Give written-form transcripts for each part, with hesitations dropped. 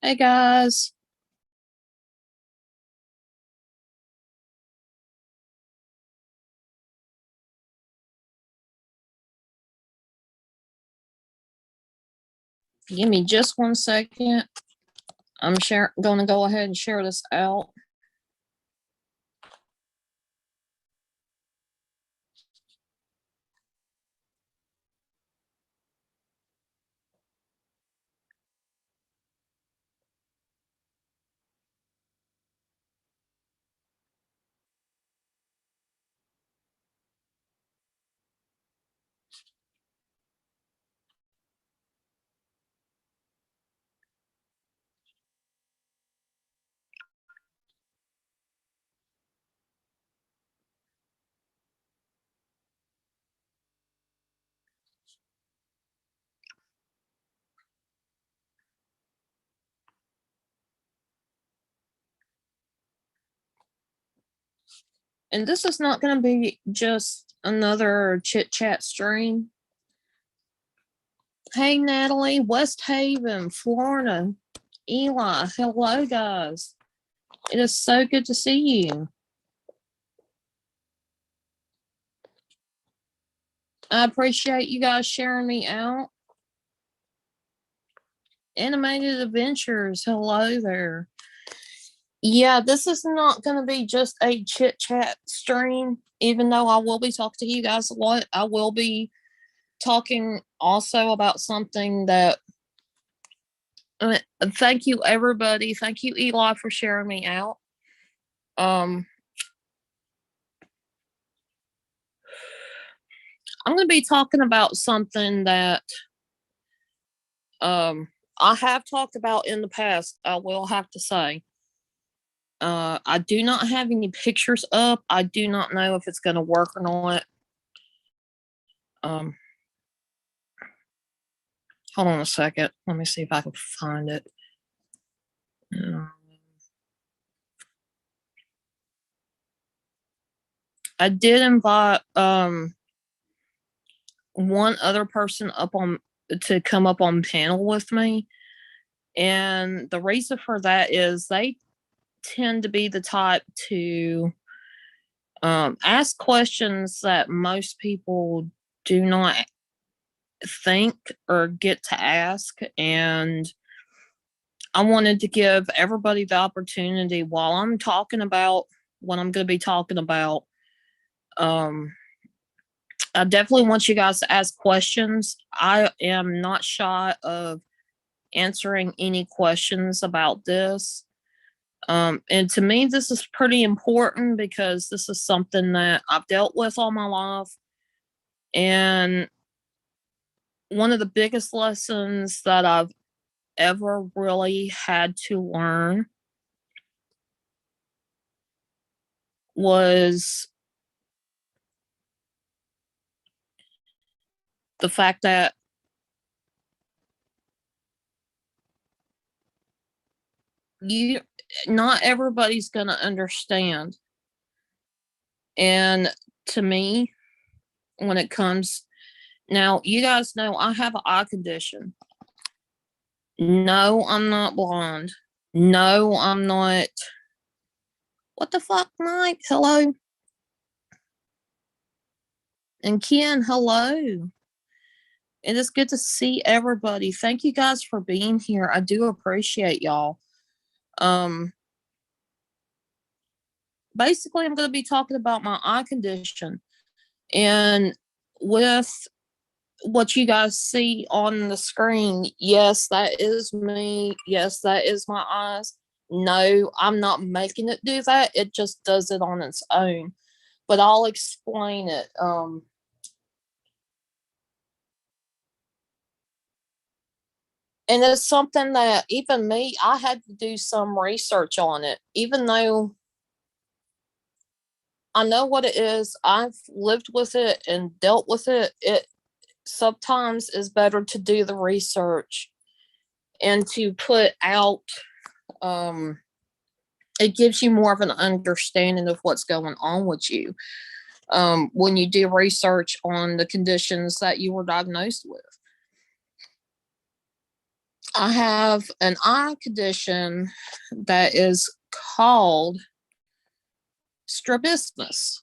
Hey guys. Give me just 1 second. I'm gonna go ahead and share this out. And this is not gonna be just another chit chat stream. Hey Natalie, West Haven, Florida. Eli, hello guys. It is so good to see you. I appreciate you guys sharing me out. Animated Adventures, hello there. Yeah, this is not going to be just a chit chat stream, even though I will be talking to you guys a lot. I will be talking also about something that. Thank you, everybody. Thank you, Eli, for sharing me out. I'm going to be talking about something that I have talked about in the past. I will have to say. I do not have any pictures up. I do not know if it's going to work or not. Um, Hold on a second. Let me see if I can find it. I did invite one other person up on to come up on panel with me. And the reason for that is they tend to be the type to ask questions that most people do not think or get to ask. And I wanted to give everybody the opportunity while I'm talking about what I'm going to be talking about. I definitely want you guys to ask questions. I am not shy of answering any questions about this. And to me, this is pretty important because this is something that I've dealt with all my life. And one of the biggest lessons that I've ever really had to learn was the fact that you not everybody's going to understand. And to me, when it comes now, you guys know I have an eye condition. No, I'm not blonde. No, I'm not. What the fuck, Mike? Hello. And Ken, hello. It is good to see everybody. Thank you guys for being here. I do appreciate y'all. Um, Basically, I'm going to be talking about my eye condition. And with what you guys see on the screen, yes, that is me. Yes, that is my eyes. No, I'm not making it do that. It just does it on its own. But I'll explain it. And it's something that even me, I had to do some research on it, even though I know what it is. I've lived with it and dealt with it. It sometimes is better to do the research and to put out it gives you more of an understanding of what's going on with you when you do research on the conditions that you were diagnosed with. I have an eye condition that is called strabismus,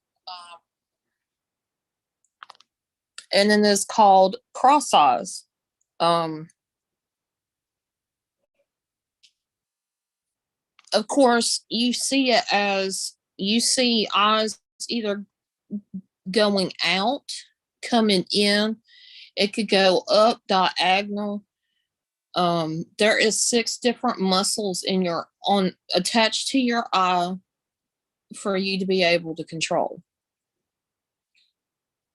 and then it's called cross eyes. Um, of course, you see it as you see eyes either going out, coming in. It could go up diagonal. There is 6 different muscles in your on attached to your eye for you to be able to control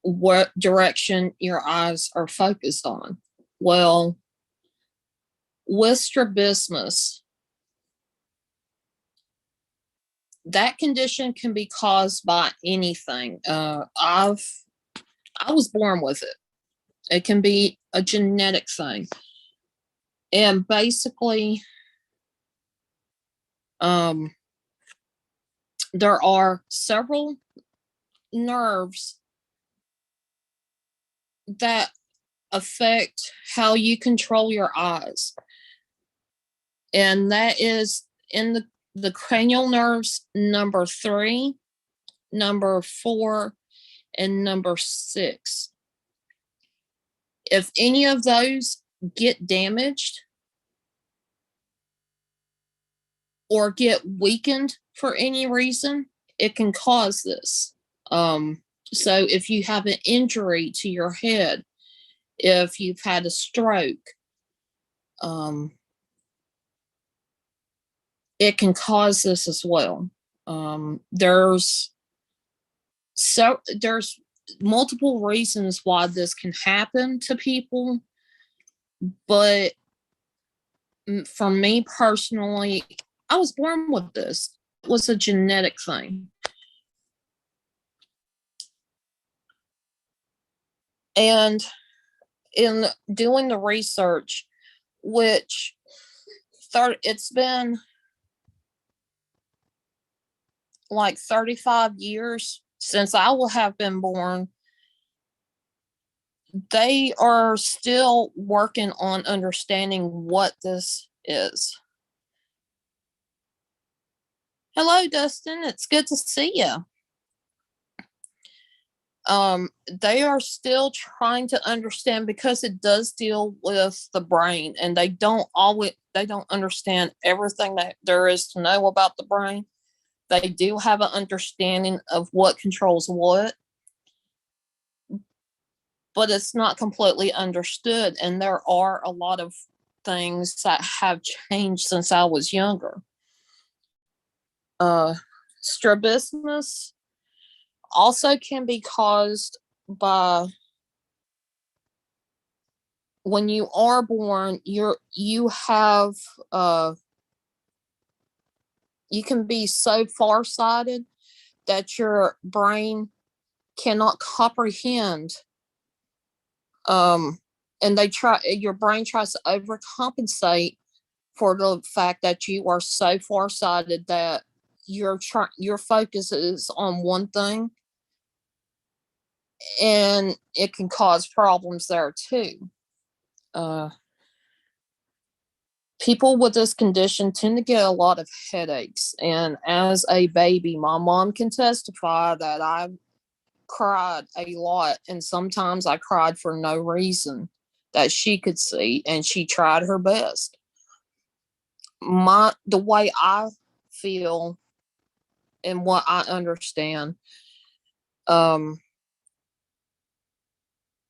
what direction your eyes are focused on. Well, with strabismus, that condition can be caused by anything. I was born with it. It can be a genetic thing, and basically, um, there are several nerves that affect how you control your eyes. And that is in the cranial nerves number 3, number 4, and number 6. If any of those get damaged or get weakened for any reason, it can cause this. So if you have an injury to your head, if you've had a stroke, it can cause this as well. There's multiple reasons why this can happen to people, but for me personally, I was born with this. It was a genetic thing. And in doing the research, which it's been like 35 years since I will have been born, they are still working on understanding what this is. Hello, Dustin. It's good to see you. They are still trying to understand because it does deal with the brain, and they don't understand everything that there is to know about the brain. They do have an understanding of what controls what, but it's not completely understood. And there are a lot of things that have changed since I was younger. Strabismus also can be caused by when you are born, you have you can be so farsighted that your brain cannot comprehend, and your brain tries to overcompensate for the fact that you are so farsighted that your focus is on one thing, and it can cause problems there too. People with this condition tend to get a lot of headaches, and as a baby, my mom can testify that I cried a lot, and sometimes I cried for no reason that she could see, and she tried her best. The way I feel and what I understand,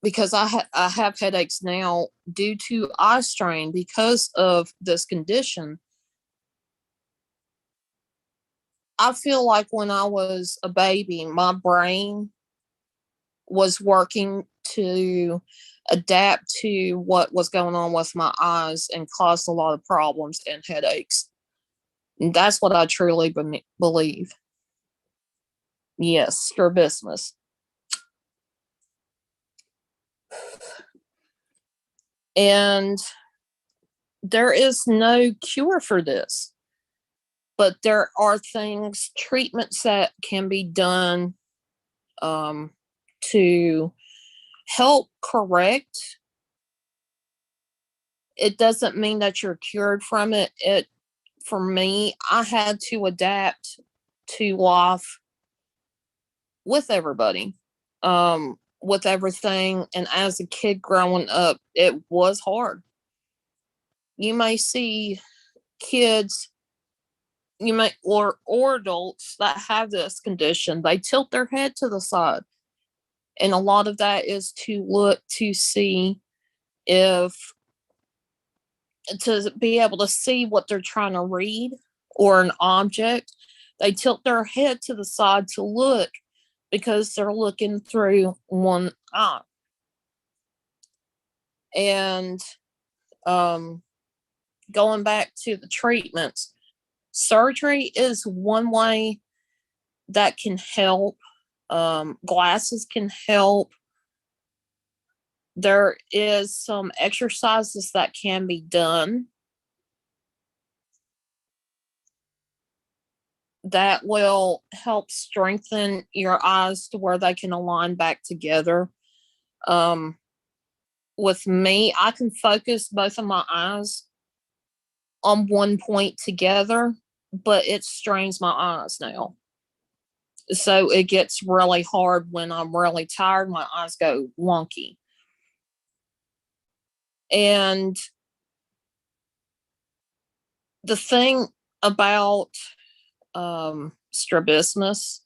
because I have headaches now due to eye strain because of this condition. I feel like when I was a baby, my brain was working to adapt to what was going on with my eyes and caused a lot of problems and headaches. And that's what I truly believe. Yes, strabismus. And there is no cure for this, but there are treatments that can be done to help correct it doesn't mean that you're cured from it. For me, I had to adapt to life with everybody, with everything. And as a kid growing up, it was hard. You may see kids, or adults that have this condition, they tilt their head to the side. And a lot of that is to look to see if to be able to see what they're trying to read or an object. They tilt their head to the side to look because they're looking through one eye. And um, going back to the treatments, surgery is one way that can help. Glasses can help. There is some exercises that can be done that will help strengthen your eyes to where they can align back together. Um, with me, I can focus both of my eyes on one point together, but it strains my eyes now. So it gets really hard when I'm really tired. My eyes go wonky. And the thing about strabismus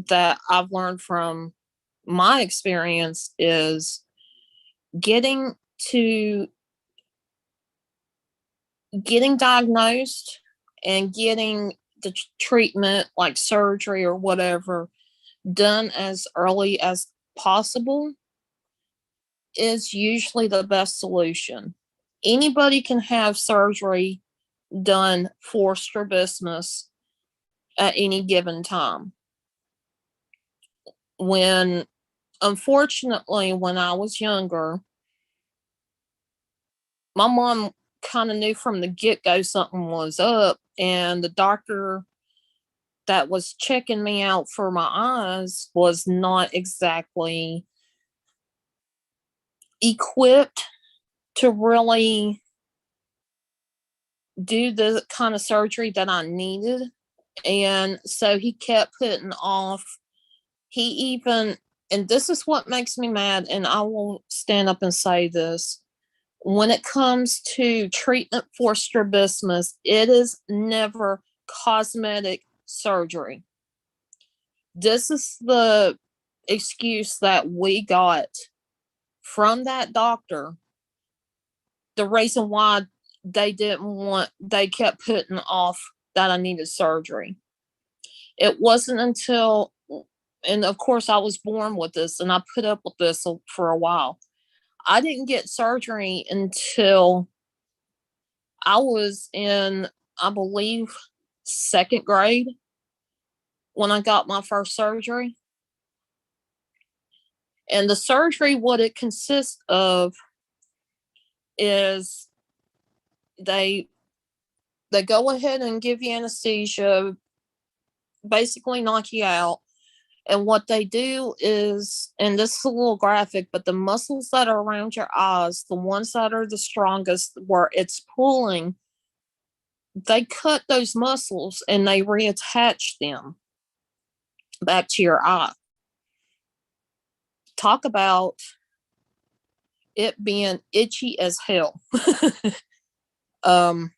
that I've learned from my experience is getting to getting diagnosed and getting the treatment like surgery or whatever done as early as possible is usually the best solution. Anybody can have surgery done for strabismus at any given time. When Unfortunately, when I was younger, my mom kind of knew from the get go something was up, and the doctor that was checking me out for my eyes was not exactly equipped to really do the kind of surgery that I needed. And so he kept putting off. He even, and this is what makes me mad, and I will stand up and say this. When it comes to treatment for strabismus, it is never cosmetic surgery. This is the excuse that we got from that doctor. The reason why they kept putting off that I needed surgery. It wasn't until, and of course, I was born with this and I put up with this for a while. I didn't get surgery until I was in, I believe, second grade when I got my first surgery. And the surgery, what it consists of is they they go ahead and give you anesthesia, basically knock you out. And what they do is, and this is a little graphic, but the muscles that are around your eyes, the ones that are the strongest where it's pulling, they cut those muscles and they reattach them back to your eye. Talk about it being itchy as hell. um,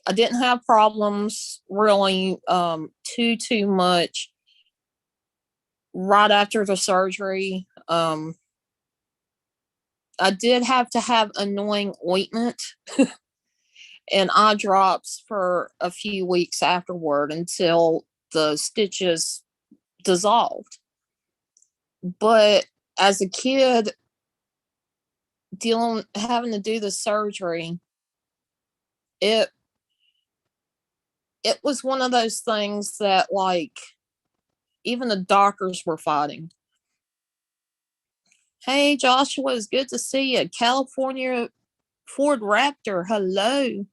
I didn't have problems really too much right after the surgery. I did have to have annoying ointment and eye drops for a few weeks afterward until the stitches dissolved. But as a kid, having to do the surgery, it it was one of those things that, like, even the doctors were fighting. Hey, Joshua, it's good to see you. California Ford Raptor, hello.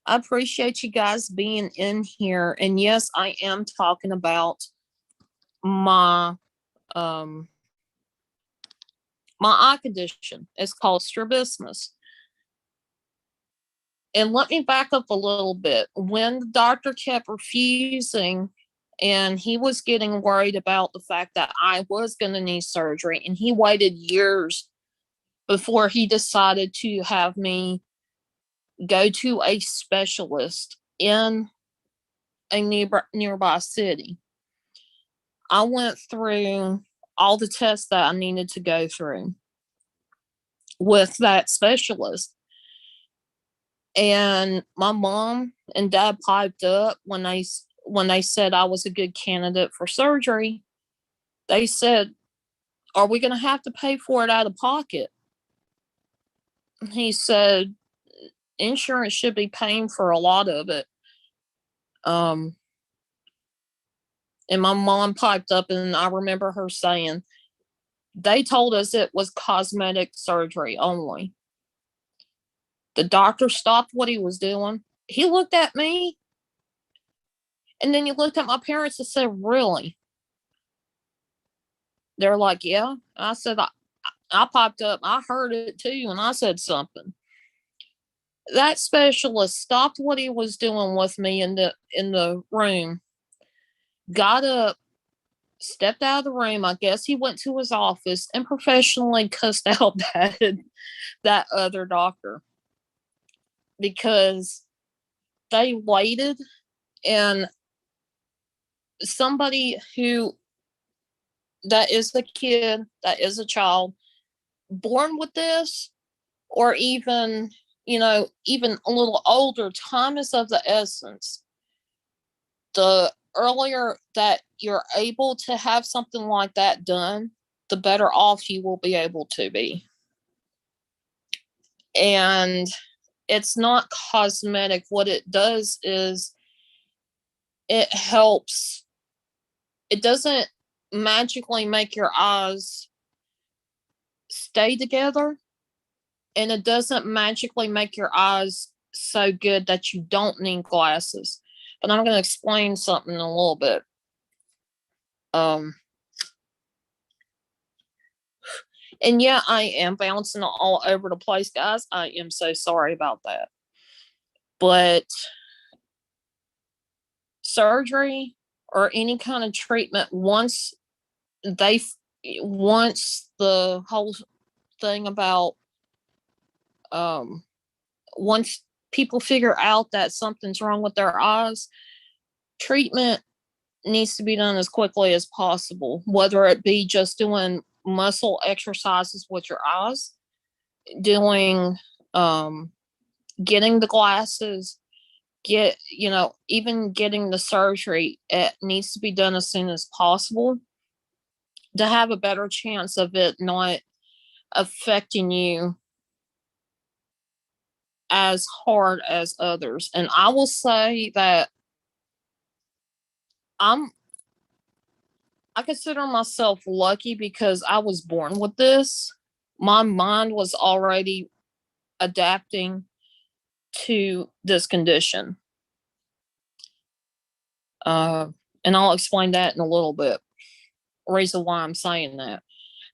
I appreciate you guys being in here. And yes, I am talking about my um my eye condition. It's called strabismus. And let me back up a little bit. When the doctor kept refusing, and he was getting worried about the fact that I was going to need surgery, and he waited years before he decided to have me go to a specialist in a nearby city. I went through all the tests that I needed to go through with that specialist. And my mom and dad piped up when they said I was a good candidate for surgery. They said, "Are we going to have to pay for it out of pocket?" He said, "Insurance should be paying for a lot of it." Um, and my mom piped up, and I remember her saying, "They told us it was cosmetic surgery only." The doctor stopped what he was doing. He looked at me, and then he looked at my parents and said, "Really?" They're like, "Yeah." I said, I popped up. I heard it too, and I said something. That specialist stopped what he was doing with me in the room, got up, stepped out of the room. I guess he went to his office and professionally cussed out that other doctor because they waited, and somebody who that is a kid, that is a child born with this, or even, even a little older, time is of the essence. The earlier that you're able to have something like that done, the better off you will be able to be. And it's not cosmetic. What it does is it helps, it doesn't magically make your eyes stay together, and it doesn't magically make your eyes so good that you don't need glasses. But I'm going to explain something in a little bit. And yeah, I am bouncing all over the place, guys. I am so sorry about that. But surgery or any kind of treatment, they once the whole thing about once people figure out that something's wrong with their eyes, treatment needs to be done as quickly as possible, whether it be just doing muscle exercises with your eyes, doing getting the glasses, even getting the surgery. It needs to be done as soon as possible to have a better chance of it not affecting you as hard as others. And I will say that I'm I consider myself lucky because I was born with this. My mind was already adapting to this condition. Uh, and I'll explain that in a little bit. Reason why I'm saying that.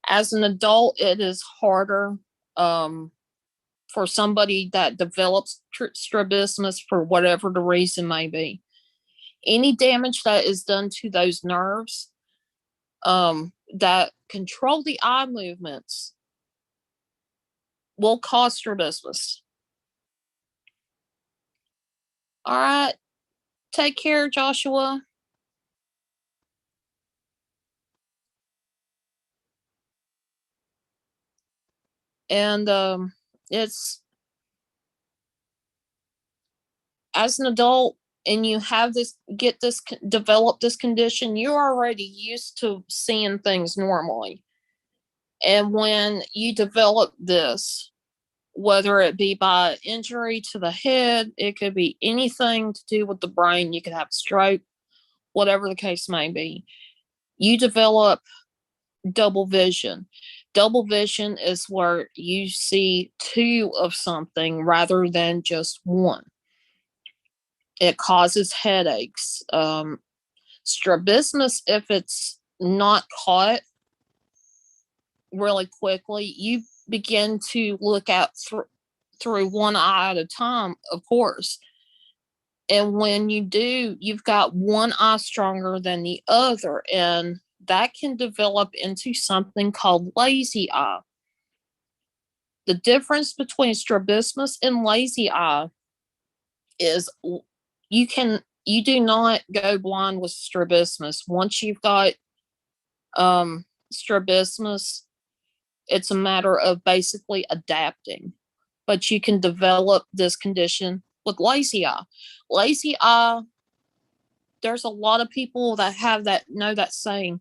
As an adult, it is harder for somebody that develops strabismus for whatever the reason may be. Any damage that is done to those nerves that control the eye movements will cause strabismus. All right. Take care, Joshua. And it's as an adult and you have this develop this condition, you're already used to seeing things normally. And when you develop this, whether it be by injury to the head, it could be anything to do with the brain, you could have a stroke, whatever the case may be, you develop double vision. Double vision is where you see two of something rather than just one. It causes headaches. Strabismus, if it's not caught really quickly, you begin to look at through one eye at a time, of course. And when you do, you've got one eye stronger than the other, and that can develop into something called lazy eye. The difference between strabismus and lazy eye is you do not go blind with strabismus. Once you've got strabismus, it's a matter of basically adapting. But you can develop this condition with lazy eye. Lazy eye, there's a lot of people that have that, know that saying,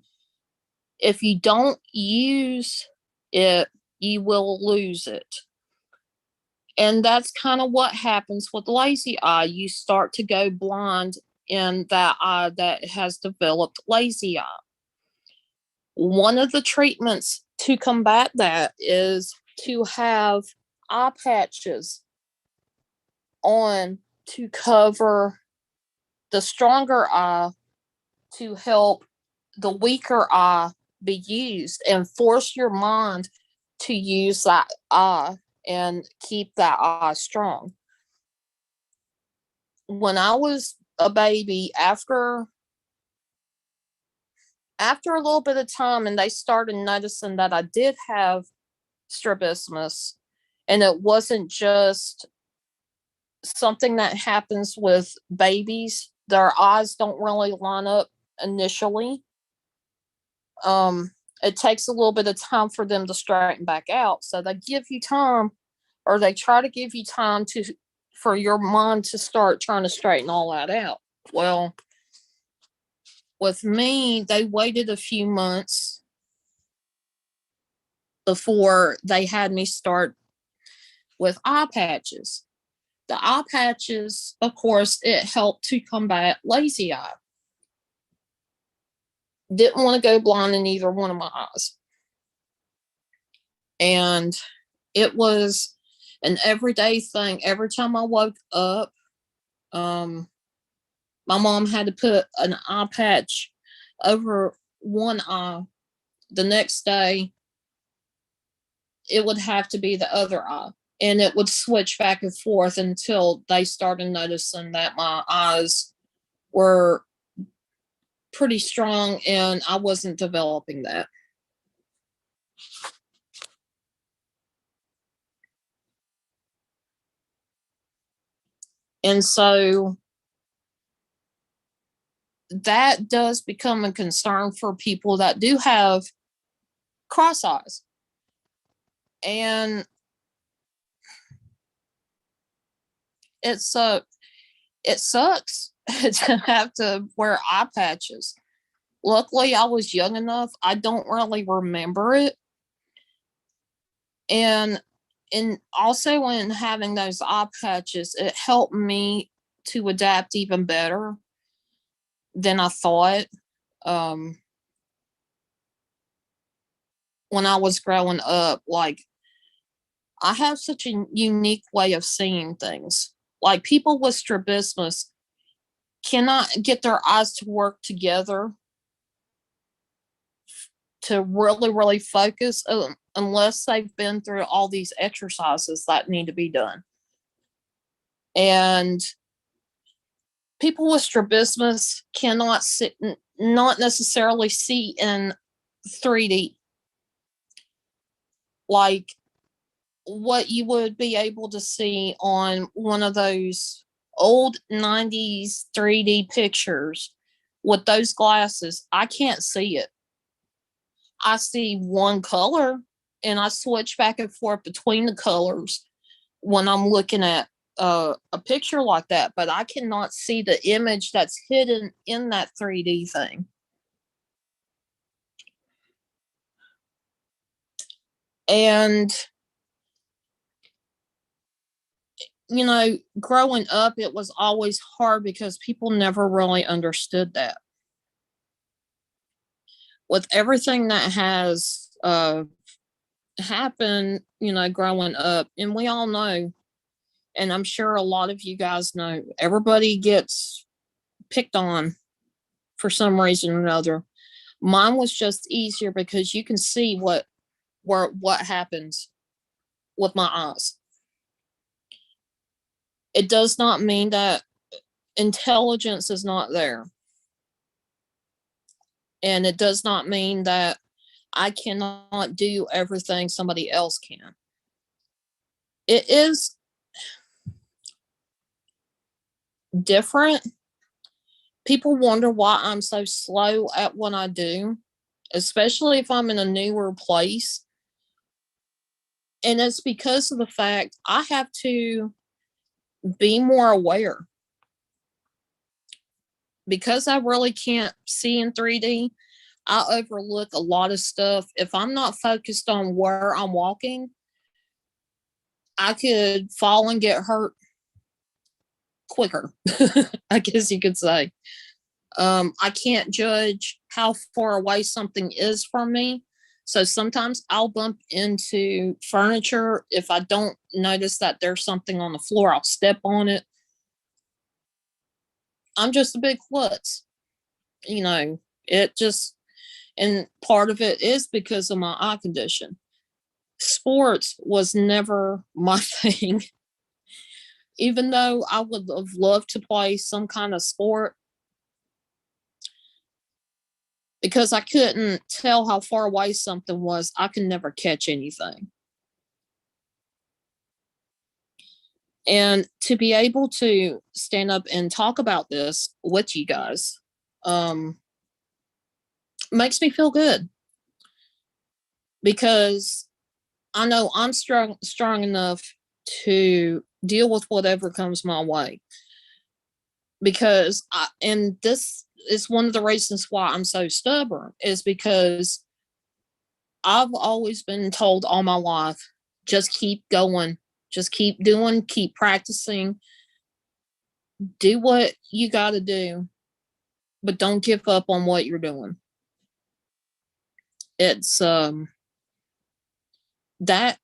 if you don't use it, you will lose it. And that's kind of what happens with lazy eye. You start to go blind in that eye that has developed lazy eye. One of the treatments to combat that is to have eye patches on to cover the stronger eye to help the weaker eye be used, and force your mind to use that eye and keep that eye strong. When I was a baby, after a little bit of time, and they started noticing that I did have strabismus, and it wasn't just something that happens with babies. Their eyes don't really line up initially. It takes a little bit of time for them to straighten back out. So they give you time, or they try to give you time for your mind to start trying to straighten all that out. Well, with me, they waited a few months before they had me start with eye patches. The eye patches, of course, it helped to combat lazy eye. Didn't want to go blind in either one of my eyes. And it was an everyday thing. Every time I woke up, my mom had to put an eye patch over one eye. The next day, it would have to be the other eye. And it would switch back and forth until they started noticing that my eyes were pretty strong and I wasn't developing that. And so that does become a concern for people that do have cross eyes. And it sucks to have to wear eye patches. Luckily, I was young enough, I don't really remember it. And also when having those eye patches, it helped me to adapt even better than I thought. When I was growing up, like, I have such a unique way of seeing things. Like, people with strabismus cannot get their eyes to work together to really, really focus unless they've been through all these exercises that need to be done. And people with strabismus cannot not necessarily see in 3D. Like what you would be able to see on one of those old 90s 3D pictures with those glasses, I can't see it. I see one color and I switch back and forth between the colors when I'm looking at a picture like that, but I cannot see the image that's hidden in that 3D thing. And, you know, growing up, it was always hard because people never really understood that. With everything that has happened, you know, growing up, and we all know, and I'm sure a lot of you guys know, everybody gets picked on for some reason or another. Mine was just easier because you can see what happens with my eyes. It does not mean that intelligence is not there. And it does not mean that I cannot do everything somebody else can. It is different. People wonder why I'm so slow at what I do, especially if I'm in a newer place. And it's because of the fact I have to be more aware. Because I really can't see in 3D, I overlook a lot of stuff. If I'm not focused on where I'm walking, I could fall and get hurt quicker, I guess you could say. I can't judge how far away something is from me. So sometimes I'll bump into furniture. If I don't notice that there's something on the floor, I'll step on it. I'm just a big klutz. You know, it just, and part of it is because of my eye condition. Sports was never my thing. Even though I would have loved to play some kind of sport, because I couldn't tell how far away something was, I could never catch anything. And to be able to stand up and talk about this with you guys um, makes me feel good because I know I'm strong enough to deal with whatever comes my way. Because and this is one of the reasons why I'm so stubborn is because I've always been told all my life, just keep going, just keep doing, keep practicing, do what you got to do, but don't give up on what you're doing. It's that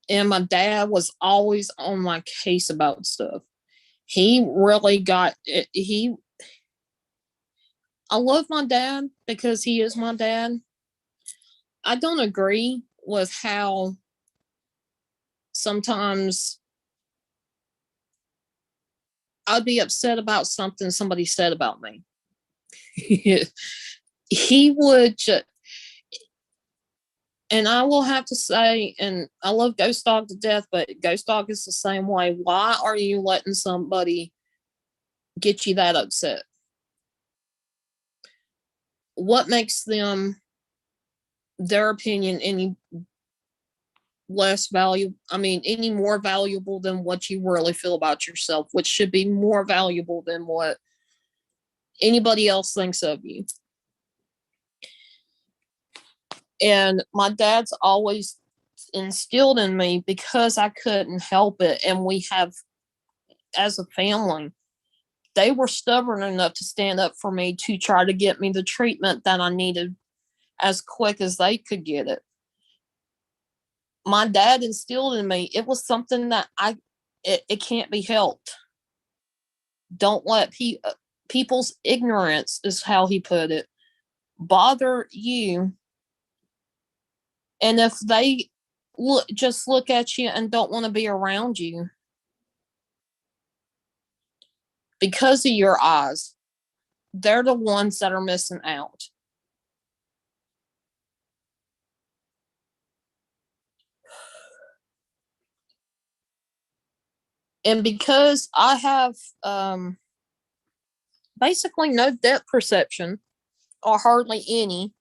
and my dad was always on my case about stuff. He really got it. I love my dad because he is my dad. I don't agree with how sometimes I'd be upset about something somebody said about me. He would just, and I will have to say, and I love Ghost Dog to death, but Ghost Dog is the same way. Why are you letting somebody get you that upset? What makes them, their opinion, any less valuable? I mean, any more valuable than what you really feel about yourself, which should be more valuable than what anybody else thinks of you. And my dad's always instilled in me because I couldn't help it. And we have, as a family, they were stubborn enough to stand up for me to try to get me the treatment that I needed as quick as they could get it. My dad instilled in me, it was something that it can't be helped. Don't let people's ignorance, is how he put it, bother you. And if they just look at you and don't want to be around you because of your eyes, they're the ones that are missing out. And because I have basically no depth perception or hardly any,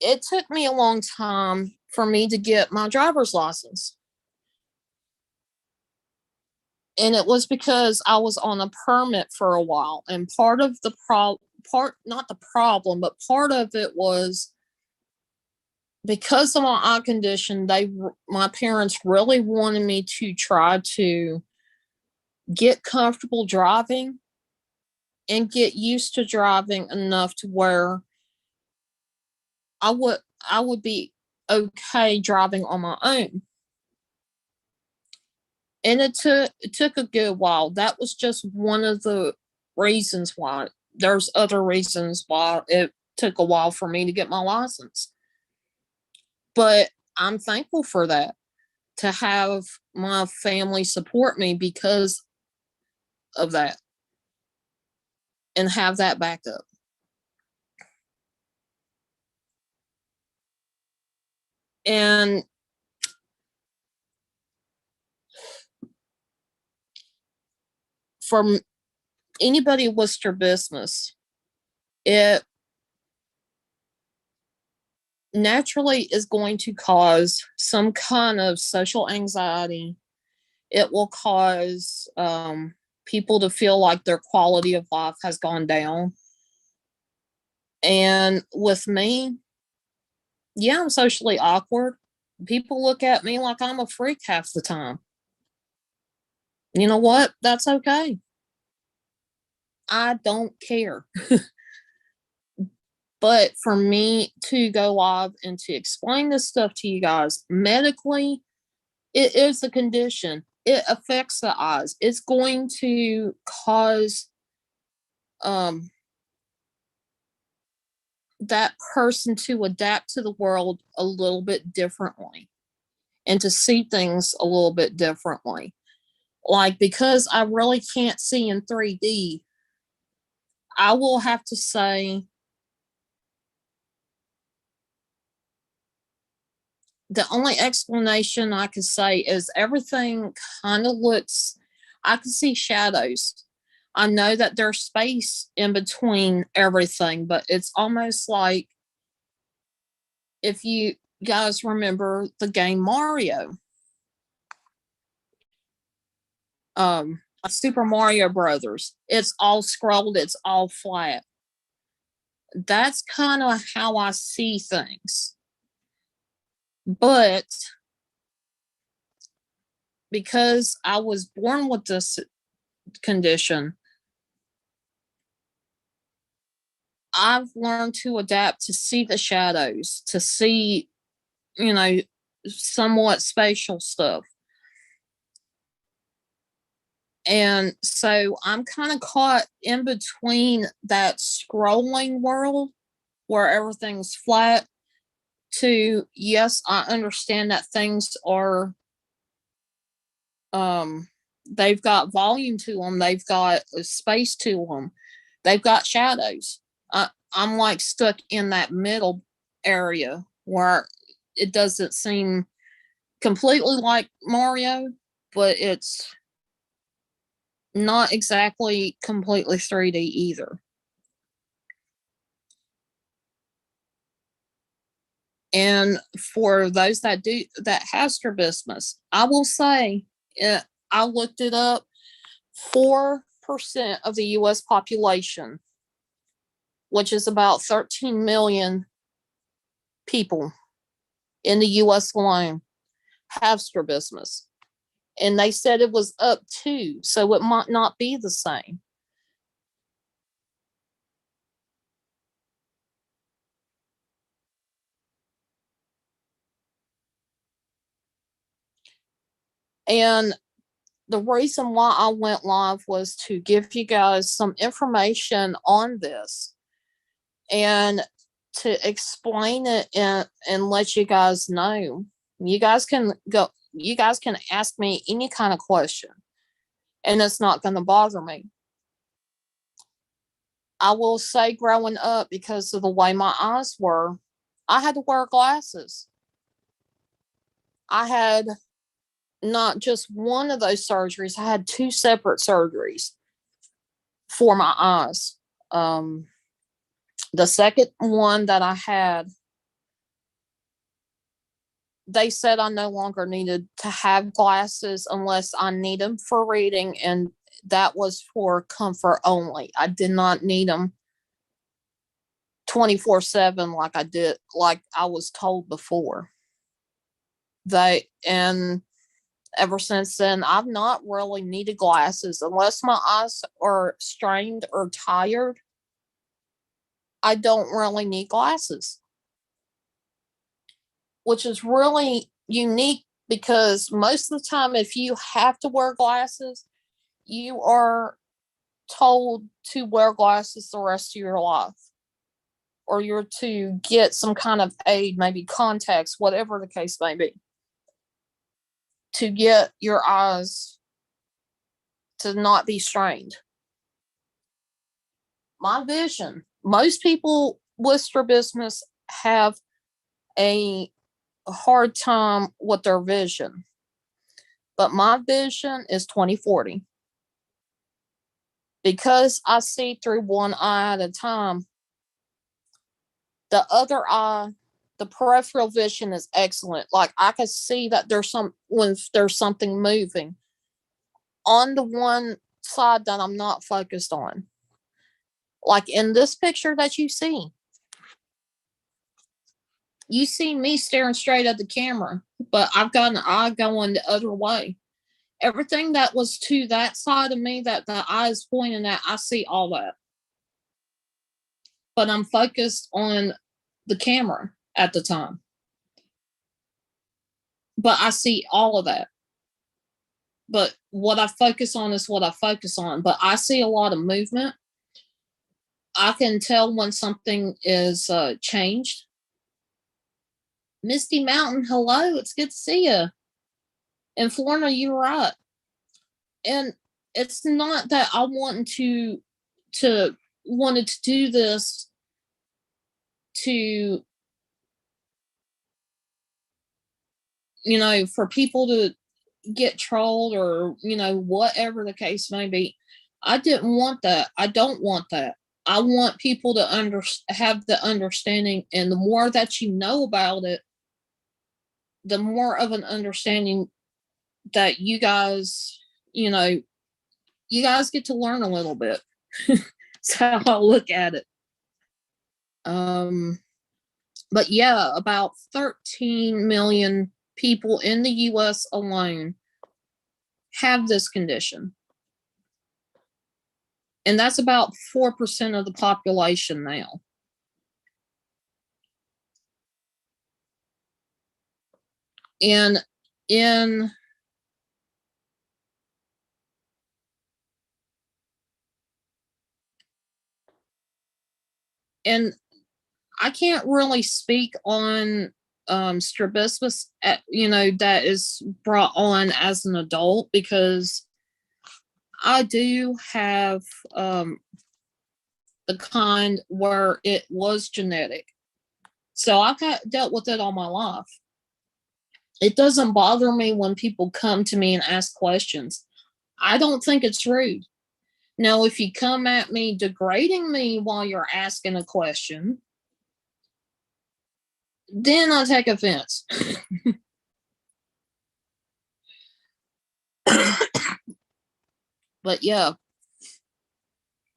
it took me a long time for me to get my driver's license. And it was because I was on a permit for a while. And part of the not the problem, but part of it was because of my eye condition, my parents really wanted me to try to get comfortable driving and get used to driving enough to where I would I would be okay driving on my own. And it took a good while. That was just one of the reasons why. There's other reasons why it took a while for me to get my license. But I'm thankful for that to have my family support me because of that and have that backup. And for anybody with their business, it naturally is going to cause some kind of social anxiety. It will cause people to feel like their quality of life has gone down. And with me, yeah, I'm socially awkward. People look at me like I'm a freak half the time. You know what? That's okay. I don't care. But for me to go live and to explain this stuff to you guys medically, it is a condition. It affects the eyes. It's going to cause um, that person to adapt to the world a little bit differently and to see things a little bit differently. Like, because I really can't see in 3D, I will have to say the only explanation I could say is everything kind of looks, I can see shadows. I know that there's space in between everything, but it's almost like if you guys remember the game Mario, Super Mario Brothers, it's all scrolled, it's all flat. That's kind of how I see things. But because I was born with this condition, I've learned to adapt to see the shadows, to see, you know, somewhat spatial stuff. And so I'm kind of caught in between that scrolling world where everything's flat to, yes, I understand that things are they've got volume to them, they've got space to them, they've got shadows. I'm like stuck in that middle area where it doesn't seem completely like Mario, but it's not exactly completely 3D either. And for those that have strabismus, I will say, I looked it up. 4% of the U.S. population, which is about 13 million people in the U.S. alone, have strabismus, and they said it was up to, so it might not be the same. And the reason why I went live was to give you guys some information on this and to explain it and let you guys know. You guys can ask me any kind of question and it's not going to bother me. I will say, growing up, because of the way my eyes were, I had to wear glasses. I had not just one of those surgeries, I had two separate surgeries for my eyes. The second one that I had, they said I no longer needed to have glasses unless I need them for reading, and that was for comfort only. I did not need them 24/7 like I was told before. They and ever since then, I've not really needed glasses unless my eyes are strained or tired. I don't really need glasses, which is really unique because most of the time, if you have to wear glasses, you are told to wear glasses the rest of your life, or you're to get some kind of aid, maybe contacts, whatever the case may be. to get your eyes to not be strained. My vision, most people with strabismus have a hard time with their vision, but my vision is 20/40. Because I see through one eye at a time, the other eye, the peripheral vision is excellent. Like I can see that when there's something moving on the one side that I'm not focused on. Like in this picture that you see me staring straight at the camera, but I've got an eye going the other way. Everything that was to that side of me that the eye is pointing at, I see all that. But I'm focused on the camera at the time. But I see all of that. But what I focus on is what I focus on. But I see a lot of movement. I can tell when something is changed. Misty Mountain, hello, it's good to see you. In Florida, you're right. And it's not that I wanted to do this to, for people to get trolled or, whatever the case may be. I didn't want that. I don't want that. I want people to have the understanding, and the more that you know about it, the more of an understanding that you guys get to learn a little bit. That's how I look at it. But yeah, about 13 million people in the US alone have this condition. And that's about 4% of the population now. And I can't really speak on strabismus, that is brought on as an adult, because I do have the kind where it was genetic. So I've dealt with it all my life. It doesn't bother me when people come to me and ask questions. I don't think it's rude. Now, if you come at me degrading me while you're asking a question, then I take offense. But yeah,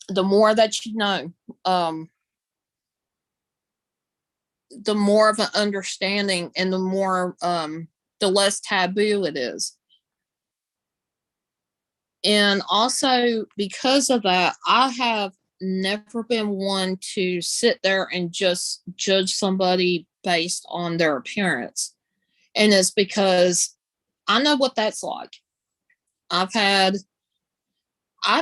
the more that you know, the more of an understanding, and the less taboo it is. And also, because of that, I have never been one to sit there and just judge somebody based on their appearance. And it's because I know what that's like. I've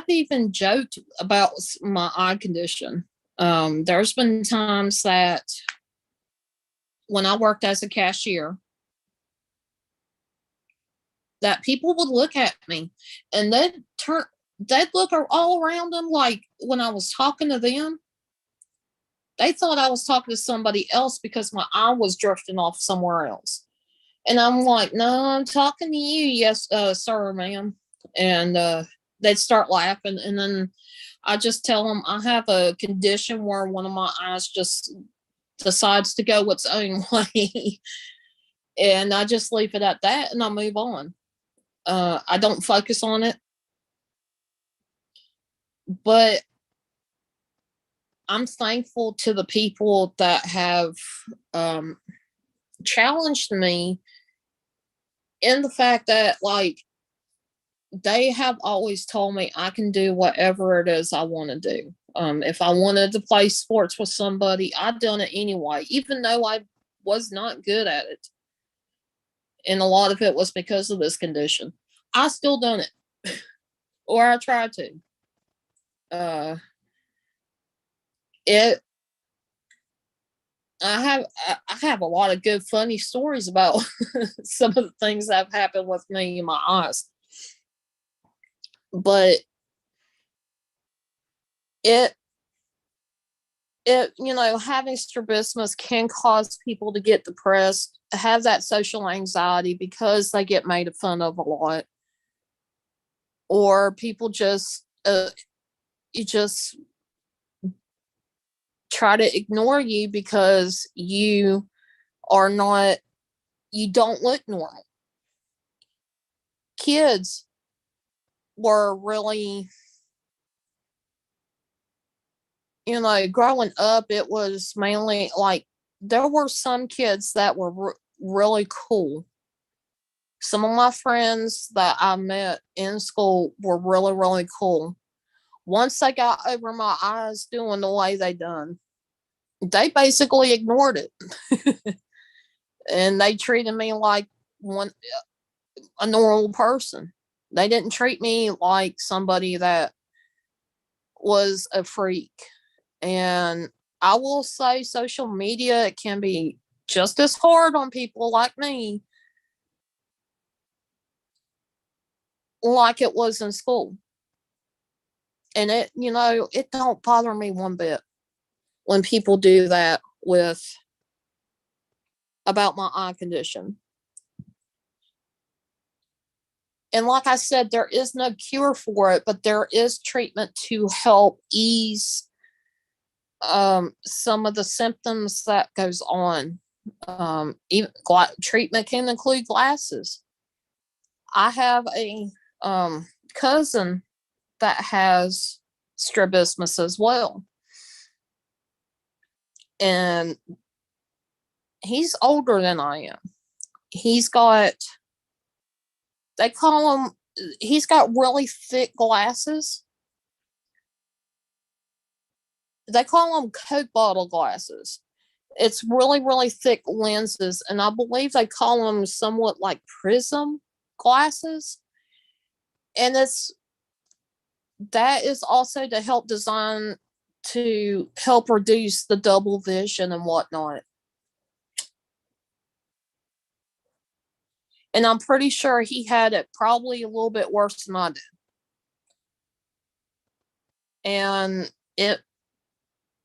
even joked about my eye condition. There's been times that when I worked as a cashier, that people would look at me and they'd look all around them, like when I was talking to them, they thought I was talking to somebody else because my eye was drifting off somewhere else. And I'm like, no, I'm talking to you. Yes, sir, ma'am. And they'd start laughing. And then I just tell them I have a condition where one of my eyes just decides to go its own way. And I just leave it at that and I move on. I don't focus on it. But I'm thankful to the people that have challenged me in the fact that, like, they have always told me I can do whatever it is I want to do. If I wanted to play sports with somebody, I've done it anyway, even though I was not good at it. And a lot of it was because of this condition. I still done it. Or I tried to. I have a lot of good funny stories about some of the things that have happened with me and my eyes. But it having strabismus can cause people to get depressed, have that social anxiety because they get made fun of a lot, or people just you just try to ignore you because are not you don't look normal. Kids were really, growing up, it was mainly like there were some kids that were really cool. Some of my friends that I met in school were really, really cool. Once they got over my eyes doing the way they done, they basically ignored it. And they treated me like a normal person. They didn't treat me like somebody that was a freak. And I will say social media can be just as hard on people like me like it was in school. And it don't bother me one bit when people do that with about my eye condition. And like I said, there is no cure for it, but there is treatment to help ease some of the symptoms that goes on. Even treatment can include glasses. I have a cousin that has strabismus as well, and he's older than I am. He's got they call him he's got really thick glasses. They call them Coke bottle glasses. It's really, really thick lenses, and I believe they call them somewhat like prism glasses. And that is also to help design to help reduce the double vision and whatnot. And I'm pretty sure he had it probably a little bit worse than I did. And it,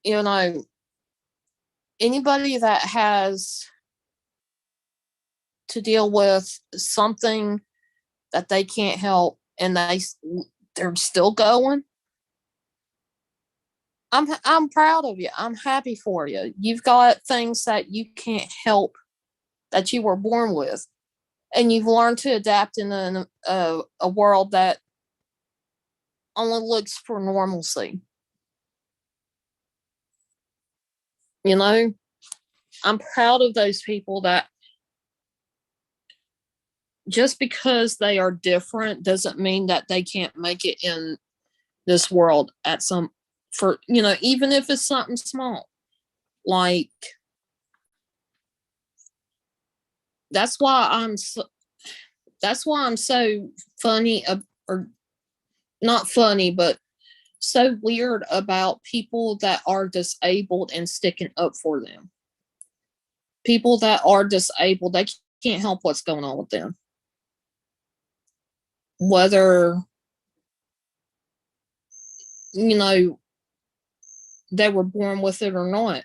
you know, anybody that has to deal with something that they can't help and they're still going, I'm proud of you. I'm happy for you. You've got things that you can't help that you were born with, and you've learned to adapt in a world that only looks for normalcy. You know, I'm proud of those people that just because they are different doesn't mean that they can't make it in this world at some for even if it's something small. Like that's why I'm so, that's why I'm so funny or not funny but so weird about people that are disabled and sticking up for them. People that are disabled, they can't help what's going on with them. Whether, you know, they were born with it or not.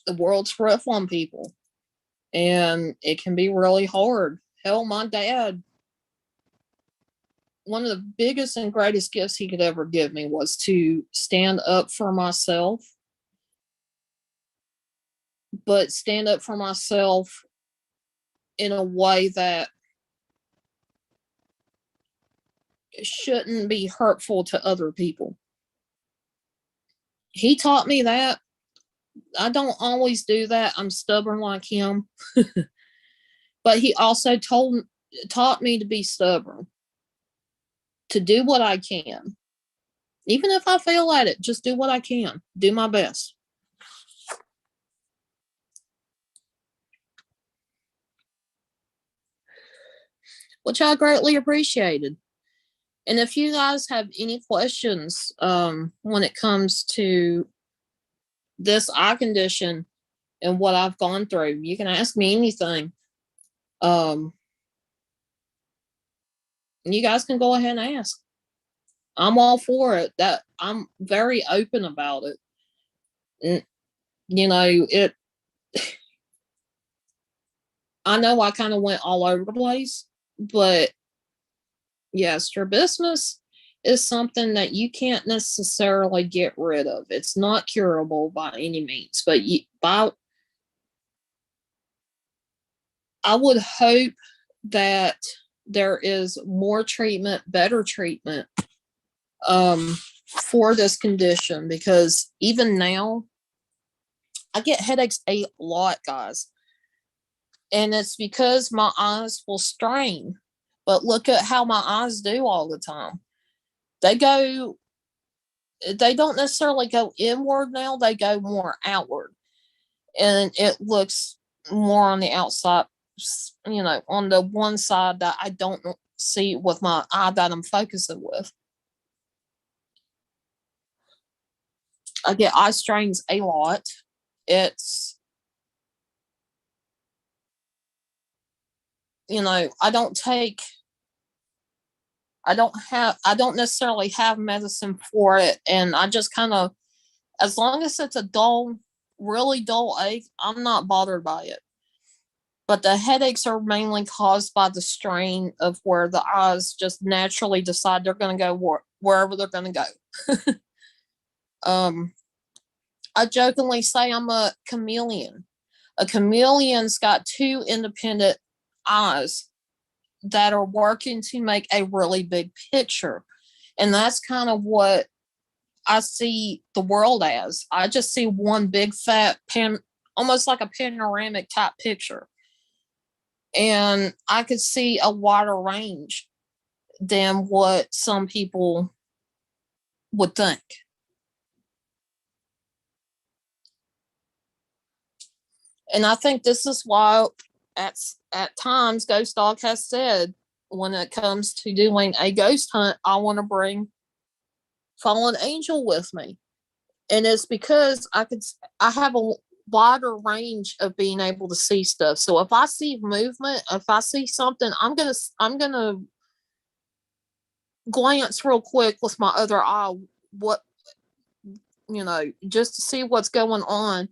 The world's rough on people and it can be really hard. Hell, my dad, one of the biggest and greatest gifts he could ever give me was to stand up for myself, but stand up for myself in a way that shouldn't be hurtful to other people. He taught me that. I don't always do that. I'm stubborn like him. But he also taught me to be stubborn, to do what I can. Even if I fail at it, just do what I can. Do my best. Which I greatly appreciated. And if you guys have any questions when it comes to this eye condition and what I've gone through, you can ask me anything. Um, you guys can go ahead and ask. I'm all for it. That I'm very open about it. And, you know, it. I know I kind of went all over the place, but yeah, strabismus is something that you can't necessarily get rid of. It's not curable by any means, but I would hope that there is more treatment, better treatment for this condition, because even now I get headaches a lot, guys. And it's because my eyes will strain. But look at how my eyes do all the time. They go, they don't necessarily go inward now, they go more outward. And it looks more on the outside, on the one side that I don't see with my eye that I'm focusing with. I get eye strains a lot. It's, I don't necessarily have medicine for it. And I just kind of, as long as it's a dull, really dull ache, I'm not bothered by it. But the headaches are mainly caused by the strain of where the eyes just naturally decide they're going to go wherever they're going to go. I jokingly say I'm a chameleon. A chameleon's got two independent eyes that are working to make a really big picture. And that's kind of what I see the world as. I just see one big fat almost like a panoramic type picture. And I could see a wider range than what some people would think. And I think this is why at times Ghost Dog has said, when it comes to doing a ghost hunt, I want to bring Fallen Angel with me. And it's because I have a wider range of being able to see stuff. So if I see movement, if I see something, I'm gonna glance real quick with my other eye, just to see what's going on.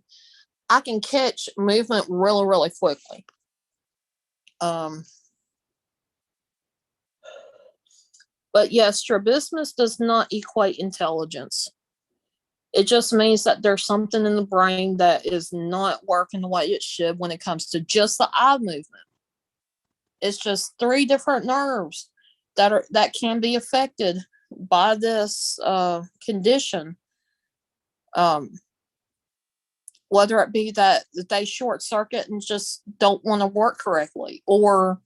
I can catch movement really, really quickly. But yes, strabismus does not equate intelligence. It just means that there's something in the brain that is not working the way it should when it comes to just the eye movement. It's just three different nerves that can be affected by this condition. Whether it be that they short circuit and just don't want to work correctly, or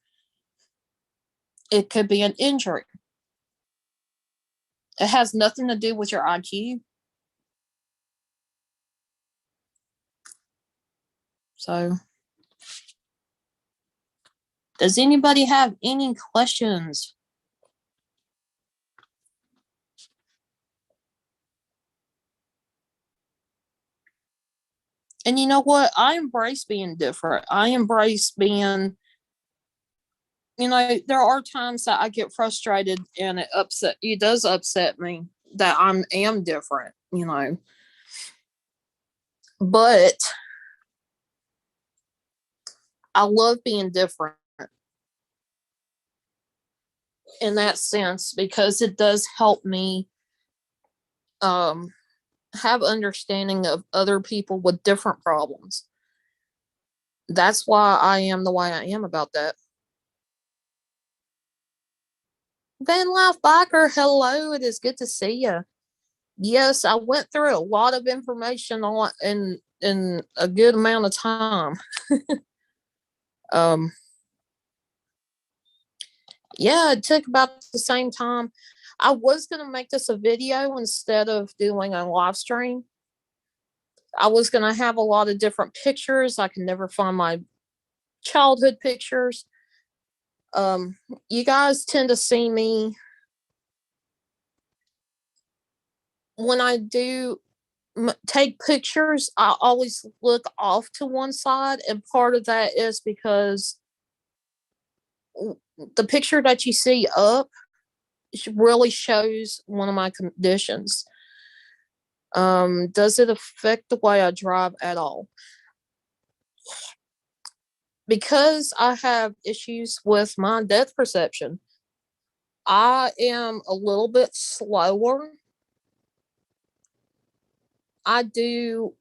it could be an injury. It has nothing to do with your IQ. So, does anybody have any questions? And you know what? I embrace being different. I embrace being, there are times that I get frustrated and it does upset me that I am different, But I love being different in that sense, because it does help me have understanding of other people with different problems. That's why I am the way I am about that. Van Life Biker, hello, it is good to see you. Yes, I went through a lot of information on in a good amount of time. Yeah, it took about the same time. I was gonna make this a video instead of doing a live stream. I was gonna have a lot of different pictures. I can never find my childhood pictures. You guys tend to see me when I do take pictures, I always look off to one side, and part of that is because the picture that you see up really shows one of my conditions. Does it affect the way I drive at all? Because I have issues with my depth perception, I am a little bit slower. I do.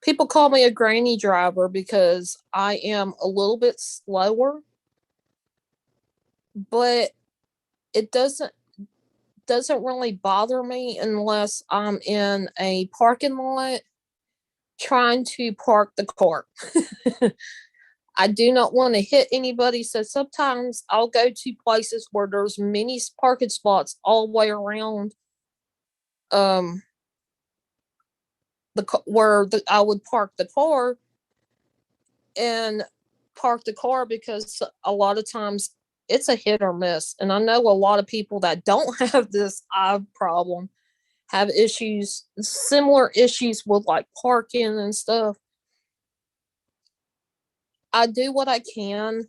People call me a granny driver because I am a little bit slower, but it doesn't really bother me unless I'm in a parking lot trying to park the car. I do not want to hit anybody, so sometimes I'll go to places where there's many parking spots all the way around. Um, I would park the car and park the car because a lot of times it's a hit or miss, and I know a lot of people that don't have this eye problem have similar issues with like parking and stuff. I do what I can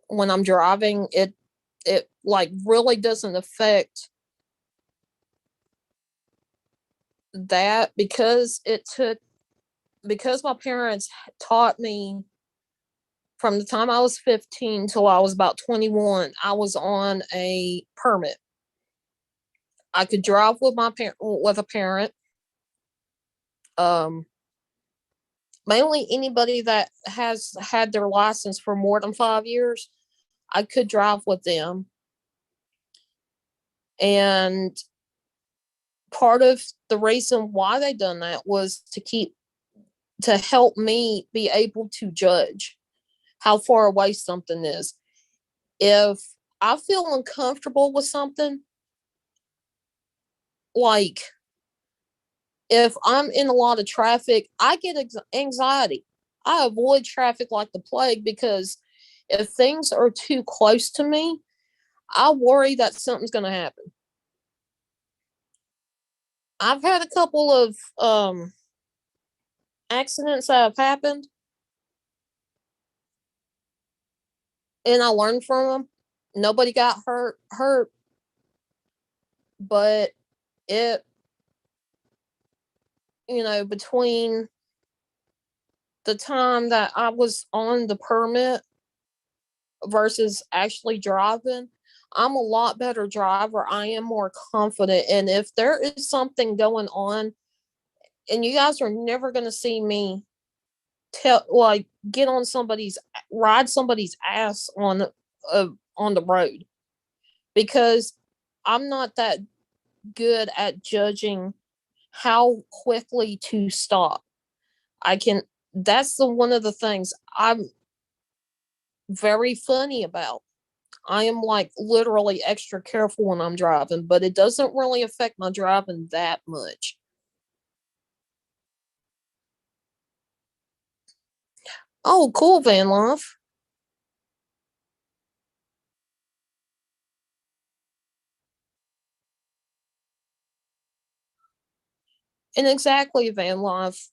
when I'm driving. It like really doesn't affect that because my parents taught me from the time I was 15 till I was about 21. I was on a permit. I could drive with a parent. Um, Mainly anybody that has had their license for more than 5 years, I could drive with them. And part of the reason why they done that was to help me be able to judge how far away something is. If I feel uncomfortable with something, like if I'm in a lot of traffic, I get anxiety. I avoid traffic like the plague because if things are too close to me, I worry that something's going to happen. I've had a couple of accidents that have happened, and I learned from them. Nobody got hurt, but it, between the time that I was on the permit versus actually driving, I'm a lot better driver. I am more confident. And if there is something going on, and you guys are never going to see me get on ride somebody's ass on the road, because I'm not that good at judging how quickly to stop. I can, that's one of the things I'm very funny about. I am like literally extra careful when I'm driving, but it doesn't really affect my driving that much. Oh, cool, Van Life. And exactly, Van Life.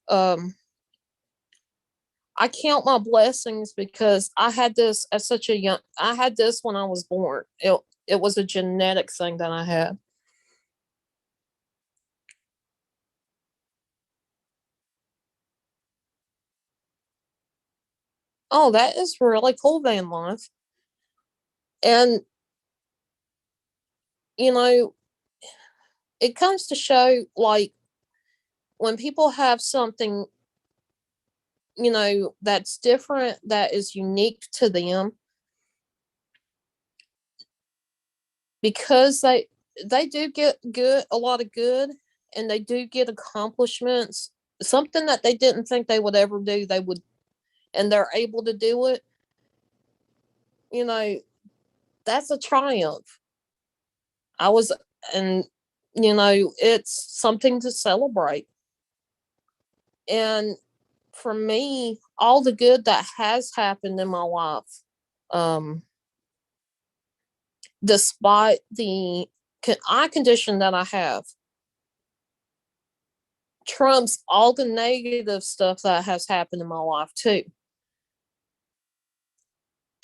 I count my blessings because I had this at such a young. I had this when I was born. It was a genetic thing that I had. Oh, that is really cool, Van Life. And you know, it comes to show like when people have something, that's different, that is unique to them, because they do get a lot of good, and they do get accomplishments, something that they didn't think they would ever do, they would, and they're able to do it. You know, that's a triumph. I was, and it's something to celebrate. And for me, all the good that has happened in my life, um, despite the eye condition that I have trumps all the negative stuff that has happened in my life too.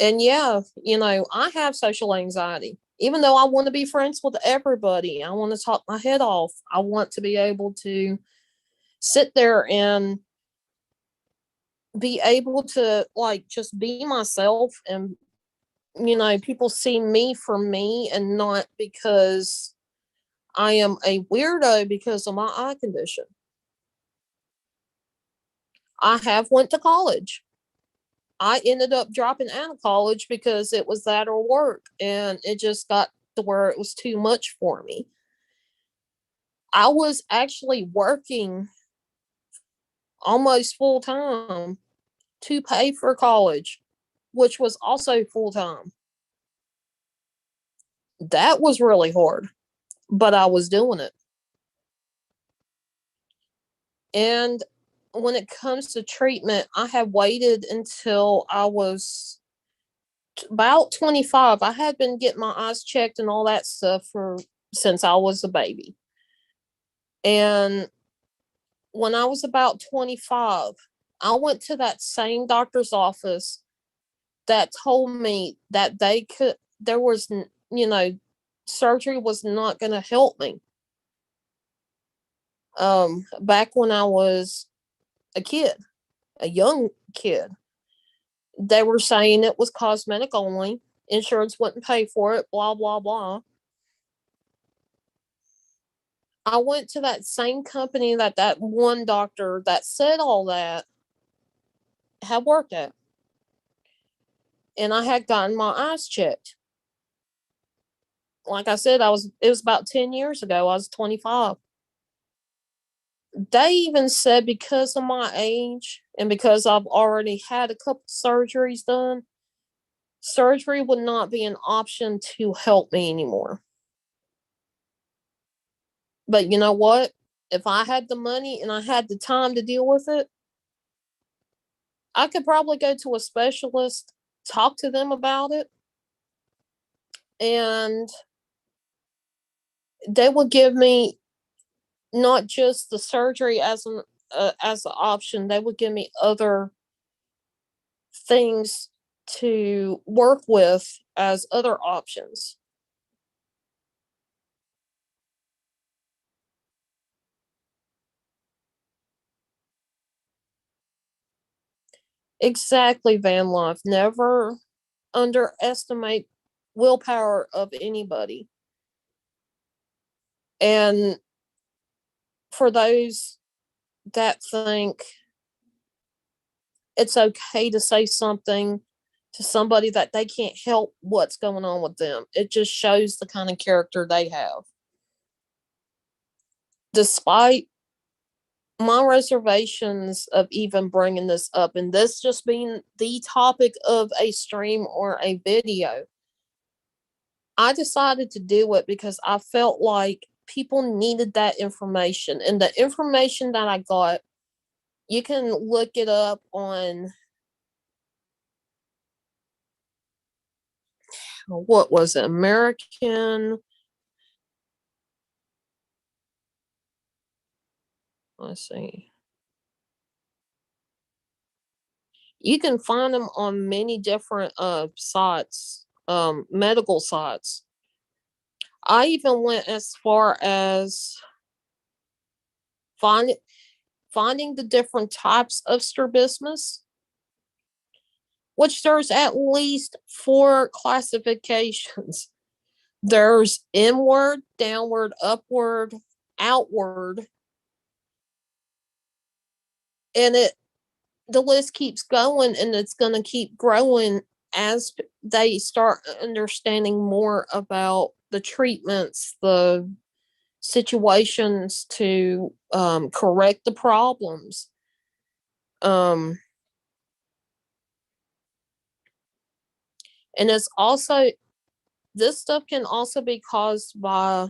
And yeah, I have social anxiety. Even though I want to be friends with everybody, I want to talk my head off. I want to be able to sit there and be able to like just be myself, and people see me for me and not because I am a weirdo because of my eye condition. I have went to college. I ended up dropping out of college because it was that or work, and it just got to where it was too much for me. I was actually working almost full time to pay for college, which was also full time. That was really hard, but I was doing it. And when it comes to treatment, I had waited until I was about 25. I had been getting my eyes checked and all that stuff for since I was a baby. And when I was about 25, I went to that same doctor's office that told me that there was, surgery was not going to help me. Back when I was a young kid, they were saying it was cosmetic only. Insurance wouldn't pay for it, blah, blah, blah. I went to that same company that one doctor that said all that had worked at. And I had gotten my eyes checked. Like I said, it was about 10 years ago. I was 25. They even said because of my age and because I've already had a couple surgeries done, surgery would not be an option to help me anymore. But you know what? If I had the money and I had the time to deal with it, I could probably go to a specialist, talk to them about it, and they would give me not just the surgery as an option. They would give me other things to work with as other options. Exactly, Van Life. Never underestimate willpower of anybody. And for those that think it's okay to say something to somebody that they can't help what's going on with them, it just shows the kind of character they have. Despite my reservations of even bringing this up, and this just being the topic of a stream or a video, I decided to do it because I felt like people needed that information. And the information that I got, you can look it up on, what was it, American, let's see. You can find them on many different sites, medical sites. I even went as far as find, finding the different types of strabismus, which there's at least 4 classifications. There's inward, downward, upward, outward, and the list keeps going, and it's going to keep growing as they start understanding more about the treatments, the situations to correct the problems. And it's also, this stuff can also be caused by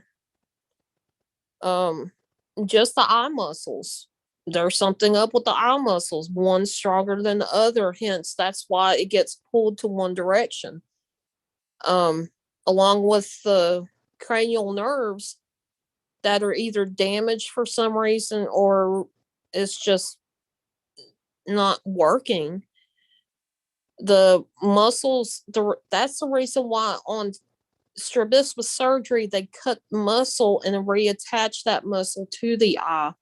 um, just the eye muscles. There's something up with the eye muscles. One's stronger than the other, hence that's why it gets pulled to one direction. Um, Along with the cranial nerves that are either damaged for some reason or it's just not working. The muscles, that's the reason why on strabismus surgery they cut muscle and reattach that muscle to the eye,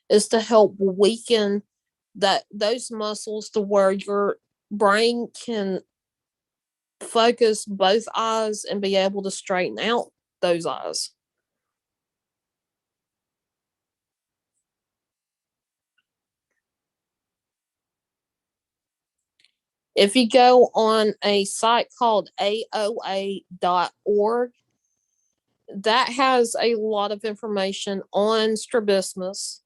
is to help weaken those muscles to where your brain can focus both eyes and be able to straighten out those eyes. If you go on a site called AOA.org, that has a lot of information on strabismus.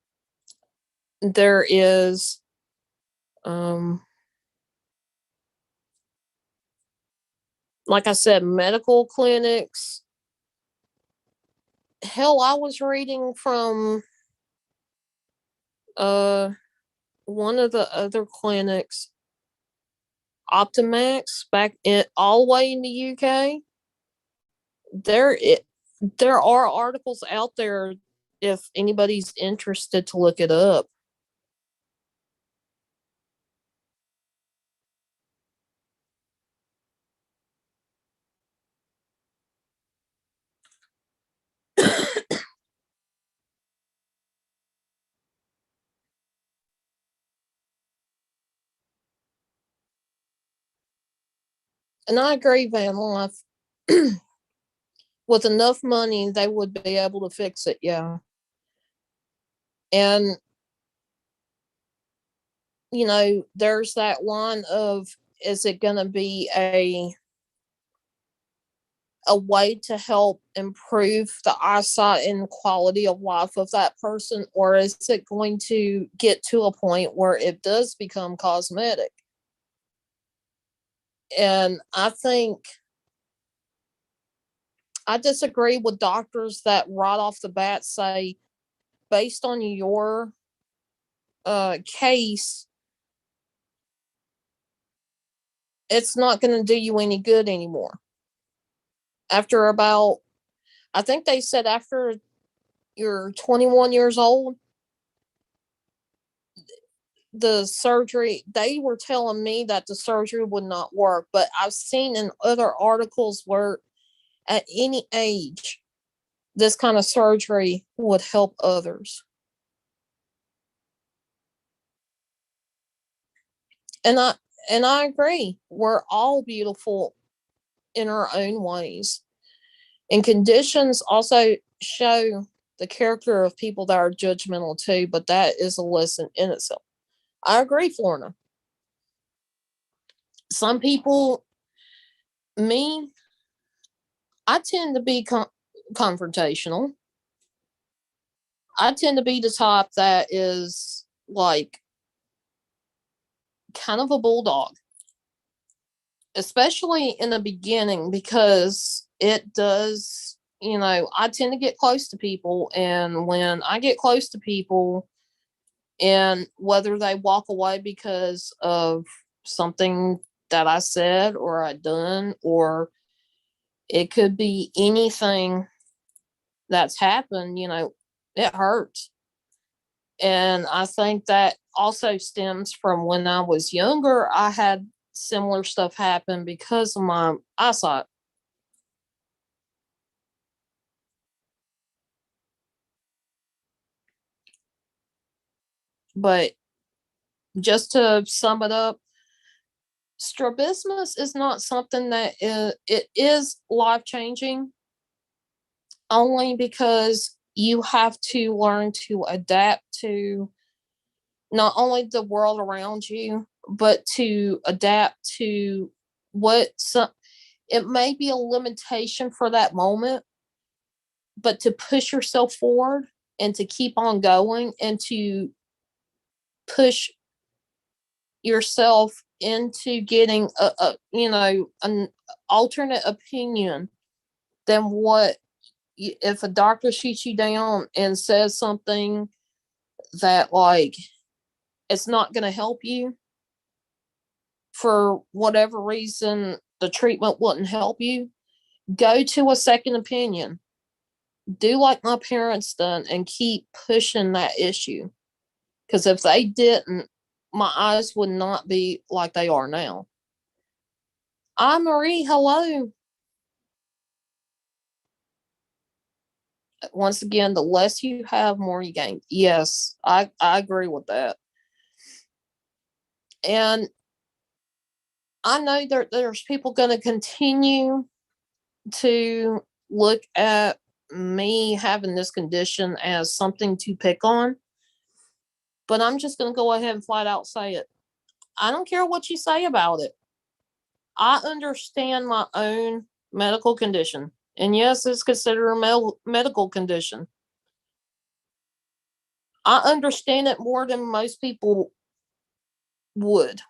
There is like I said, medical clinics. Hell, I was reading from one of the other clinics, Optimax, back in all the way in the UK. There are articles out there if anybody's interested to look it up. And I agree, Van Life. With enough money, they would be able to fix it, yeah. And there's that line of, is it going to be a way to help improve the eyesight and quality of life of that person, or is it going to get to a point where it does become cosmetic? And I think I disagree with doctors that right off the bat say, based on your case, it's not going to do you any good anymore. After about, I think they said after you're 21 years old, the surgery, they were telling me that the surgery would not work, but I've seen in other articles where at any age, this kind of surgery would help others. And I agree. We're all beautiful in our own ways. And conditions also show the character of people that are judgmental too, but that is a lesson in itself. I agree, Florna. Some people, me, I tend to be confrontational. I tend to be the type that is like kind of a bulldog, especially in the beginning, because it does, I tend to get close to people. And when I get close to people, and whether they walk away because of something that I said or I done, or it could be anything that's happened, it hurts. And I think that also stems from when I was younger, I had similar stuff happen because of my eyesight. But just to sum it up, strabismus is not something that it is life changing, only because you have to learn to adapt to not only the world around you, but to adapt to what some, it may be a limitation for that moment, but to push yourself forward and to keep on going and to push yourself into getting an alternate opinion than what, if a doctor shoots you down and says something that like it's not going to help you for whatever reason, the treatment wouldn't help you, go to a second opinion. do like my parents done and keep pushing that issue. Because if they didn't, my eyes would not be like they are now. Marie, hello. Once again, the less you have, more you gain. Yes, I agree with that. And I know there's people going to continue to look at me having this condition as something to pick on, but I'm just going to go ahead and flat out say it. I don't care what you say about it. I understand my own medical condition. And yes, it's considered a medical condition. I understand it more than most people would.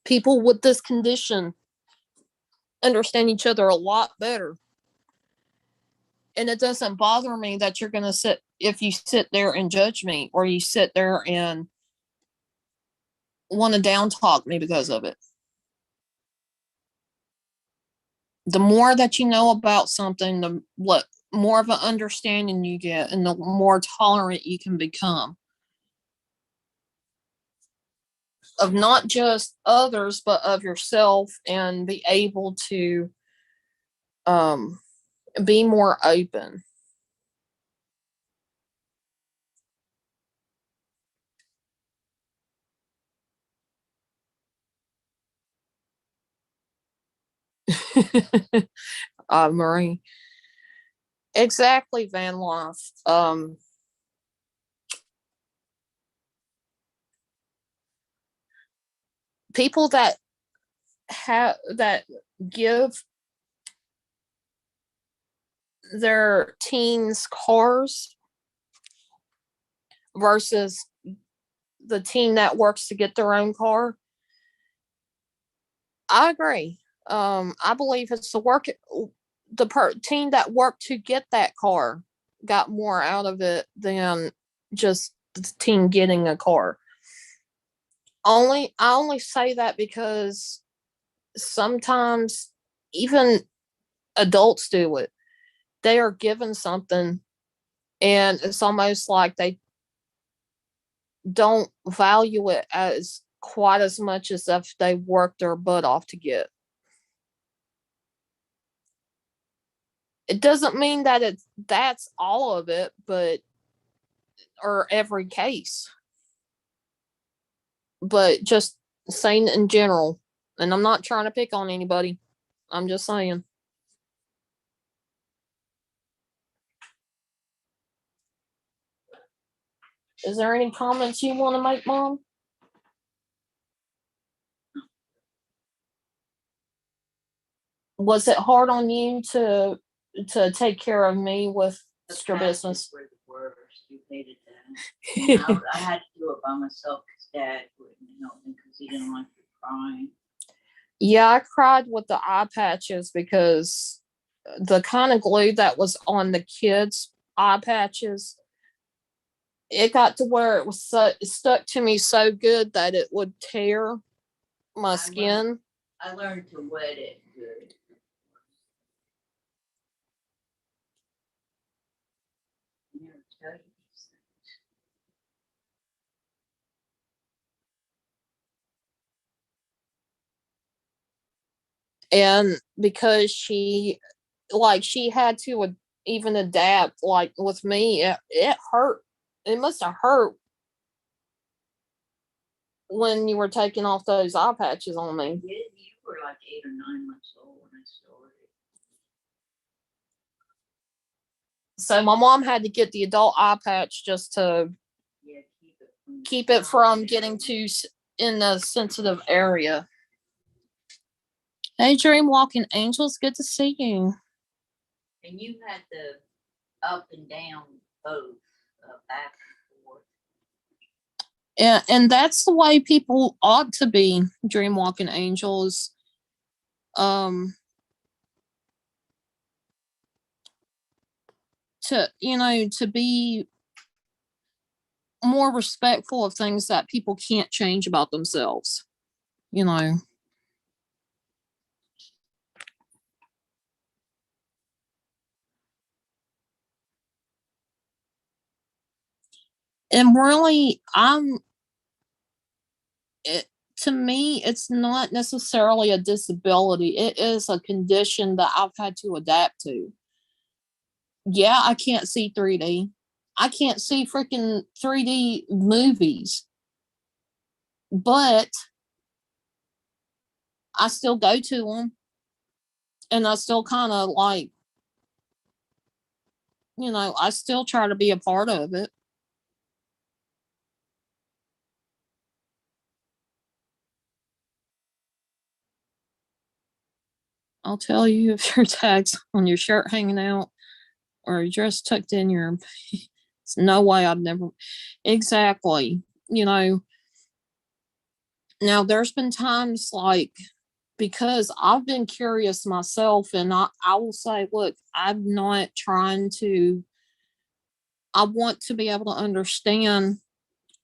People with this condition understand each other a lot better. And it doesn't bother me that you're going to if you sit there and judge me, or you sit there and want to down talk me because of it. The more that you know about something, the more of an understanding you get, and the more tolerant you can become of not just others, but of yourself, and be able to be more open. Marie. Exactly, Van Loff. People that give their teens cars versus the teen that works to get their own car. I agree. I believe it's teen that worked to get that car got more out of it than just the teen getting a car. I only say that because sometimes even adults do it. They are given something, and it's almost like they don't value it as quite as much as if they worked their butt off to get. It doesn't mean that that's all of it, but or every case. But just saying in general, and I'm not trying to pick on anybody. I'm just saying. Is there any comments you want to make, Mom? Was it hard on you to take care of me with your business? Were the worst. You hated that. I had to do it by myself because Dad wouldn't help me because he didn't like me crying. Yeah, I cried with the eye patches because the kind of glue that was on the kids' eye patches, it got to where it stuck to me so good that it would tear my skin. I learned to wet it good. And because she had to even adapt, like with me, it hurt. It must have hurt when you were taking off those eye patches on me. You were like 8 or 9 months old when I started. So my mom had to get the adult eye patch just to keep it from getting too in a sensitive area. Hey, Dream Walking Angels, good to see you. And you had the up and down both, back and forth. Yeah, and that's the way people ought to be, Dream Walking Angels. To be more respectful of things that people can't change about themselves. You know. And really, it, to me, it's not necessarily a disability. It is a condition that I've had to adapt to. Yeah, I can't see 3D. I can't see freaking 3D movies, but I still go to them and I still kind of like, I still try to be a part of it. I'll tell you if your tag's on your shirt hanging out or your dress tucked in your. It's no way I'd never. Exactly. Now there's been times like, because I've been curious myself, and I will say, look, I'm not trying to. I want to be able to understand.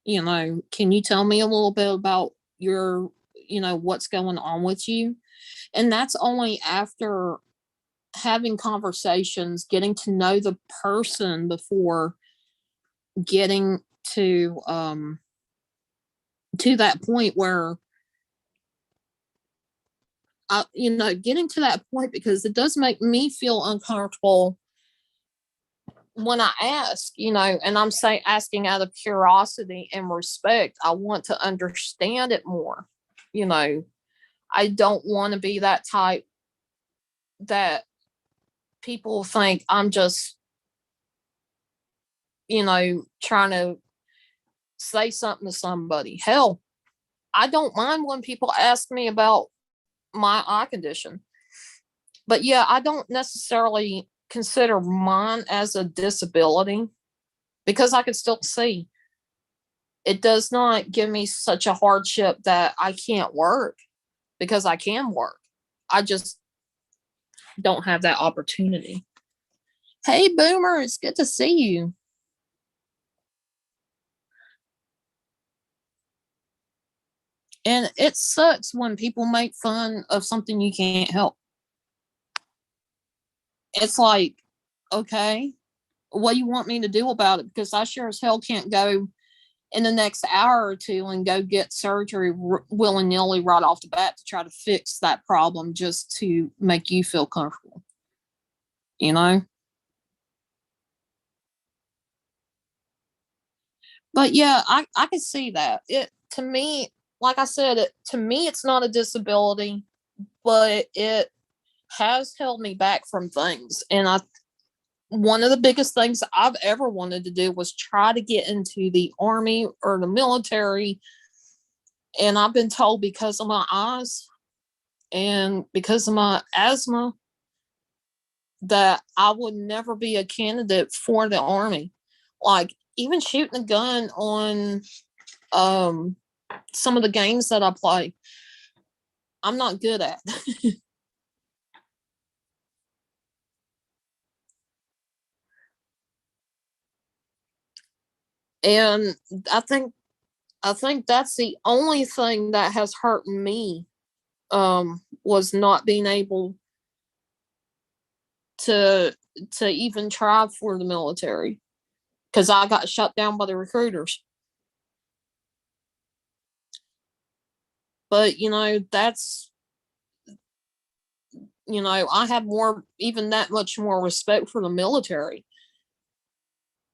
Can you tell me a little bit about your, what's going on with you? And that's only after having conversations, getting to know the person before getting to that point where getting to that point, because it does make me feel uncomfortable when I ask, and I'm saying asking out of curiosity and respect. I want to understand it more. I don't want to be that type that people think I'm just, trying to say something to somebody. Hell, I don't mind when people ask me about my eye condition. But yeah, I don't necessarily consider mine as a disability because I can still see. It does not give me such a hardship that I can't work, because I can work. I just don't have that opportunity. Hey, Boomer, it's good to see you. And it sucks when people make fun of something you can't help. It's like, okay, what do you want me to do about it? Because I sure as hell can't go in the next hour or two and go get surgery willy nilly right off the bat to try to fix that problem just to make you feel comfortable. You know? But yeah, I can see that. It, to me, like I said, to me, it's not a disability, but it has held me back from things. And one of the biggest things I've ever wanted to do was try to get into the army or the military. And I've been told, because of my eyes and because of my asthma, that I would never be a candidate for the army. Like, even shooting a gun on some of the games that I play, I'm not good at. And I think that's the only thing that has hurt me, was not being able to even try for the military, because I got shut down by the recruiters. But that's, I have more, even that much more respect for the military,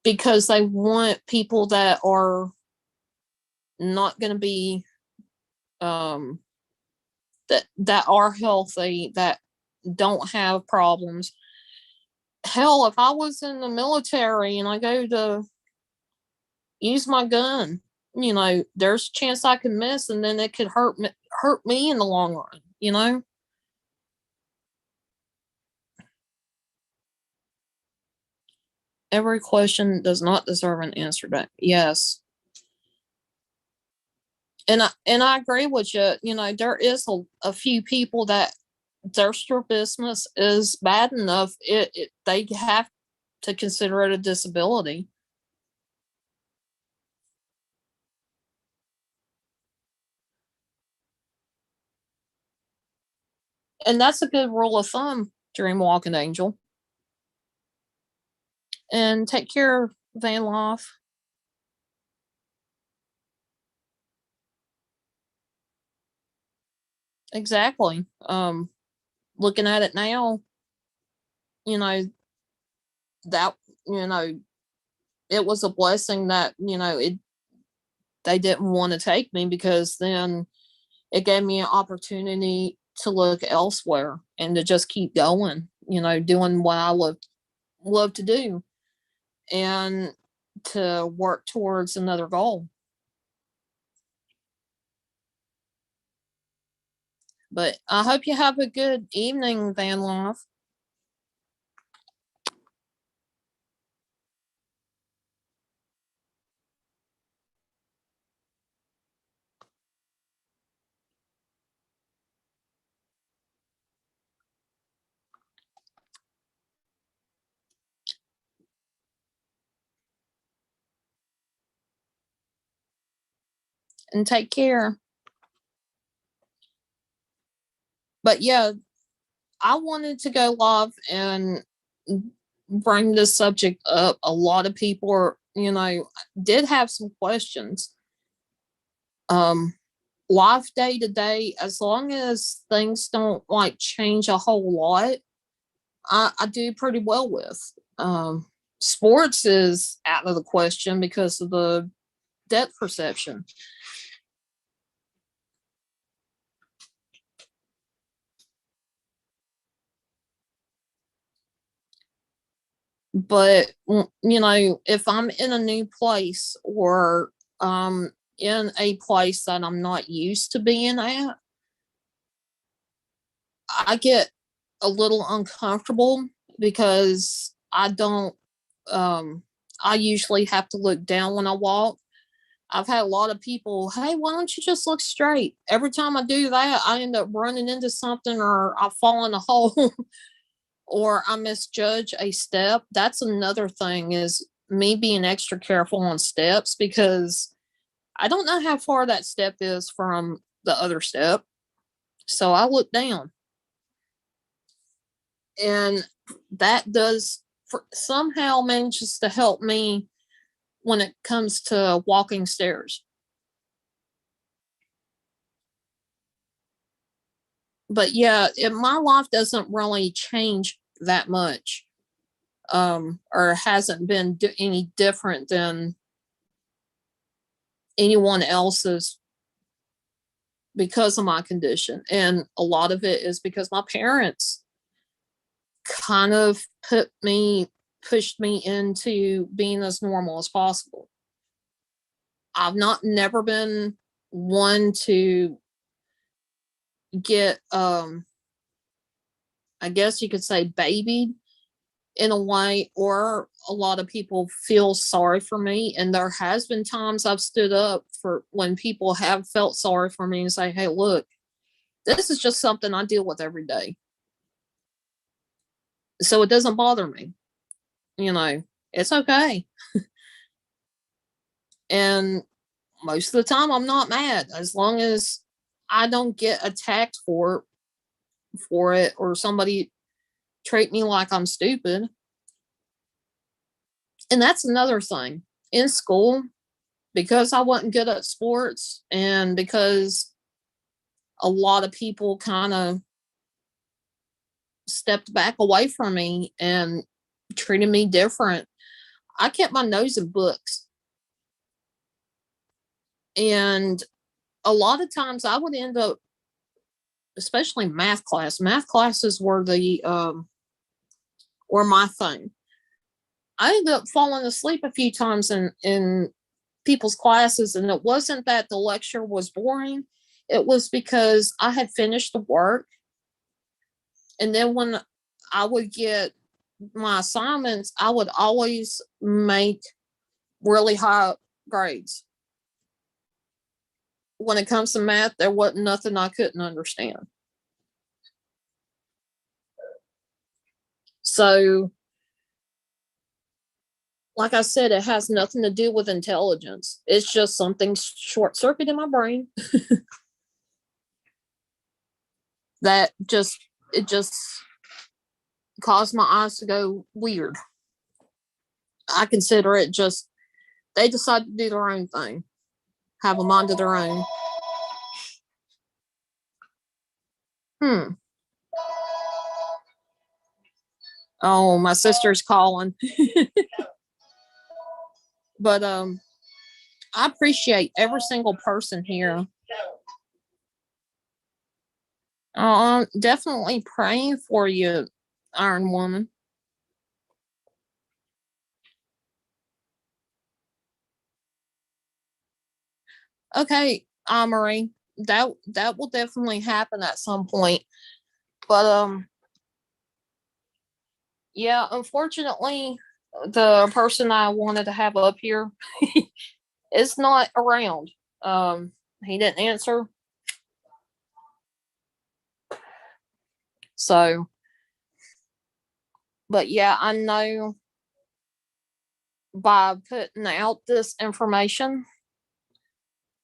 because they want people that are not going to be, um that are healthy, that don't have problems. Hell, if I was in the military and I go to use my gun, there's a chance I could miss, and then it could hurt me in the long run. Every question does not deserve an answer back. Yes. And I agree with you. There is a few people that their strabismus is bad enough, they have to consider it a disability. And that's a good rule of thumb, Dream Walking Angel. And take care, Van Loff. exactly. Looking at it now, you know, that, you know, it was a blessing that, they didn't want to take me, because then it gave me an opportunity to look elsewhere and to just keep going, doing what I love to do, and to work towards another goal. But I hope you have a good evening, Van Love, and take care. But yeah, I wanted to go live and bring this subject up. A lot of people are, did have some questions. Um, Life day to day, as long as things don't like change a whole lot, I do pretty well with. Sports is out of the question because of the depth perception. But if I'm in a new place, or in a place that I'm not used to being at, I get a little uncomfortable, because um I usually have to look down when I walk. I've had a lot of people, hey, why don't you just look straight? Every time I do that, I end up running into something, or I fall in a hole, or I misjudge a step. That's another thing, is me being extra careful on steps, because I don't know how far that step is from the other step. So I look down, and that does somehow manages to help me when it comes to walking stairs. But yeah, my life doesn't really change that much, or hasn't been any different than anyone else's, because of my condition. And a lot of it is because my parents kind of pushed me into being as normal as possible. I've not never been one to get, I guess you could say, babied in a way, or a lot of people feel sorry for me. And there has been times I've stood up for when people have felt sorry for me, and say, hey, look, this is just something I deal with every day. So it doesn't bother me. You know, it's okay. And most of the time I'm not mad, as long as I don't get attacked for it, or somebody treat me like I'm stupid. And that's another thing. In school, because I wasn't good at sports, and because a lot of people kind of stepped back away from me and treated me different, I kept my nose in books. And a lot of times I would end up, especially math classes were my thing. I ended up falling asleep a few times in people's classes, and it wasn't that the lecture was boring. It was because I had finished the work, and then when I would get my assignments, I would always make really high grades. When it comes to math, there wasn't nothing I couldn't understand. So, like I said, it has nothing to do with intelligence. It's just something short circuit in my brain that just caused my eyes to go weird. I consider it just, they decide to do their own thing, have a mind of their own. Hmm. Oh, my sister's calling. But I appreciate every single person here. I'm definitely praying for you, Iron Woman. Okay, Marie, that will definitely happen at some point. But yeah, unfortunately, the person I wanted to have up here is not around. He didn't answer. So, but yeah, I know by putting out this information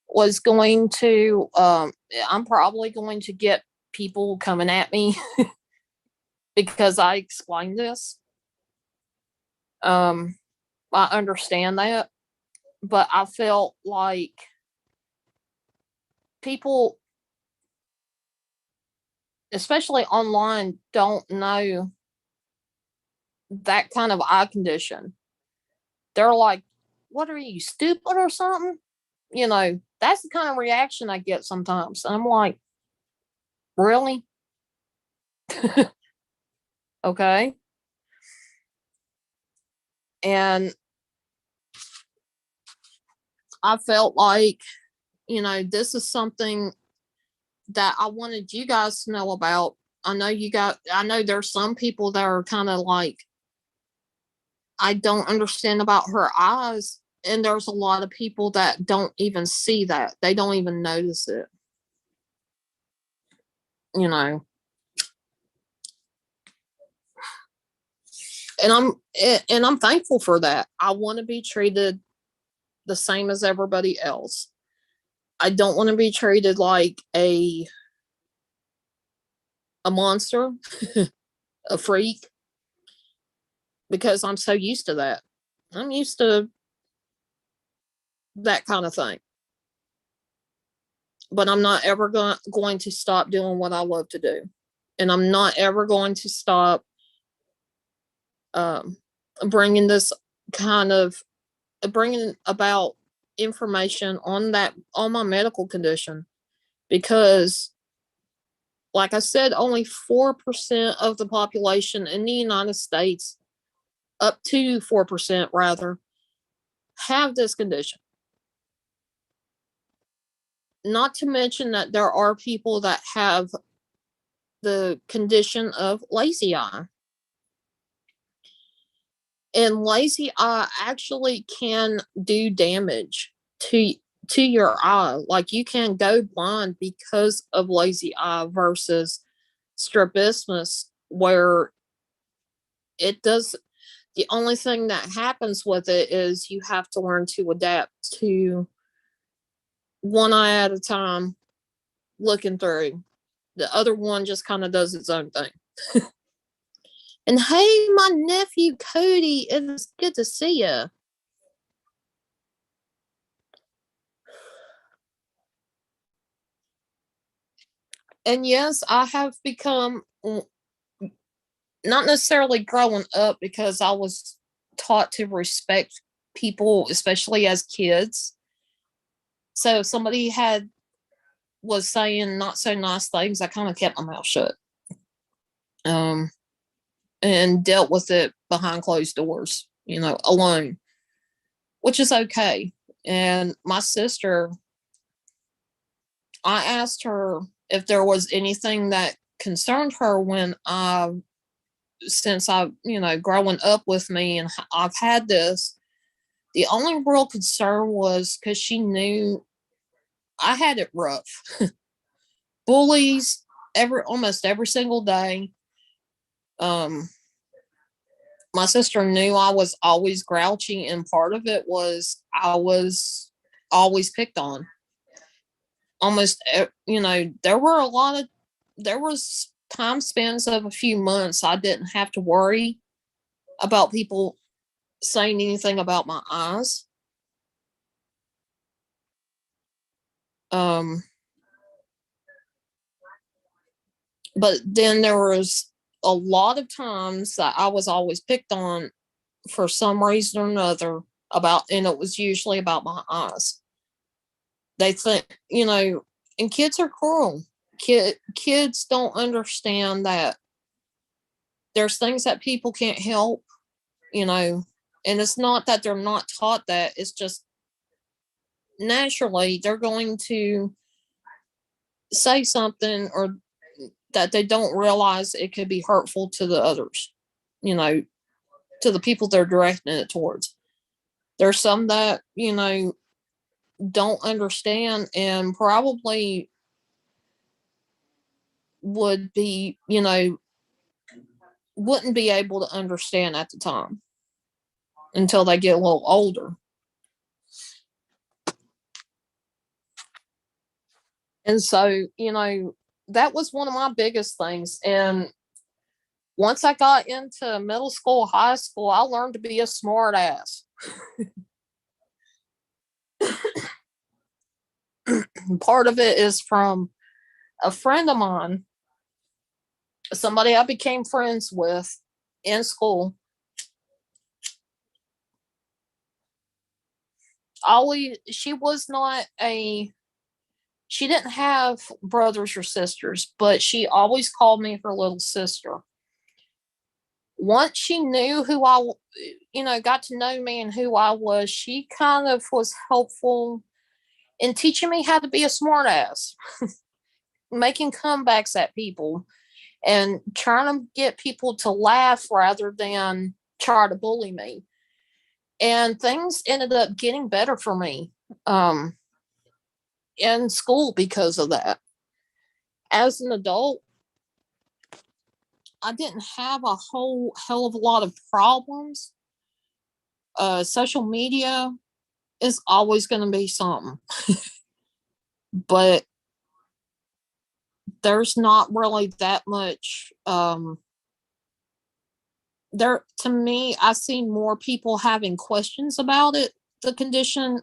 was going to I'm probably going to get people coming at me because I explained this. Um I understand that, but I felt like people, especially online, don't know that kind of eye condition. They're like, "What are you, stupid or something?" That's the kind of reaction I get sometimes. And I'm like, "Really?" Okay. And I felt like, this is something that I wanted you guys to know about. I know there's some people that are kind of like, I don't understand about her eyes. And there's a lot of people that don't even see that. They don't even notice it, you know. And I'm thankful for that. I want to be treated the same as everybody else. I don't want to be treated like a monster, a freak, because I'm so used to that. I'm used to that kind of thing. But I'm not ever going to stop doing what I love to do. And I'm not ever going to stop um, bringing this kind of bringing about information on my medical condition, because like I said, only 4% of the population in the United States, up to 4% rather, have this condition. Not to mention that there are people that have the condition of lazy eye. And lazy eye actually can do damage to your eye. Like, you can go blind because of lazy eye versus strabismus, where it does. The only thing that happens with it is you have to learn to adapt to one eye at a time, looking through. The other one just kind of does its own thing. And hey, my nephew Cody, it is good to see you. And yes, I have become, not necessarily growing up, because I was taught to respect people, especially as kids. So if somebody was saying not so nice things, I kind of kept my mouth shut. Um, and dealt with it behind closed doors, alone, which is okay. And my sister, I asked her if there was anything that concerned her since growing up with me and I've had this. The only real concern was because she knew I had it rough. Bullies almost every single day. Um, my sister knew I was always grouchy, and part of it was I was always picked on. Almost, there was time spans of a few months I didn't have to worry about people saying anything about my eyes. Um, But then there was a lot of times that I was always picked on for some reason or another about, and it was usually about my eyes. They think, and kids are cruel. Kids don't understand that there's things that people can't help, and it's not that they're not taught that, it's just naturally they're going to say something or that they don't realize it could be hurtful to the others, to the people they're directing it towards. There's some that, don't understand and probably would be, wouldn't be able to understand at the time until they get a little older. And so, that was one of my biggest things. And once I got into middle school, high school, I learned to be a smart ass. Part of it is from a friend of mine, somebody I became friends with in school. She was not she didn't have brothers or sisters, but she always called me her little sister. Once she knew who got to know me and who I was, she kind of was helpful in teaching me how to be a smartass, making comebacks at people and trying to get people to laugh rather than try to bully me. And things ended up getting better for me in school because of that. As an adult, I didn't have a whole hell of a lot of problems. Social media is always going to be something, but there's not really that much. There, to me, I see more people having questions about it, the condition,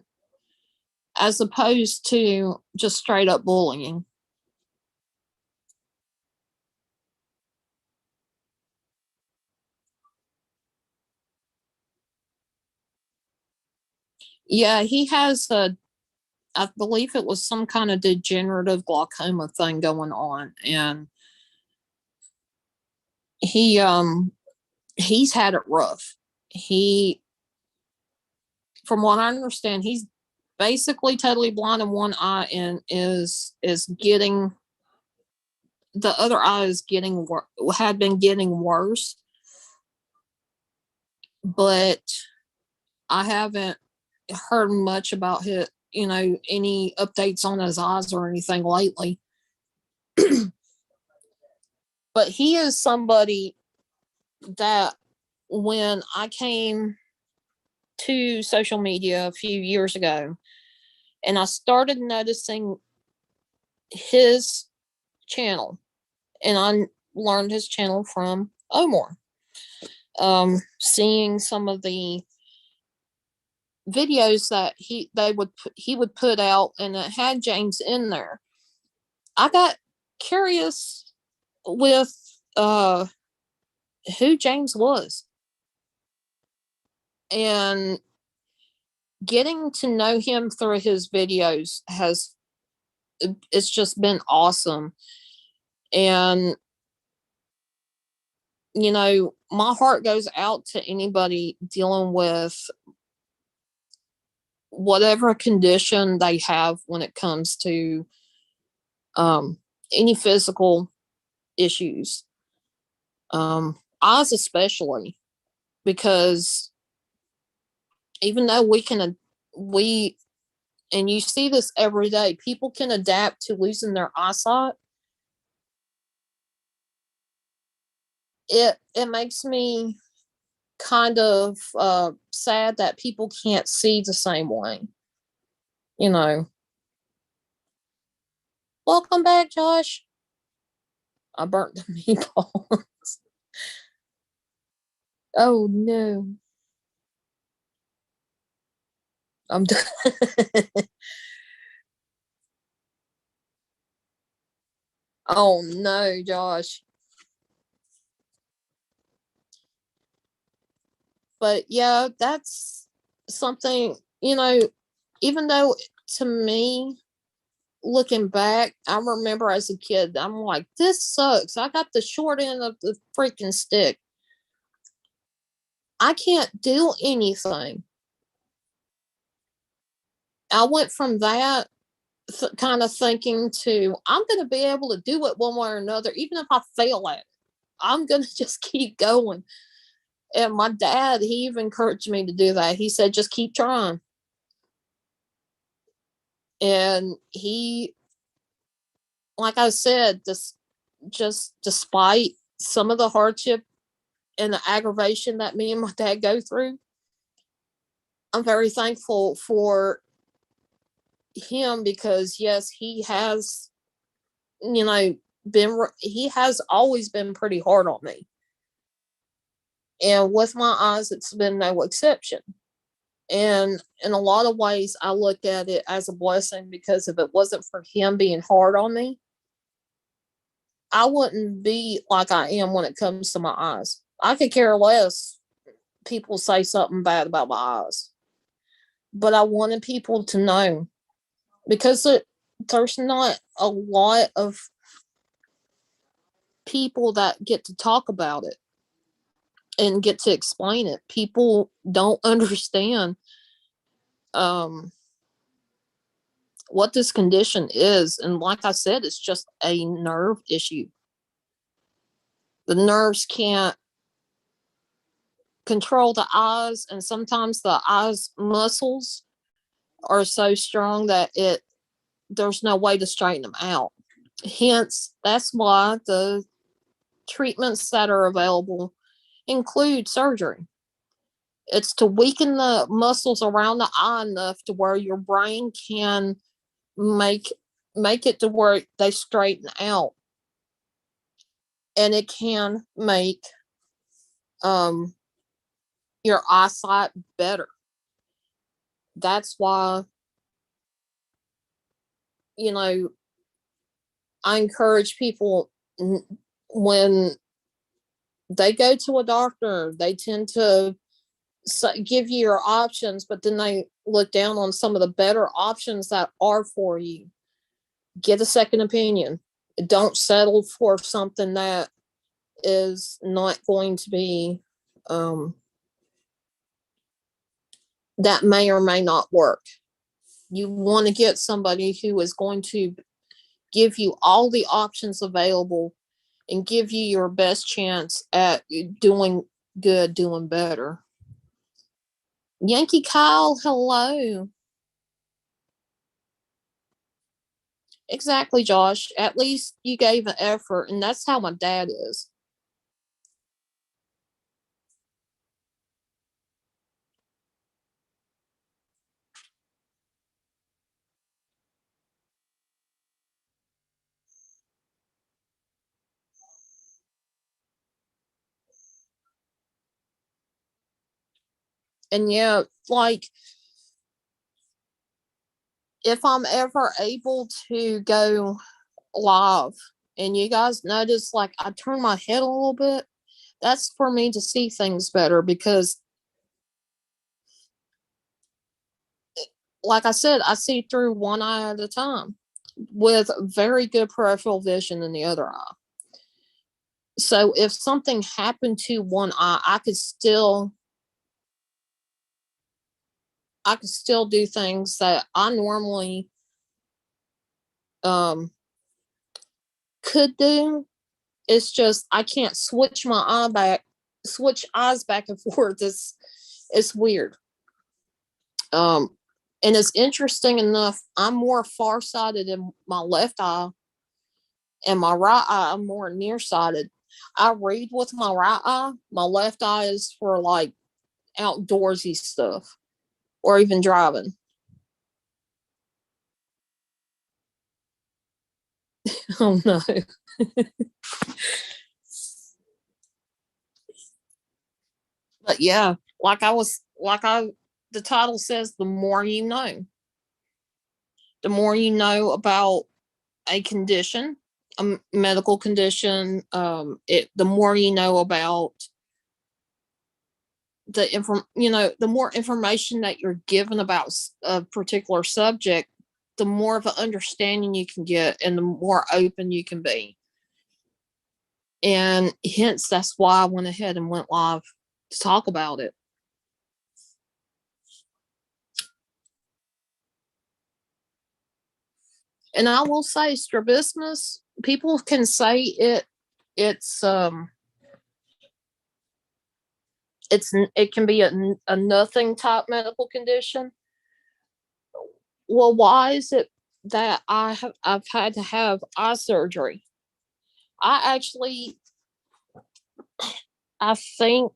as opposed to just straight up bullying. Yeah, he has I believe it was some kind of degenerative glaucoma thing going on, and he's had it rough. He, from what I understand, he's basically totally blind in one eye and is getting, the other eye is getting had been getting worse, but I haven't heard much about his, any updates on his eyes or anything lately. But he is somebody that when I came to social media a few years ago and I started noticing his channel, and I learned his channel from Omar. Seeing some of the videos that he would put out and it had James in there, I got curious with who James was, and getting to know him through his videos it's just been awesome. And my heart goes out to anybody dealing with whatever condition they have when it comes to any physical issues, eyes especially, because even though we and you see this every day, people can adapt to losing their eyesight. It makes me kind of sad that people can't see the same way. Welcome back, Josh. I burnt the meatballs. Oh no. I'm done. Oh no, Josh. But yeah, that's something, even though to me, looking back, I remember as a kid, I'm like, this sucks. I got the short end of the freaking stick. I can't do anything. I went from that kind of thinking to, I'm going to be able to do it one way or another, even if I fail at it. I'm going to just keep going. And my dad, he even encouraged me to do that. He said, just keep trying. And he, like I said, just despite some of the hardship and the aggravation that me and my dad go through, I'm very thankful for him because yes, he has, he has always been pretty hard on me. And with my eyes, it's been no exception. And in a lot of ways, I look at it as a blessing because if it wasn't for him being hard on me, I wouldn't be like I am when it comes to my eyes. I could care less people say something bad about my eyes. But I wanted people to know because there's not a lot of people that get to talk about it and get to explain it. People don't understand um, what this condition is. And like I said, it's just a nerve issue. The nerves can't control the eyes, and sometimes the eyes muscles are so strong that there's no way to straighten them out. Hence, that's why the treatments that are available include surgery. It's to weaken the muscles around the eye enough to where your brain can make it to where they straighten out, and it can make um your eyesight better. That's why, you know, I encourage people when they go to a doctor, they tend to give you your options, but then they look down on some of the better options that are for you. Get a second opinion. Don't settle for something that is not going to be, that may or may not work. You want to get somebody who is going to give you all the options available and give you your best chance at doing good, doing better. Yankee Kyle, hello. Exactly, Josh. At least you gave an effort, and that's how my dad is. And yeah, like if I'm ever able to go live and you guys notice like I turn my head a little bit, that's for me to see things better because like I said, I see through one eye at a time with very good peripheral vision in the other eye. So if something happened to one eye, I could still do things that I normally um could do. It's just I can't switch eyes back and forth. It's weird. Um and it's interesting enough, I'm more farsighted in my left eye and my right eye I'm more nearsighted. I read with my right eye. My left eye is for like outdoorsy stuff or even driving. Oh no. But yeah, the title says, the more you know. The more you know about a condition medical condition, the more you know about the more information that you're given about a particular subject, the more of an understanding you can get and the more open you can be. And hence, that's why I went ahead and went live to talk about it. And I will say, strabismus, people can say it can be a nothing type medical condition. Well, why is it that I've had to have eye surgery? I actually, I think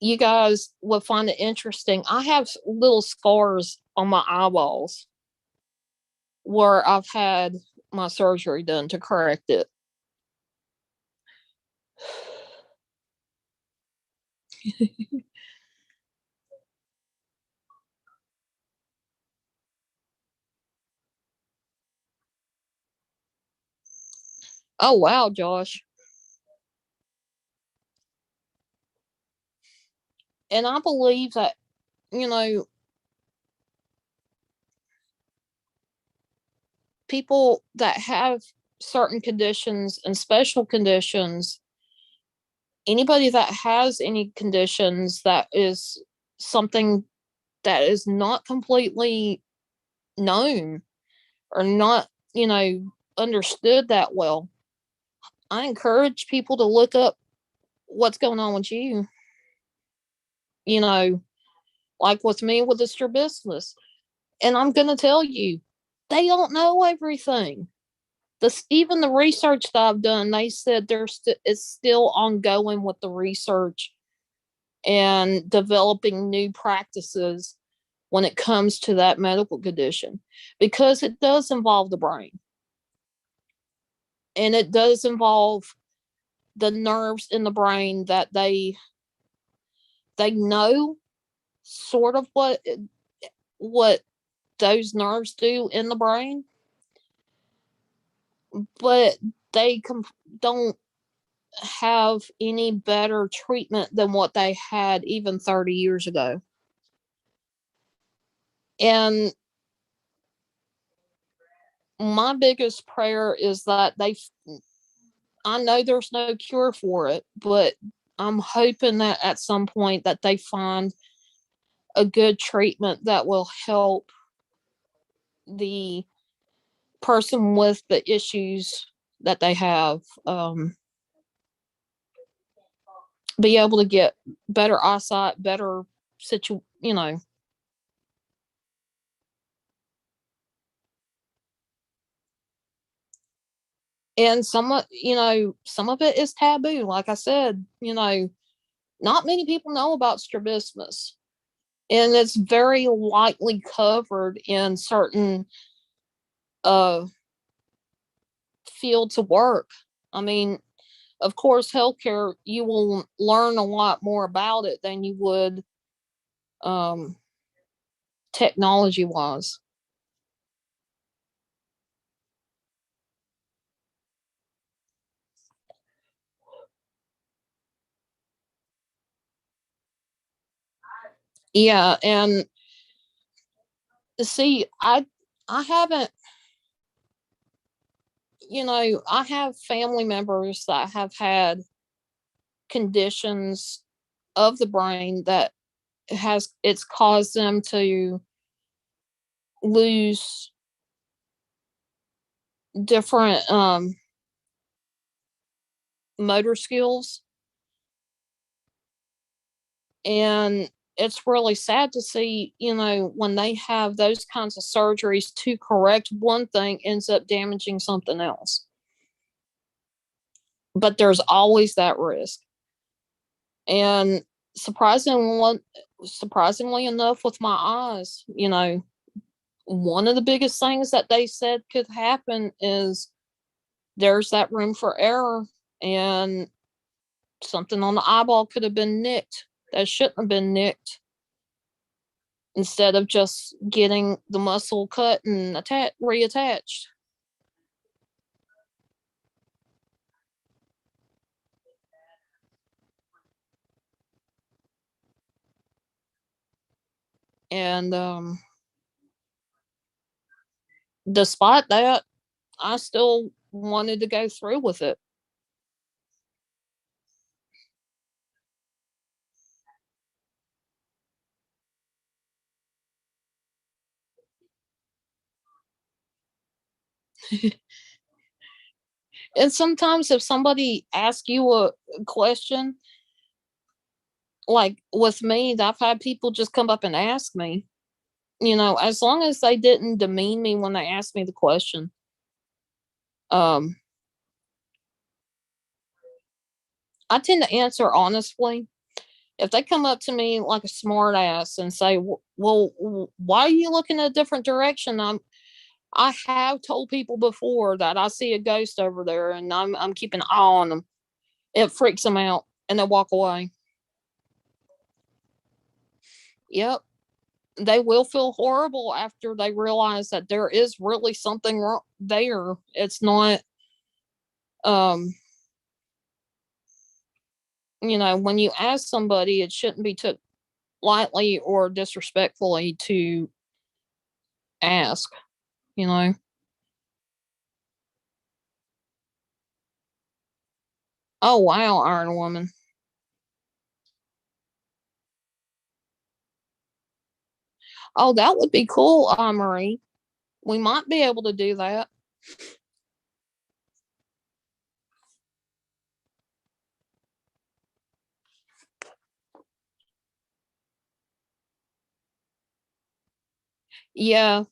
you guys will find it interesting. I have little scars on my eyeballs where I've had my surgery done to correct it. Oh, wow, Josh. And I believe that, you know, people that have certain conditions and special conditions, anybody that has any conditions that is something that is not completely known or not, understood that well, I encourage people to look up what's going on with you. You know, like with me with the strabismus. And I'm going to tell you, they don't know everything. Even the research that I've done, they said it's still ongoing with the research and developing new practices when it comes to that medical condition, because it does involve the brain and it does involve the nerves in the brain that they know sort of what those nerves do in the brain, but they don't have any better treatment than what they had even 30 years ago. And my biggest prayer is that I know there's no cure for it, but I'm hoping that at some point that they find a good treatment that will help the person with the issues that they have be able to get better eyesight, better and some of it is taboo. Like I said, not many people know about strabismus, and it's very lightly covered in certain uh fields of work. I mean, of course, healthcare, you will learn a lot more about it than you would um technology wise. Yeah, and see, I haven't, I have family members that have had conditions of the brain that it's caused them to lose different motor skills, and it's really sad to see, when they have those kinds of surgeries to correct one thing ends up damaging something else. But there's always that risk. And surprisingly enough, with my eyes, one of the biggest things that they said could happen is there's that room for error, and something on the eyeball could have been nicked that shouldn't have been nicked, instead of just getting the muscle cut and reattached. And despite that, I still wanted to go through with it. And sometimes if somebody asks you a question, like with me, I've had people just come up and ask me, as long as they didn't demean me when they asked me the question. Um, I tend to answer honestly. If they come up to me like a smart ass and say, "Well, why are you looking a different direction?" I have told people before that I see a ghost over there, and I'm keeping an eye on them. It freaks them out, and they walk away. Yep, they will feel horrible after they realize that there is really something wrong there. It's not, um, when you ask somebody, it shouldn't be took lightly or disrespectfully to ask. You know. Oh wow, Iron Woman. Oh, that would be cool, Marie. We might be able to do that. Yeah,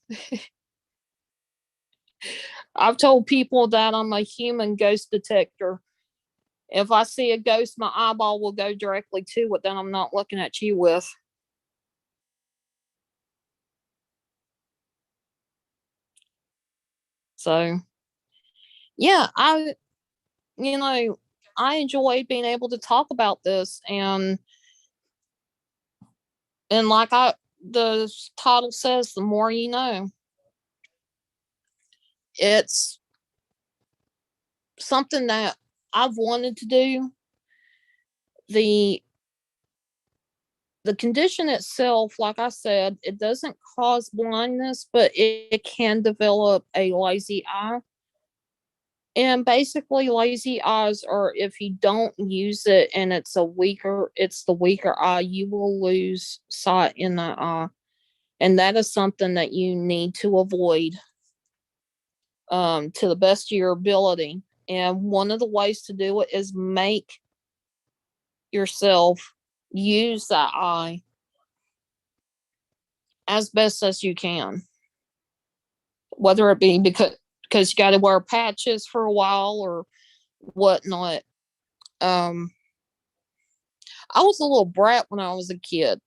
I've told people that I'm a human ghost detector. If I see a ghost, my eyeball will go directly to it that I'm not looking at you with. So, yeah, you know, I enjoy being able to talk about this, and like the title says, the more you know. It's something that I've wanted to do. The the condition itself, like I said, it doesn't cause blindness, but it can develop a lazy eye. And basically, lazy eyes are if you don't use it and it's the weaker eye, you will lose sight in that eye. And that is something that you need to avoid to the best of your ability. And one of the ways to do it is make yourself use that eye as best as you can, whether it be because you got to wear patches for a while or whatnot. Um, I was a little brat when I was a kid.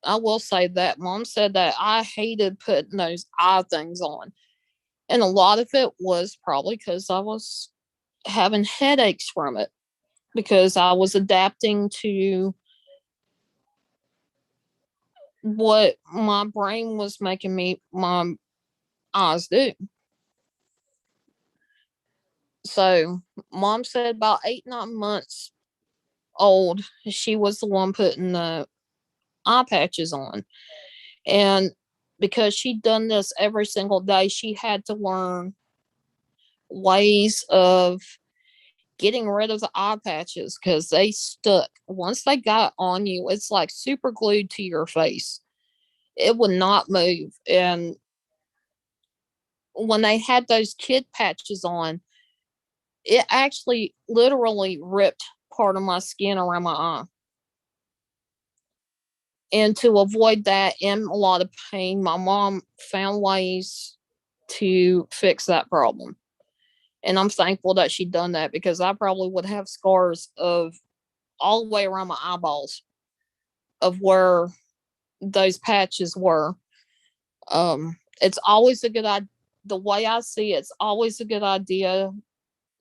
I will say that. Mom said that I hated putting those eye things on. And a lot of it was probably because I was having headaches from it because I was adapting to what my brain was making me my eyes do. So mom said about 8, 9 months old, she was the one putting the eye patches on. And because she'd done this every single day, she had to learn ways of getting rid of the eye patches because they stuck. Once they got on you, it's like super glued to your face. It would not move. And when they had those kid patches on, it actually literally ripped part of my skin around my eye. And to avoid that and a lot of pain, my mom found ways to fix that problem. And I'm thankful that she done that because I probably would have scars of all the way around my eyeballs of where those patches were. It's always a good idea. The way I see it, it's always a good idea,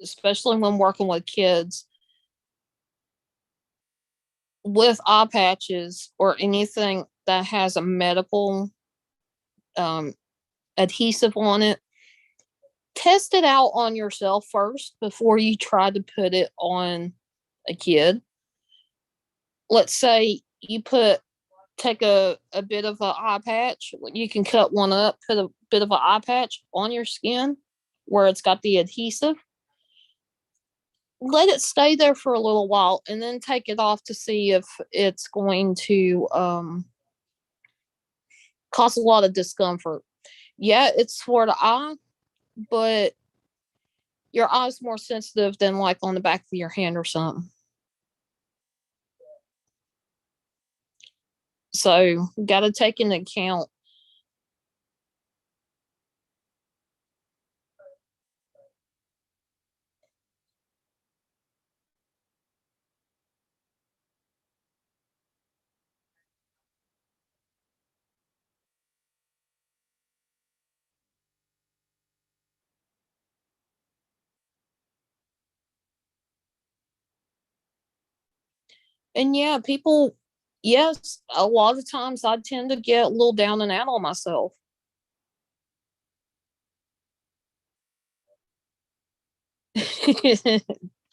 especially when working with kids, with eye patches or anything that has a medical um, adhesive on it. Test it out on yourself first before you try to put it on a kid. Let's say you put take a bit of an eye patch. You can cut one up, put a bit of an eye patch on your skin where it's got the adhesive. Let it stay there for a little while and then take it off to see if it's going to cause a lot of discomfort. Yeah, it's for the eye, but your eye's more sensitive than like on the back of your hand or something. So, got to take into account. And yeah, people, yes, a lot of times I tend to get a little down and out on myself.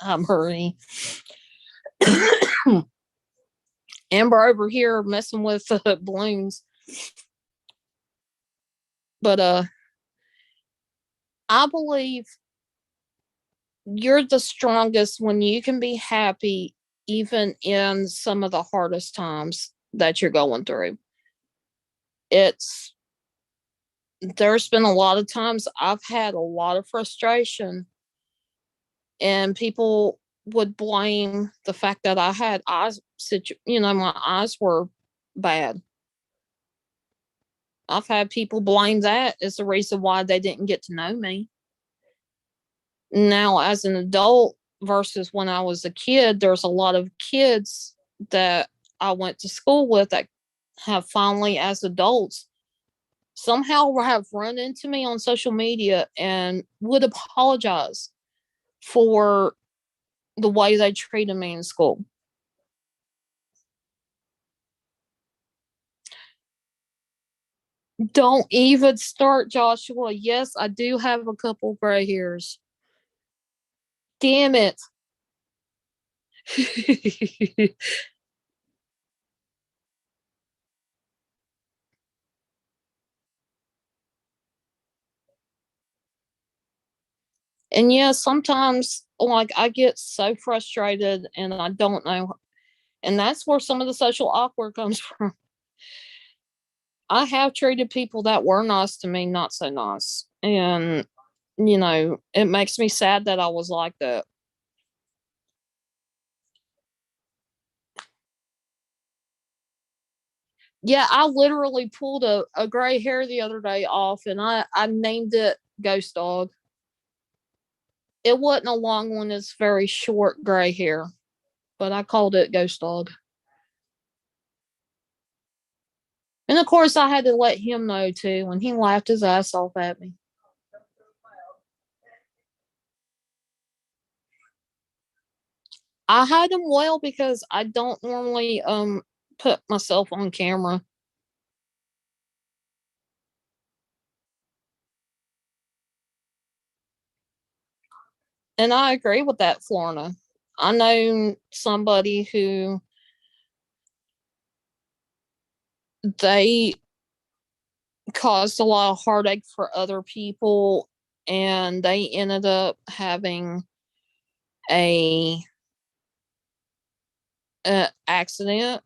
I'm hurry. Amber over here messing with balloons. But I believe you're the strongest when you can be happy even in some of the hardest times that you're going through. It's there's been a lot of times I've had a lot of frustration and people would blame the fact that I had eyes my eyes were bad. I've had people blame that as the reason why they didn't get to know me. Now, as an adult versus when I was a kid, there's a lot of kids that I went to school with that have finally, as adults, somehow have run into me on social media and would apologize for the way they treated me in school. Don't even start, Joshua. Yes, I do have a couple gray hairs. Damn it. And yeah, sometimes like I get so frustrated and I don't know. And that's where some of the social awkward comes from. I have treated people that were nice to me not so nice. And, it makes me sad that I was like that. Yeah, I literally pulled a gray hair the other day off and I named it Ghost Dog. It wasn't a long one, it's very short gray hair, but I called it Ghost Dog. And of course, I had to let him know too, and he laughed his ass off at me. I hide them well because I don't normally put myself on camera. And I agree with that, Florna. I know somebody who they caused a lot of heartache for other people and they ended up having a, a accident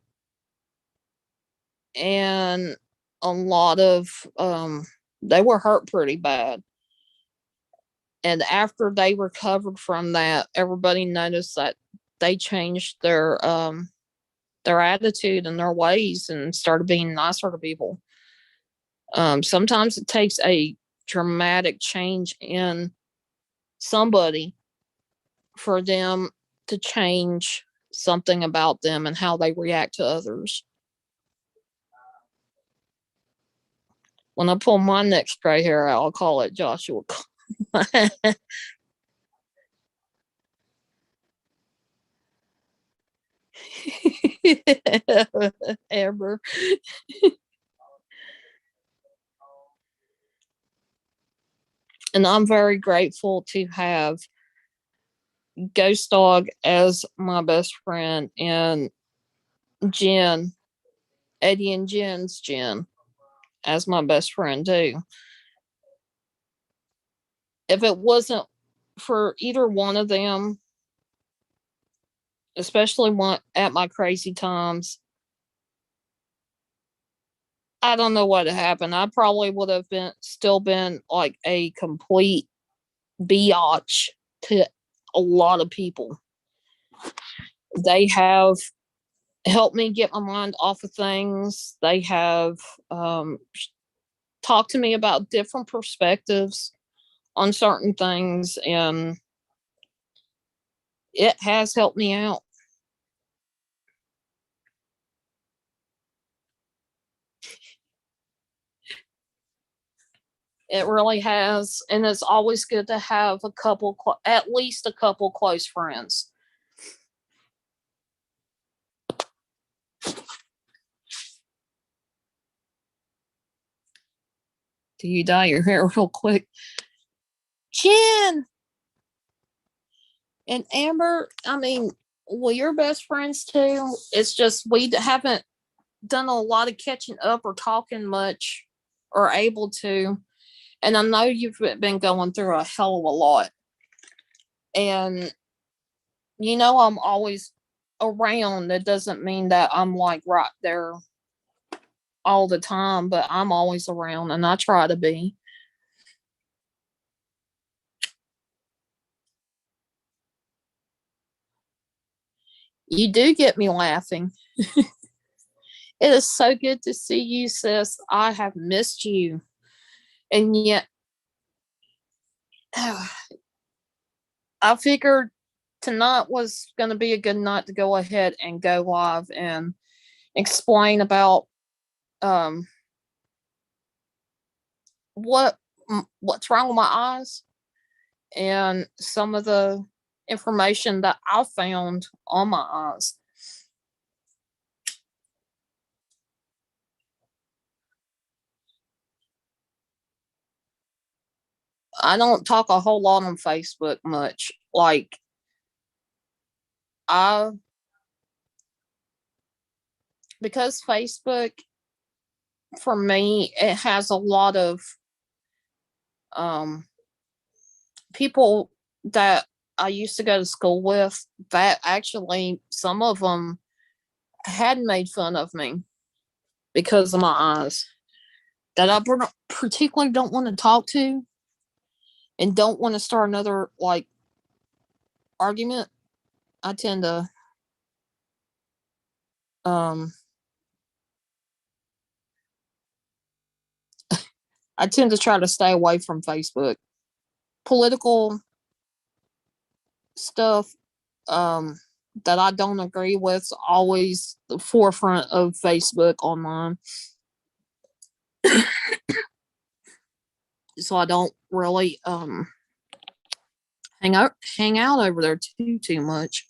and a lot of they were hurt pretty bad. And after they recovered from that, everybody noticed that they changed their attitude and their ways and started being nicer to people. Sometimes it takes a dramatic change in somebody for them to change something about them and how they react to others. When I pull my next gray hair out, I'll call it Joshua. Amber. And I'm very grateful to have Ghost Dog as my best friend and Jen Eddie and Jen's Jen as my best friend too. If it wasn't for either one of them, especially one at my crazy times, I don't know what happened. I probably would have been like a complete biatch to a lot of people. They have helped me get my mind off of things. They have talked to me about different perspectives on certain things, and it has helped me out. It really has, and it's always good to have at least a couple close friends. Do you dye your hair real quick? Jen and Amber, I mean, well, you're best friends too. It's just we haven't done a lot of catching up or talking much or able to. And I know you've been going through a hell of a lot. And I'm always around. That doesn't mean that I'm like right there all the time, but I'm always around and I try to be. You do get me laughing. It is so good to see you, sis. I have missed you. And yet, I figured tonight was going to be a good night to go ahead and go live and explain about um what what's wrong with my eyes and some of the information that I found on my eyes. I don't talk a whole lot on Facebook much. Like I because Facebook for me it has a lot of um people that I used to go to school with that actually some of them had made fun of me because of my eyes that I particularly don't want to talk to and don't want to start another like argument. I tend to um I tend to try to stay away from Facebook. Political stuff that I don't agree with is always the forefront of Facebook online. So I don't really hang out over there too much.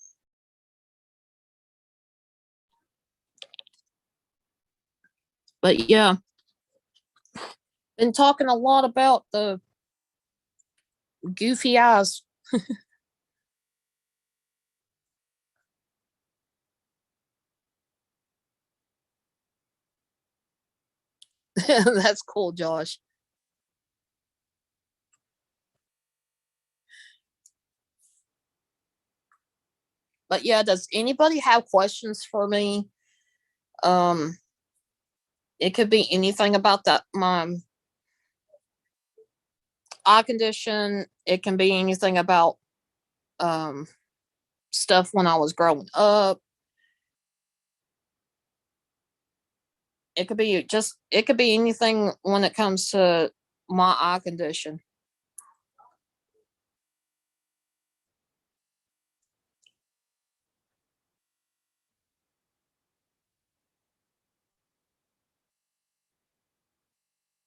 But yeah, been talking a lot about the goofy eyes. That's cool, Josh. But yeah, does anybody have questions for me? Um, it could be anything about that my eye condition. It can be anything about um stuff when I was growing up. It could be anything when it comes to my eye condition.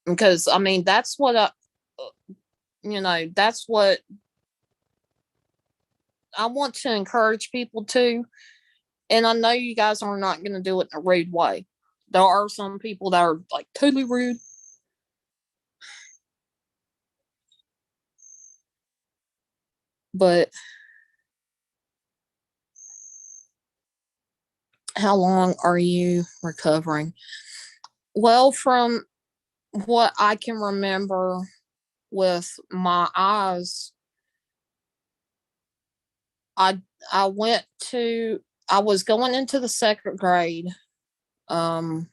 Because I mean that's what I want to encourage people to. And I know you guys are not going to do it in a rude way. There are some people that are like totally rude. But How long are you recovering? Well, from what I can remember with my eyes, I I went to I was going into the second grade um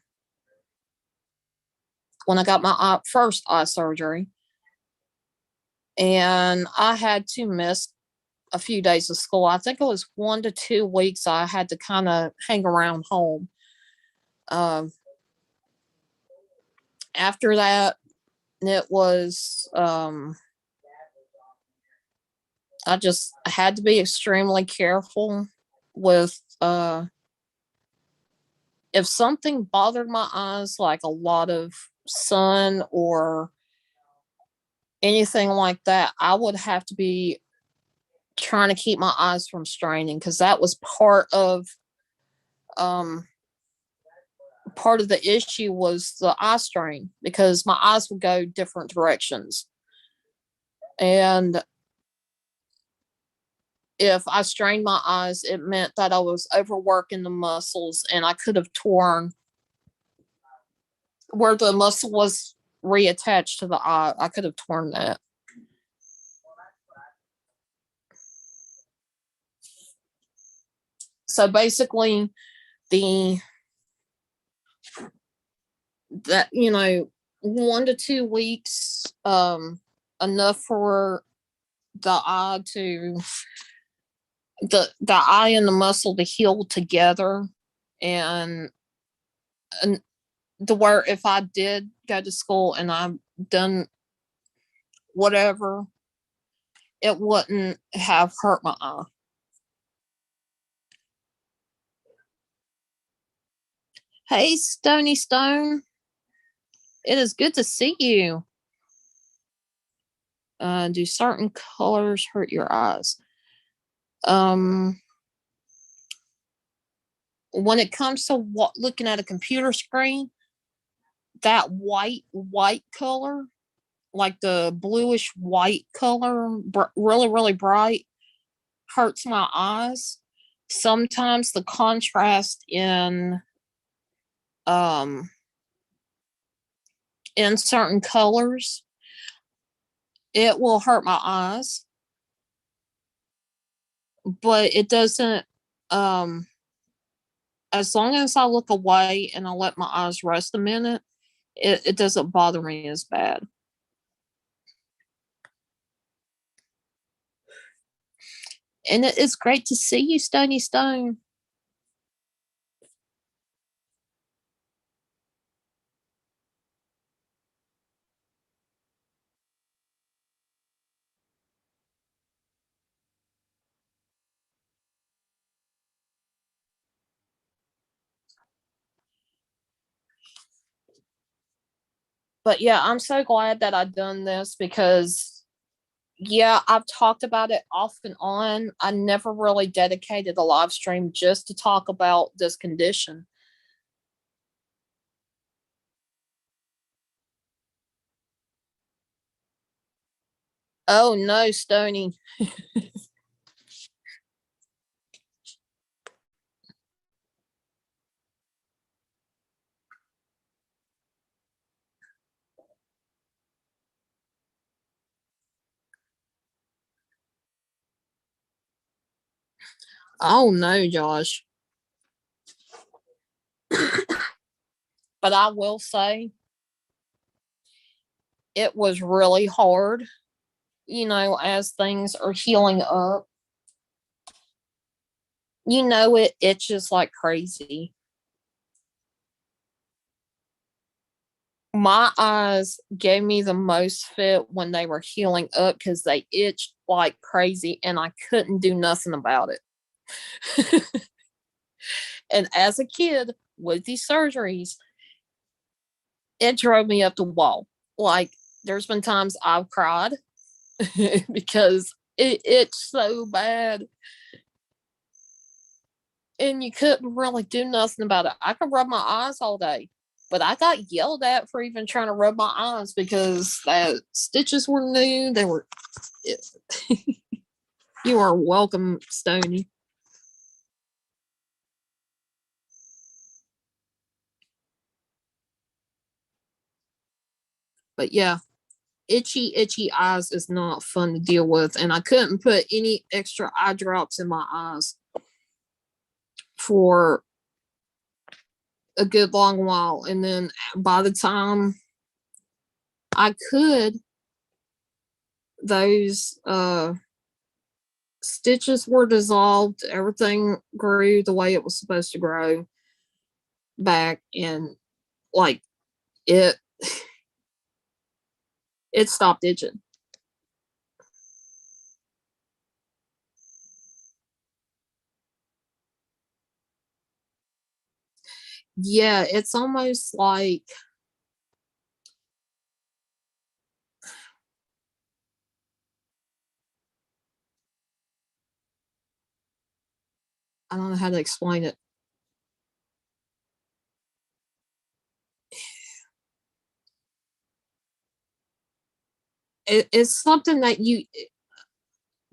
when I got my first eye surgery, and I had to miss a few days of school. I think it was 1 to 2 weeks I had to kind of hang around home. Um, After that, it was I just had to be extremely careful with if something bothered my eyes, like a lot of sun or anything like that, I would have to be trying to keep my eyes from straining, because that was um part of the issue was the eye strain, because my eyes would go different directions. And if I strained my eyes, it meant that I was overworking the muscles, and I could have torn where the muscle was reattached to the eye. I could have torn that. So basically, the that 1 to 2 weeks, enough for the eye to the eye and the muscle to heal together, and and the where if I did go to school and I'm done whatever, it wouldn't have hurt my eye. Hey, Stony Stone, it is good to see you. Do certain colors hurt your eyes? Um, when it comes to looking at a computer screen, that white color, like the bluish white color, really really bright, hurts my eyes. Sometimes the contrast um in certain colors, it will hurt my eyes, but it doesn't um as long as I look away and I let my eyes rest a minute, it doesn't bother me as bad. And it is great to see you, Stony Stone. But yeah, I'm so glad that I've done this, because yeah, I've talked about it off and on. I never really dedicated a live stream just to talk about this condition. Oh no, Stony. Oh no, Josh. But I will say it was really hard, as things are healing up. It itches like crazy. My eyes gave me the most fit when they were healing up, because they itched like crazy and I couldn't do nothing about it. And as a kid with these surgeries, it drove me up the wall. Like, there's been times I've cried because it's so bad, and you couldn't really do nothing about it. I could rub my eyes all day, but I got yelled at for even trying to rub my eyes, because the stitches were new. They were. You are welcome, Stony. But yeah, itchy eyes is not fun to deal with, and I couldn't put any extra eye drops in my eyes for a good long while, and then by the time I could, those stitches were dissolved, everything grew the way it was supposed to grow back, and like it it stopped itching. Yeah, it's almost like I don't know how to explain it. It's something that you,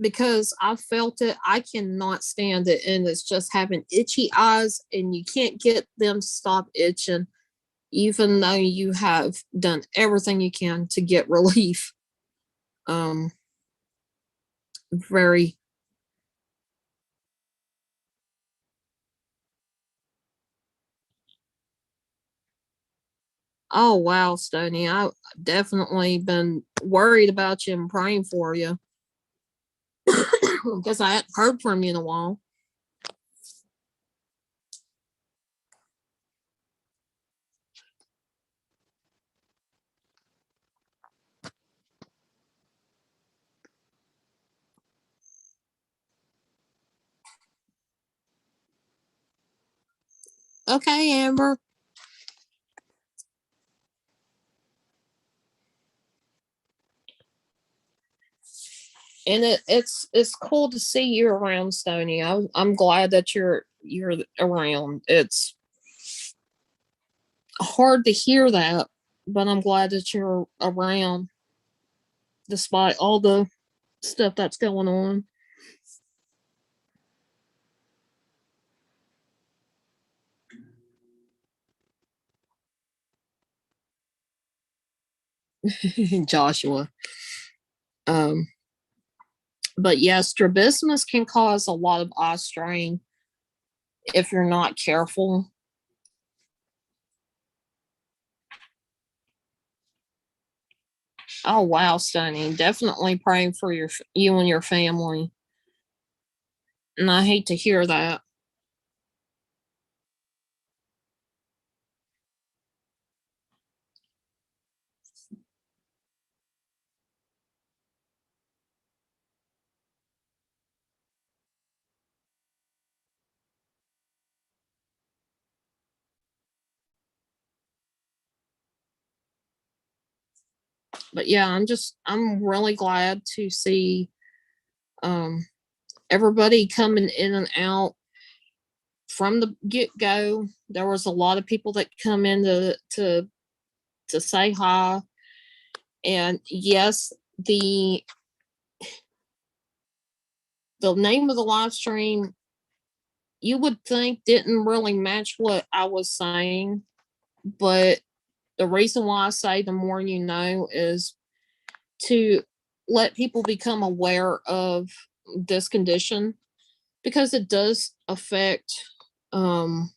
because I felt it, I cannot stand it, and it's just having itchy eyes, and you can't get them to stop itching, even though you have done everything you can to get relief. Um, very. Oh wow, Stony, I definitely been worried about you and praying for you because I hadn't heard from you in a while. Okay, Amber. And it's cool to see you around, Stony. I'm glad that you're around. It's hard to hear that, but I'm glad that you're around despite all the stuff that's going on. Joshua. Um, but yeah, strabismus can cause a lot of eye strain if you're not careful. Oh wow, Stunning. Definitely praying for you and your family. And I hate to hear that. But yeah, I'm really glad to see um everybody coming in and out from the get go. There was a lot of people that come in to say hi. And yes, the name of the live stream you would think didn't really match what I was saying, but the reason why I say the more you know is to let people become aware of this condition, because it does affect um,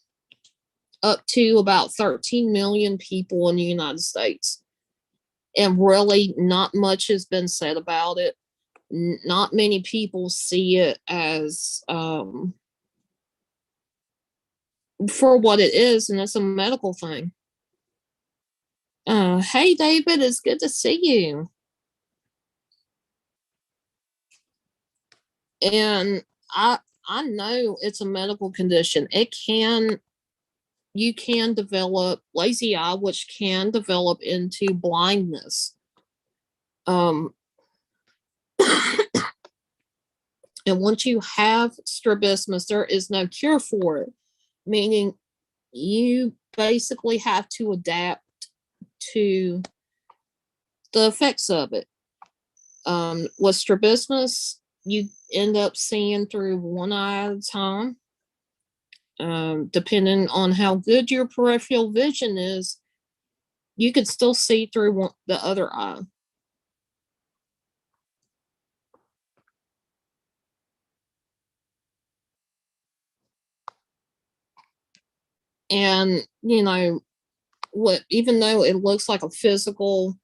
up to about 13 million people in the United States. And really, not much has been said about it. Not many people see it as for what it is, and it's a medical thing. Hey, David, it's good to see you. And I know it's a medical condition. You can develop lazy eye, which can develop into blindness. Um, and once you have strabismus, there is no cure for it, meaning you basically have to adapt to the effects of it. With strabismus, you end up seeing through one eye at a time. Depending on how good your peripheral vision is, you could still see through the other eye. And, what, even though it looks like a physical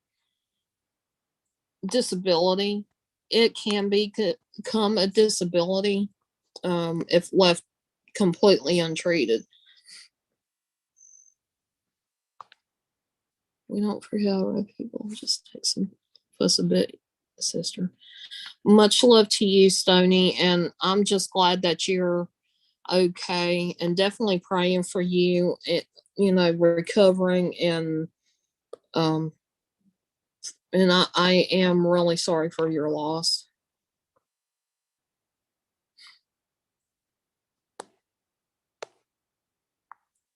disability, it can become a disability if left completely untreated. We don't forget our people. Just take some fuss a bit, sister. Much love to you, Stony, and I'm just glad that you're okay, and definitely praying for you. Recovering, um, and I am really sorry for your loss.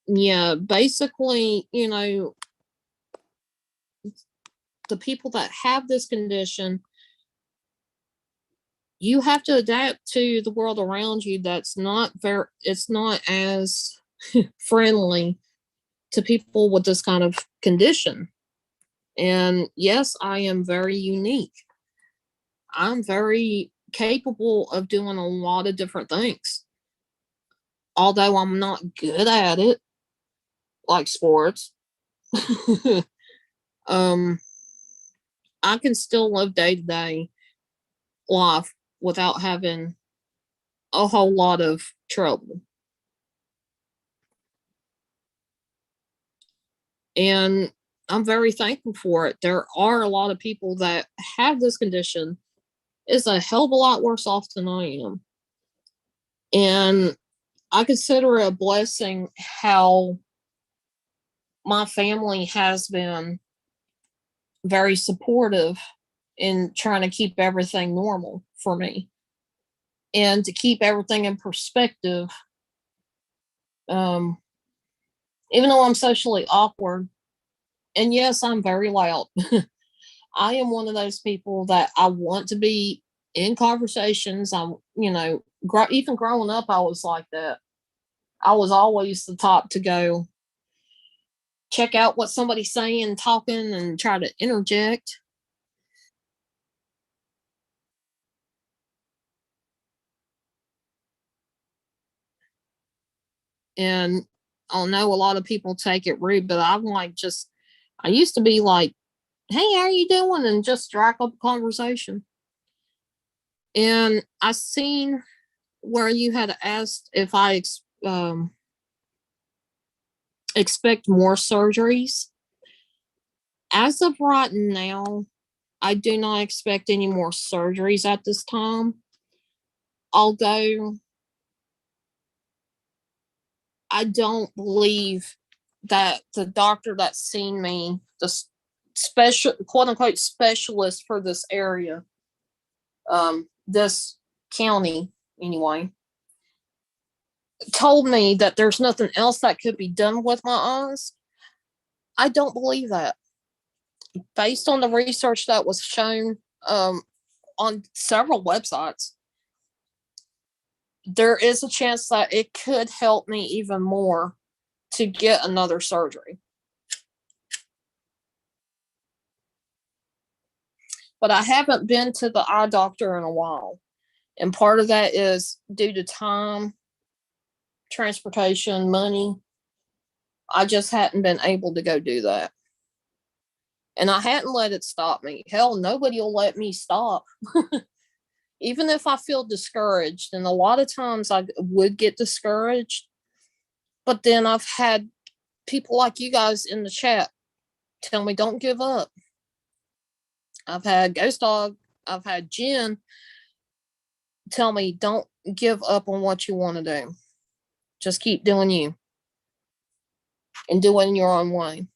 Yeah, basically, the people that have this condition, you have to adapt to the world around you. It's not as friendly to people with this kind of condition. And yes, I am very unique. I'm very capable of doing a lot of different things. Although I'm not good at it, like sports. um, I can still live day to day life without having a whole lot of trouble. And I'm very thankful for it. There are a lot of people that have this condition is a hell of a lot worse off than I am. And I consider it a blessing how my family has been very supportive in trying to keep everything normal for me and to keep everything in perspective. Um, Even though I'm socially awkward, and yes, I'm very loud, I am one of those people that I want to be in conversations. Even growing up, I was like that. I was always the top to go check out what somebody's saying, talking, and try to interject. And I know a lot of people take it rude, but I used to be like, hey, how are you doing? And just strike up a conversation. And I seen where you had asked if I expect more surgeries. As of right now, I do not expect any more surgeries at this time. Although I don't believe that the doctor that's seen me, the special quote unquote specialist for this area, this county anyway, told me that there's nothing else that could be done with my eyes. I don't believe that. Based on the research that was shown on several websites, there is a chance that it could help me even more to get another surgery. But I haven't been to the eye doctor in a while. And part of that is due to time, transportation, money. I just hadn't been able to go do that. And I hadn't let it stop me. Hell, nobody will let me stop. Even if I feel discouraged, and a lot of times I would get discouraged, but then I've had people like you guys in the chat tell me don't give up. I've had Ghost Dog, I've had Jen tell me don't give up on what you want to do. Just keep doing you and do it in your own way.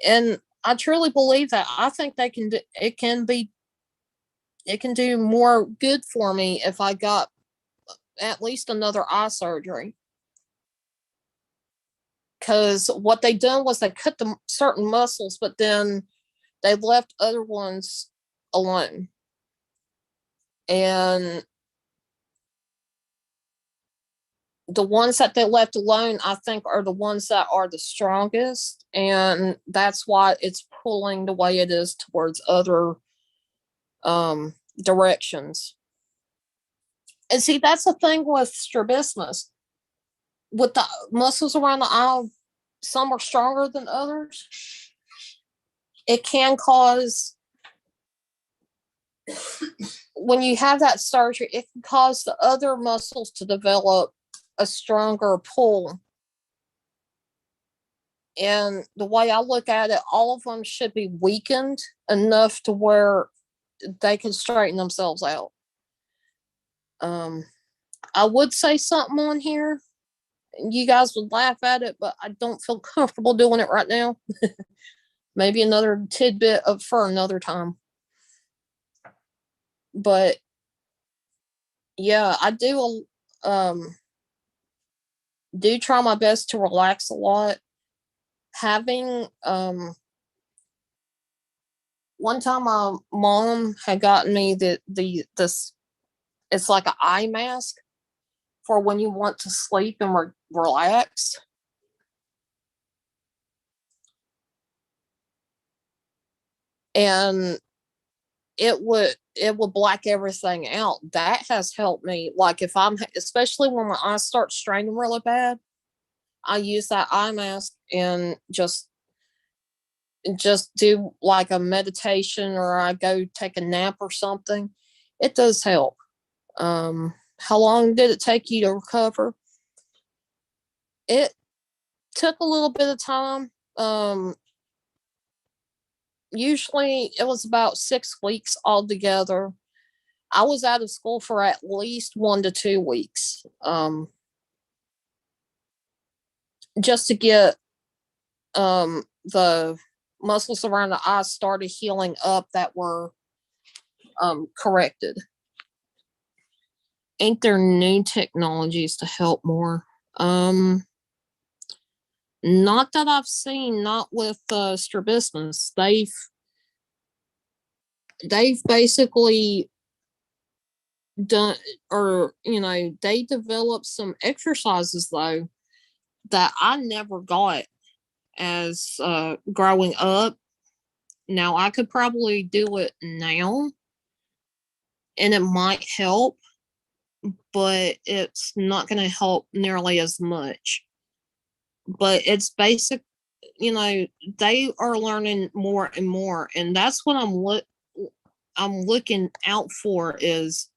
And I truly believe that. I think they can do, it can do more good for me if I got at least another eye surgery. Because what they done was they cut the certain muscles, but then they left other ones alone. And the ones that they left alone, I think, are the ones that are the strongest. And that's why it's pulling the way it is towards other directions. And see, that's the thing with strabismus. With the muscles around the eye, some are stronger than others. It can cause, when you have that surgery, it can cause the other muscles to develop a stronger pull. And the way I look at it, all of them should be weakened enough to where they can straighten themselves out. I would say something on here. You guys would laugh at it, but I don't feel comfortable doing it right now. Maybe another tidbit of for another time. But yeah, I do try my best to relax a lot. Having one time my mom had gotten me this, it's like an eye mask for when you want to sleep and relax. And it would black everything out. That has helped me. Like if I'm, especially when my eyes start straining really bad, I use that eye mask and just do like a meditation, or I go take a nap or something. It does help. How long did it take you to recover? It took a little bit of time. Usually it was about 6 weeks altogether. I was out of school for at least 1 to 2 weeks. Just to get the muscles around the eyes started healing up that were corrected. Ain't there new technologies to help more? Not that I've seen, not with strabismus. They've basically done, or they developed some exercises though that I never got as growing up. Now I could probably do it now and it might help, but it's not going to help nearly as much. But it's basic, they are learning more and more, and that's what I'm looking out for is,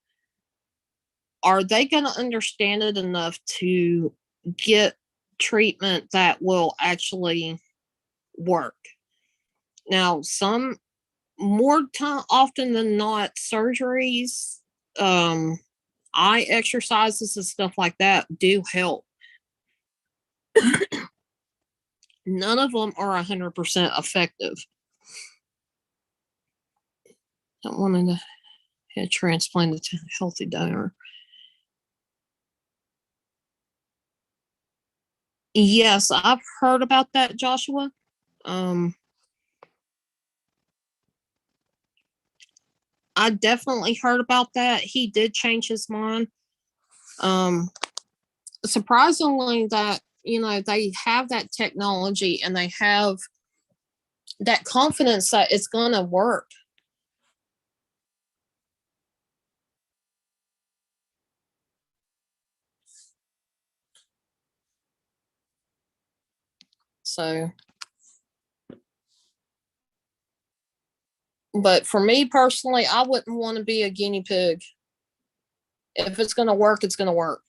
are they going to understand it enough to get treatment that will actually work? Now, some more time often than not, surgeries, eye exercises and stuff like that do help. None of them are 100% effective. I wanted to get transplanted to a healthy donor. Yes, I've heard about that, Joshua. I definitely heard about that. He did change his mind. Surprisingly, that they have that technology and they have that confidence that it's gonna work. So, but for me personally, I wouldn't want to be a guinea pig. If it's gonna work, it's gonna work.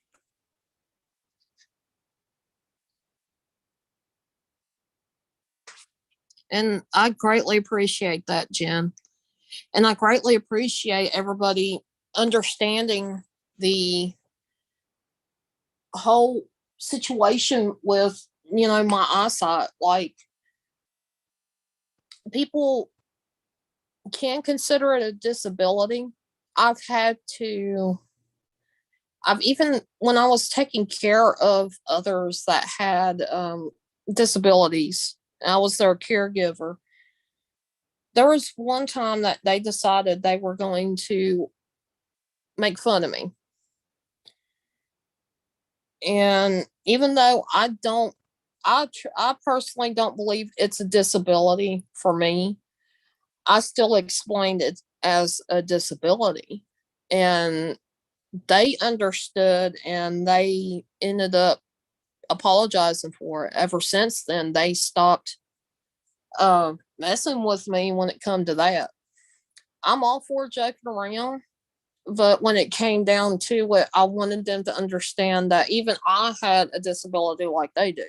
And I greatly appreciate that, Jen. And I greatly appreciate everybody understanding the whole situation with, my eyesight. Like, people can consider it a disability. I've had to, I've even, when I was taking care of others that had disabilities, I was their caregiver. There was one time that they decided they were going to make fun of me. And even though I personally don't believe it's a disability for me, I still explained it as a disability. And they understood and they ended up apologizing for it. Ever since then, they stopped messing with me when it come to that. I'm all for joking around, but when it came down to it, I wanted them to understand that even I had a disability like they do.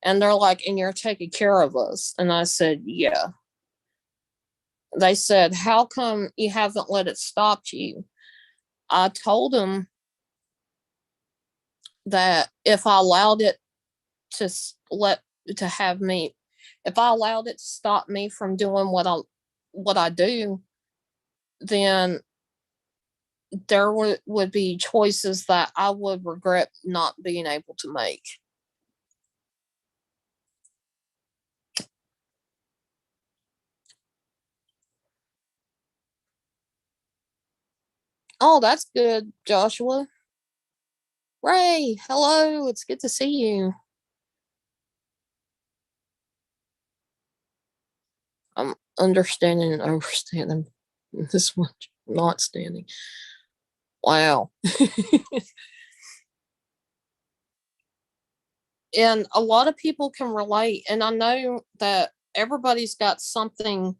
And they're like, and you're taking care of us. And I said, yeah. They said, how come you haven't let it stop you? I told them that if I allowed it to let to have me, if I allowed it to stop me from doing what I do, then there would be choices that I would regret not being able to make. Oh, that's good, Joshua. Ray, hello. It's good to see you. I'm understanding and overstanding this much, not standing. Wow. And a lot of people can relate. And I know that everybody's got something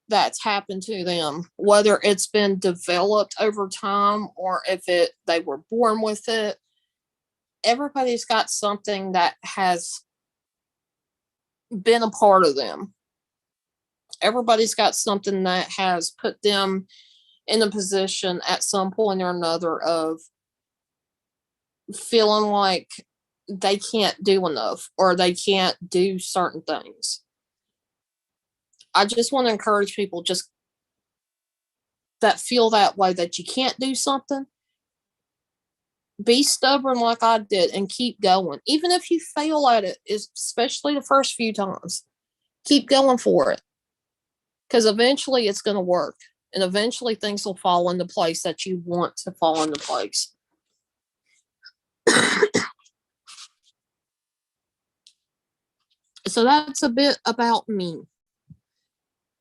that's happened to them, whether it's been developed over time or if they were born with it. Everybody's got something that has been a part of them. Everybody's got something that has put them in a position at some point or another of feeling like they can't do enough or they can't do certain things. I just want to encourage people just that feel that way that you can't do something. Be stubborn like I did and keep going. Even if you fail at it, especially the first few times, keep going for it because eventually it's going to work and eventually things will fall into place that you want to fall into place. So that's a bit about me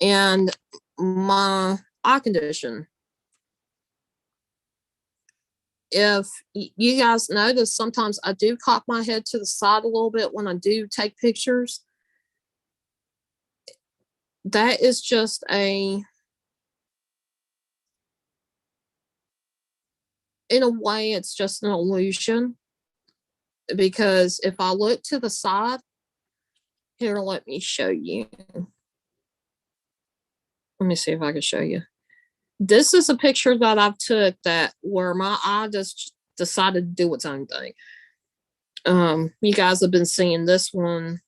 and my eye condition. If you guys notice, sometimes I do cock my head to the side a little bit when I do take pictures. That is just in a way, it's just an illusion because if I look to the side, here, let me show you. Let me see if I can show you. This is a picture that I've took that where my eye just decided to do its own thing. You guys have been seeing this one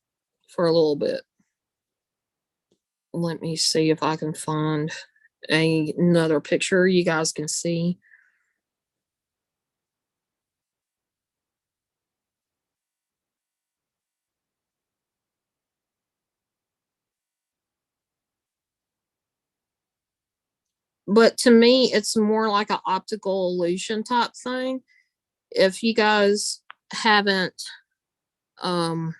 for a little bit. Let me see if I can find another picture you guys can see. But to me, it's more like an optical illusion type thing. If you guys haven't um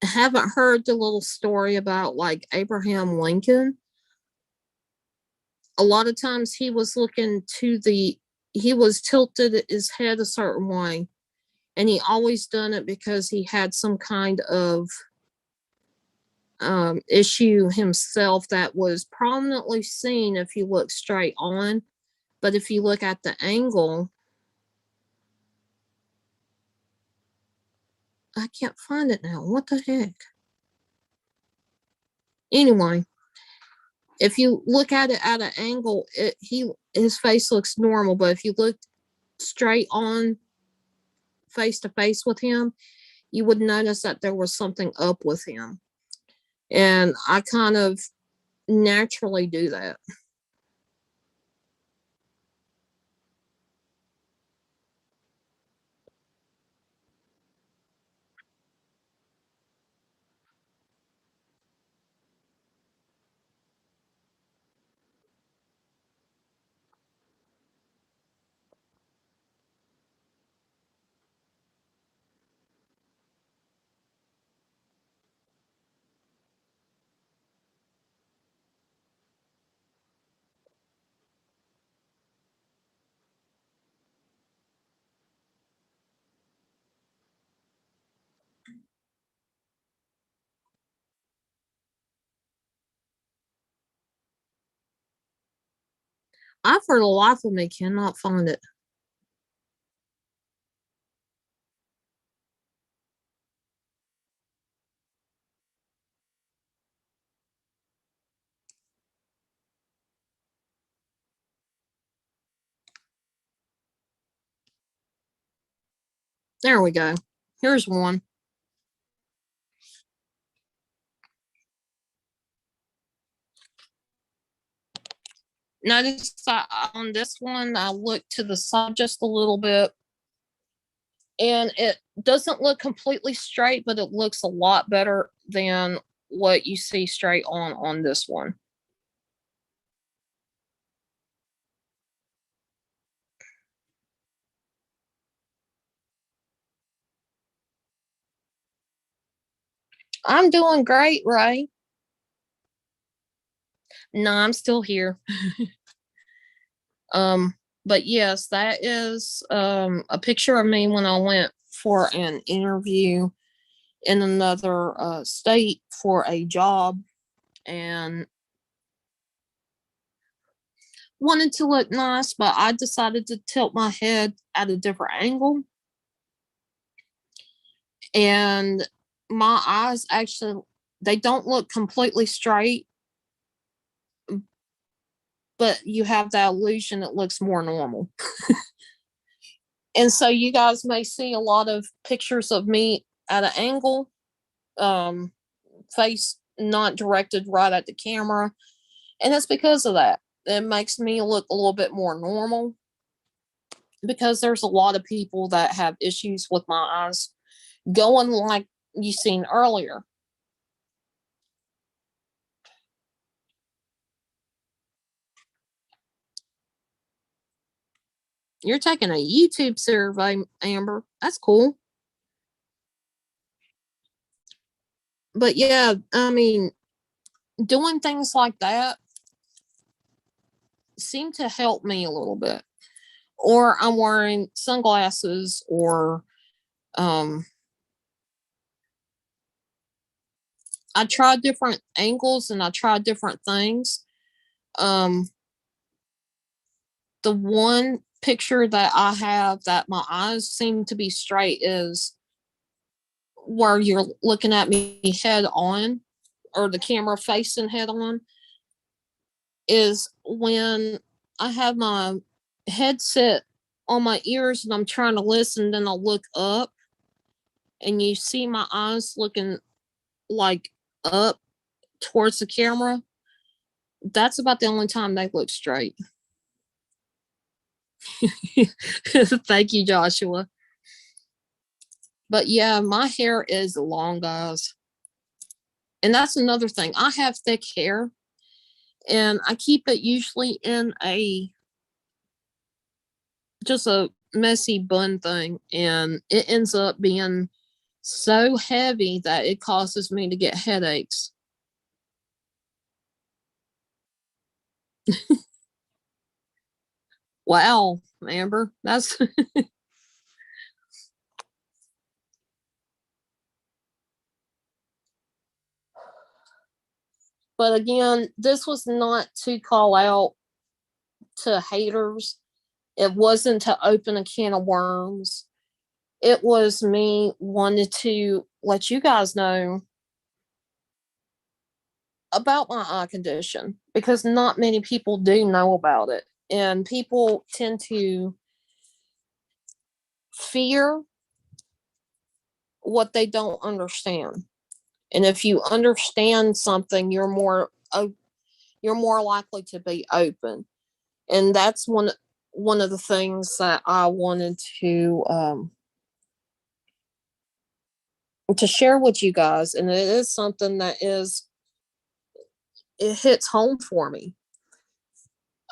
haven't heard the little story about like Abraham Lincoln, a lot of times he was tilted his head a certain way, and he always done it because he had some kind of issue himself that was prominently seen if you look straight on. But if you look at the angle, I can't find it now. What the heck? Anyway, if you look at it at an angle, his face looks normal. But if you look straight on, face to face with him, you would notice that there was something up with him. And I kind of naturally do that. I, for the life of me, cannot find it. There we go. Here's one. Notice on this one, I look to the side just a little bit, and it doesn't look completely straight, but it looks a lot better than what you see straight on this one. I'm doing great, Ray. No, I'm still here. um, but yes, that is a picture of me when I went for an interview in another state for a job, and wanted to look nice, but I decided to tilt my head at a different angle. And my eyes actually, they don't look completely straight, but you have that illusion it looks more normal. And so you guys may see a lot of pictures of me at an angle, um, face not directed right at the camera. And it's because of that. It makes me look a little bit more normal, because there's a lot of people that have issues with my eyes going like you seen earlier. You're taking a YouTube survey, Amber. That's cool. But yeah, I mean, doing things like that seem to help me a little bit. Or I'm wearing sunglasses, or um I try different angles and I try different things. Um the one picture that I have that my eyes seem to be straight is where you're looking at me head on, or the camera facing head on, is when I have my headset on my ears and I'm trying to listen, then I'll look up and you see my eyes looking like up towards the camera. That's about the only time they look straight. Thank you, Joshua. But yeah, my hair is long, guys. And that's another thing. I have thick hair, and I keep it usually in a just a messy bun thing, and it ends up being so heavy that it causes me to get headaches. Wow, Amber, that's but again, this was not to call out to haters. It wasn't to open a can of worms. It was me wanted to let you guys know about my eye condition, because not many people do know about it. And people tend to fear what they don't understand. And if you understand something, you're more likely to be open. And that's one of the things that I wanted to share with you guys, and it is something that is it hits home for me.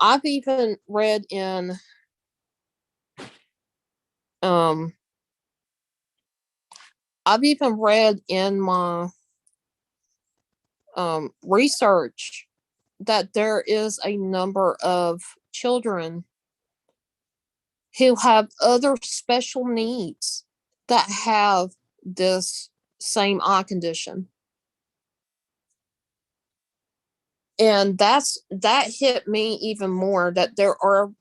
I've even read in um I've even read in my research that there is a number of children who have other special needs that have this same eye condition. And that hit me even more, that there are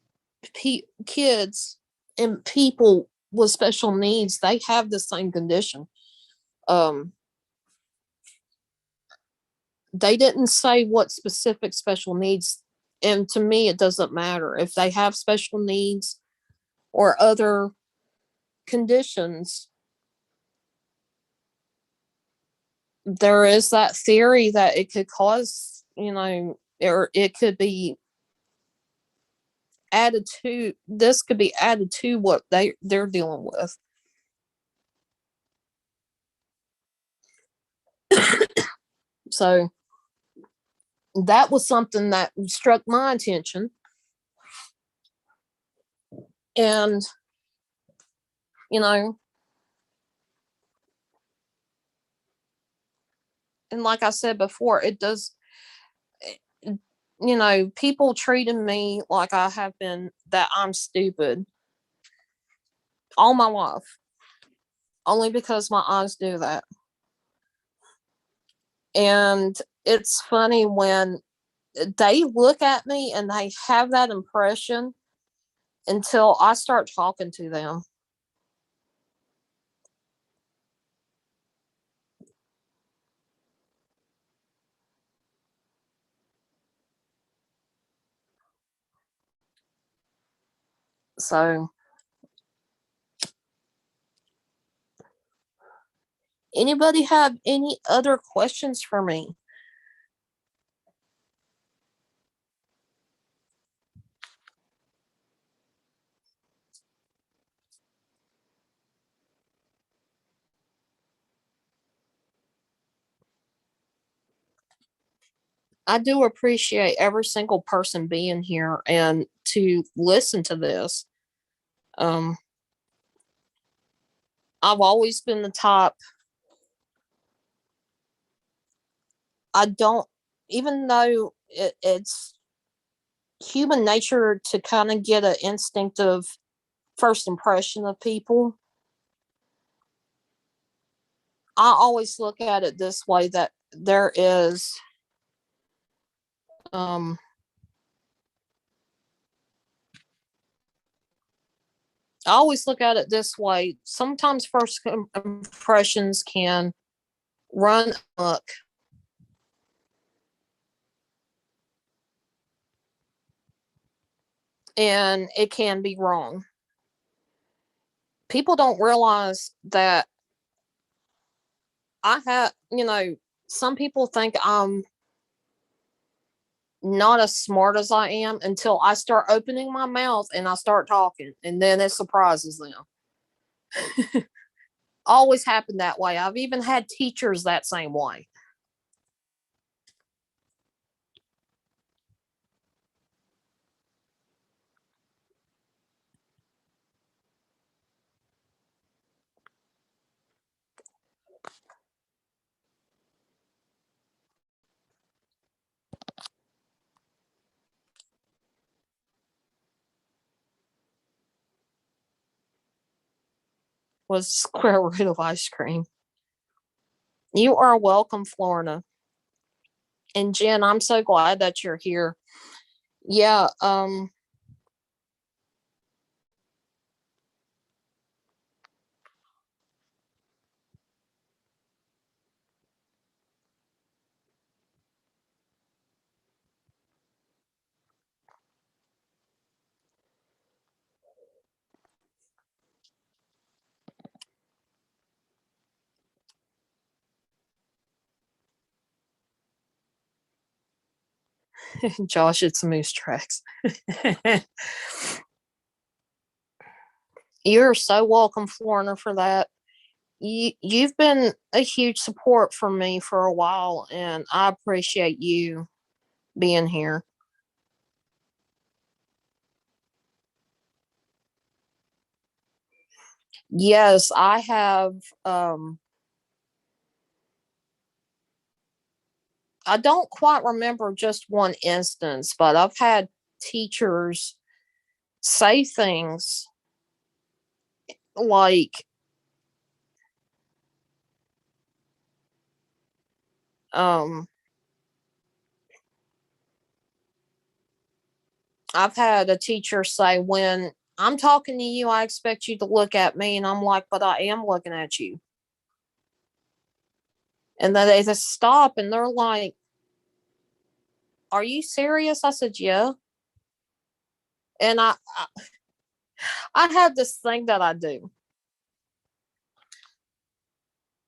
kids and people with special needs, they have the same condition. um they didn't say what specific special needs, and to me it doesn't matter if they have special needs or other conditions. There is that theory that it could cause, or it could be added to, this could be added to what they're dealing with. So that was something that struck my attention. And, you know, and like I said before, it does, people treating me like I have been, that I'm stupid all my life, only because my eyes do that. And it's funny when they look at me and they have that impression until I start talking to them. So, anybody have any other questions for me? I do appreciate every single person being here and to listen to this. Um, I've always been the type, I don't, even though it's human nature to kind of get an instinctive first impression of people, I always look at it this way, that there is, um, I always look at it this way. Sometimes first impressions can run amok, and it can be wrong. People don't realize that I have, some people think I'm not as smart as I am until I start opening my mouth and I start talking, and then it surprises them. Always happened that way. I've even had teachers that same way. Was square root of ice cream. You are welcome, Florida. And Jen, I'm so glad that you're here. Yeah, Josh, it's Moose Tracks. You're so welcome, Florida, for that. You've been a huge support for me for a while, and I appreciate you being here. Yes, I have. I don't quite remember just one instance, but I've had teachers say things like, um, I've had a teacher say, when I'm talking to you, I expect you to look at me. And I'm like, but I am looking at you. And then they just stop and they're like, are you serious? I said, yeah. And I have this thing that I do.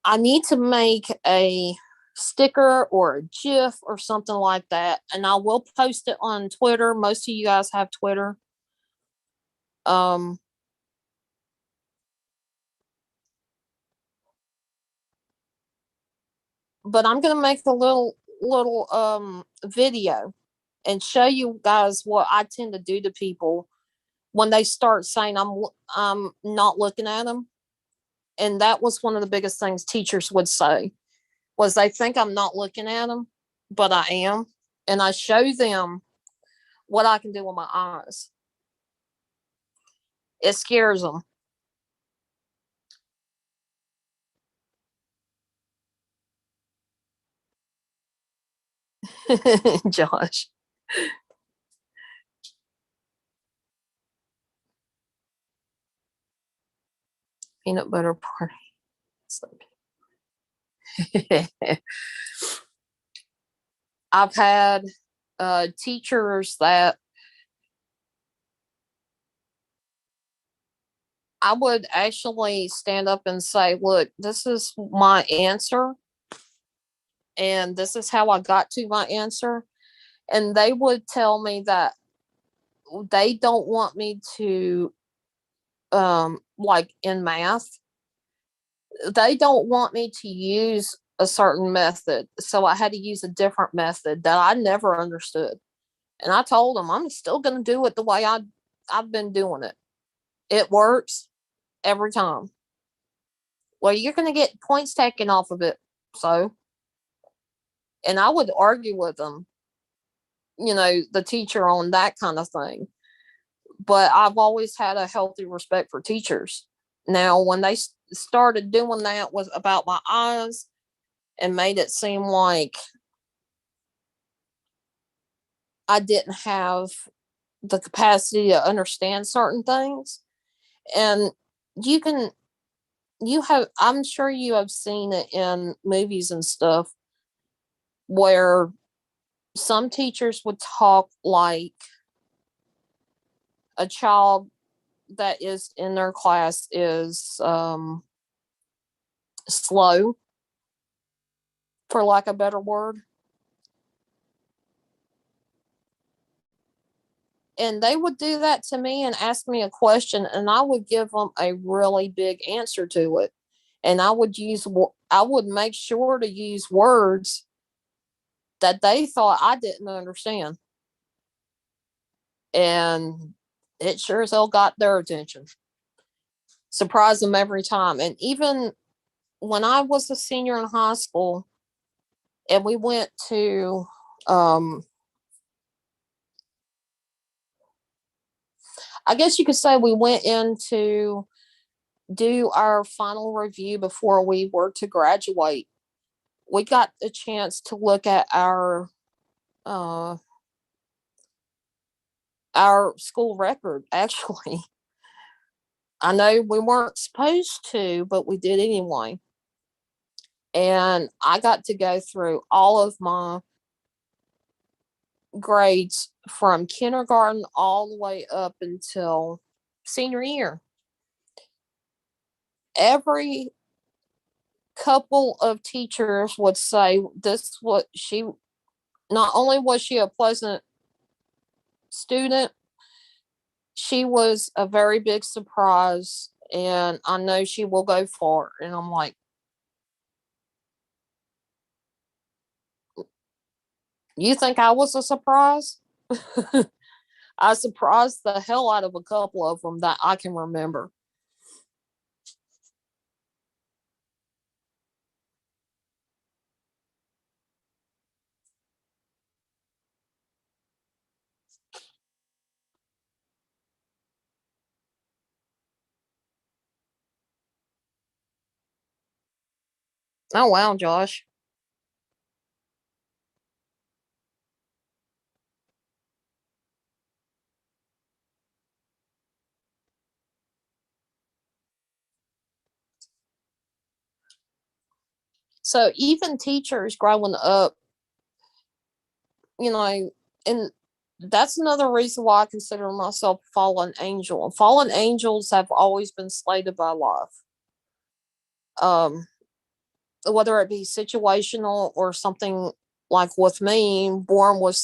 I need to make a sticker or a GIF or something like that. And I will post it on Twitter. Most of you guys have Twitter. Um, but I'm gonna make a little video and show you guys what I tend to do to people when they start saying I'm not looking at them. And that was one of the biggest things teachers would say, was they think I'm not looking at them, but I am. And I show them what I can do with my eyes. It scares them. Josh. Peanut butter party. I've had teachers that I would actually stand up and say, look, this is my answer. And this is how I got to my answer. And they would tell me that they don't want me to, like in math, they don't want me to use a certain method. So I had to use a different method that I never understood. And I told them I'm still going to do it the way I've been doing it. It works every time. Well, you're going to get points taken off of it. So, and I would argue with them, the teacher on that kind of thing. But I've always had a healthy respect for teachers. Now, when they started doing that was about my eyes and made it seem like I didn't have the capacity to understand certain things. And you can, I'm sure you have seen it in movies and stuff where some teachers would talk like a child that is in their class is slow, for lack of a better word. And they would do that to me and ask me a question, and I would give them a really big answer to it. And I would make sure to use words that they thought I didn't understand. And it sure as hell got their attention. Surprised them every time. And even when I was a senior in high school and we went to, I guess you could say we went in to do our final review before we were to graduate. We got a chance to look at uh, our school record, actually. I know we weren't supposed to, but we did anyway. And I got to go through all of my grades from kindergarten all the way up until senior year. Every couple of teachers would say this what she not only was she a pleasant student, she was a very big surprise, and I know she will go far. And I'm like, you think I was a surprise? I surprised the hell out of a couple of them that I can remember. Oh wow, Josh. So even teachers growing up, and that's another reason why I consider myself a fallen angel. Fallen angels have always been slated by life. Um, whether it be situational or something like with me, born with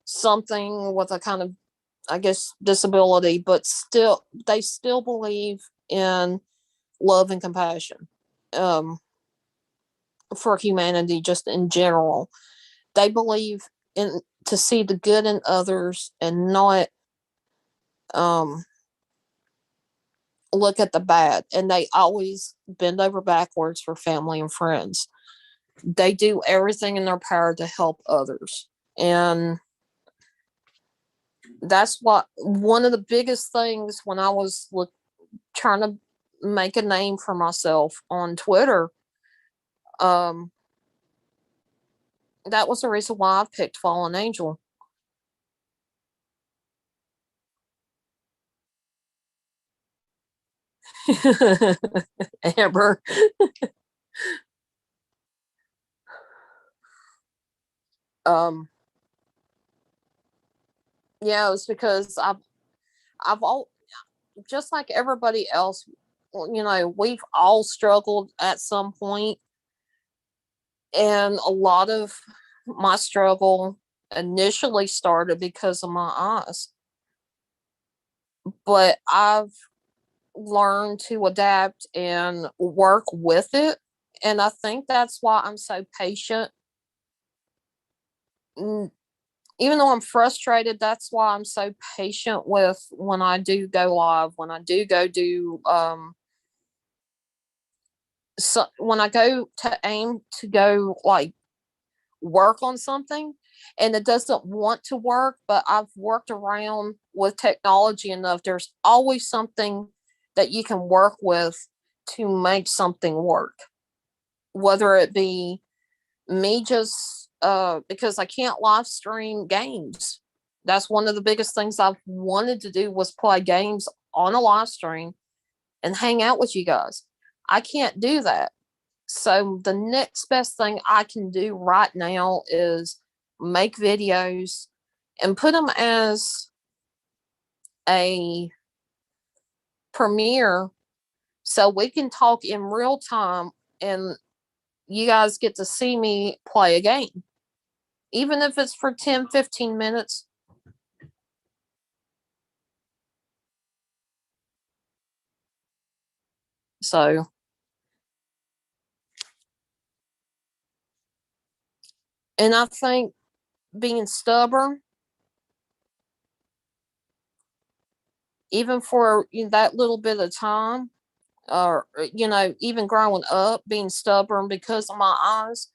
something with a kind of, I guess, disability, but still they still believe in love and compassion, um, for humanity just in general. They believe in to see the good in others and not um look at the bad, and they always bend over backwards for family and friends. They do everything in their power to help others. And that's what one of the biggest things when I was trying to make a name for myself on Twitter. Um, that was the reason why I picked Fallen Angel. Amber. Um, yeah, it's because I've all just like everybody else, we've all struggled at some point, and a lot of my struggle initially started because of my eyes, but I've learned to adapt and work with it. And I think that's why I'm so patient. Even though I'm frustrated, that's why I'm so patient with when I do go live, when I do go do so when I go to aim to go like work on something and it doesn't want to work, but I've worked around with technology enough, there's always something that you can work with to make something work. Whether it be me just because I can't live stream games. That's one of the biggest things I've wanted to do was play games on a live stream and hang out with you guys. I can't do that. So the next best thing I can do right now is make videos and put them as a premiere so we can talk in real time and you guys get to see me play a game. Even if it's for 10, 15 minutes. So, and I think being stubborn, even for that little bit of time, or even growing up, being stubborn because of my eyes,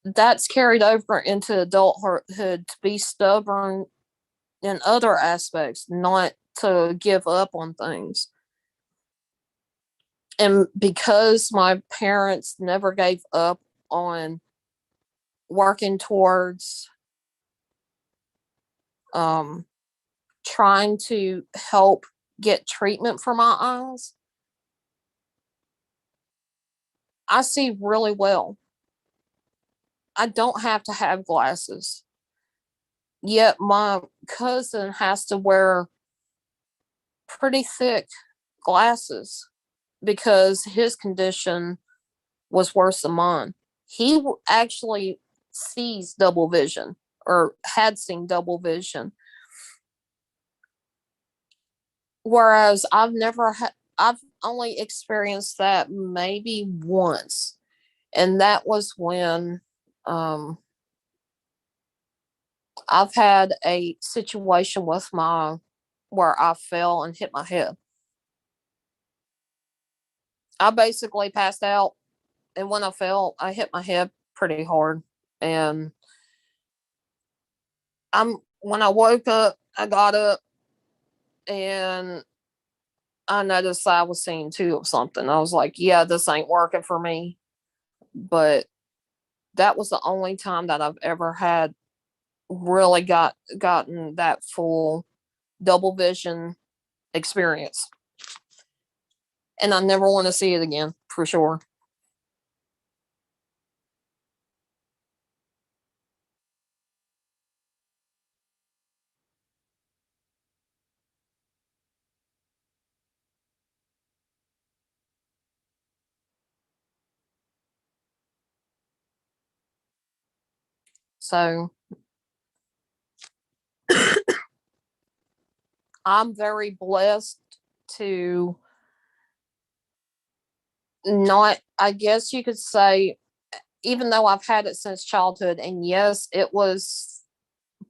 that's carried over into adulthood to be stubborn in other aspects, not to give up on things. And because my parents never gave up on working towards um, trying to help get treatment for my eyes, I see really well. I don't have to have glasses. Yet my cousin has to wear pretty thick glasses because his condition was worse than mine. He actually sees double vision or had seen double vision. Whereas I've only experienced that maybe once. And that was when um, I've had a situation with my where I fell and hit my head. I basically passed out, and when I fell, I hit my head pretty hard. And when I woke up, I got up and I noticed I was seeing two of something. I was like, "Yeah, this ain't working for me." But that was the only time that I've ever had really gotten that full double vision experience. And I never want to see it again for sure. So I'm very blessed to not, I guess you could say, even though I've had it since childhood, and yes, it was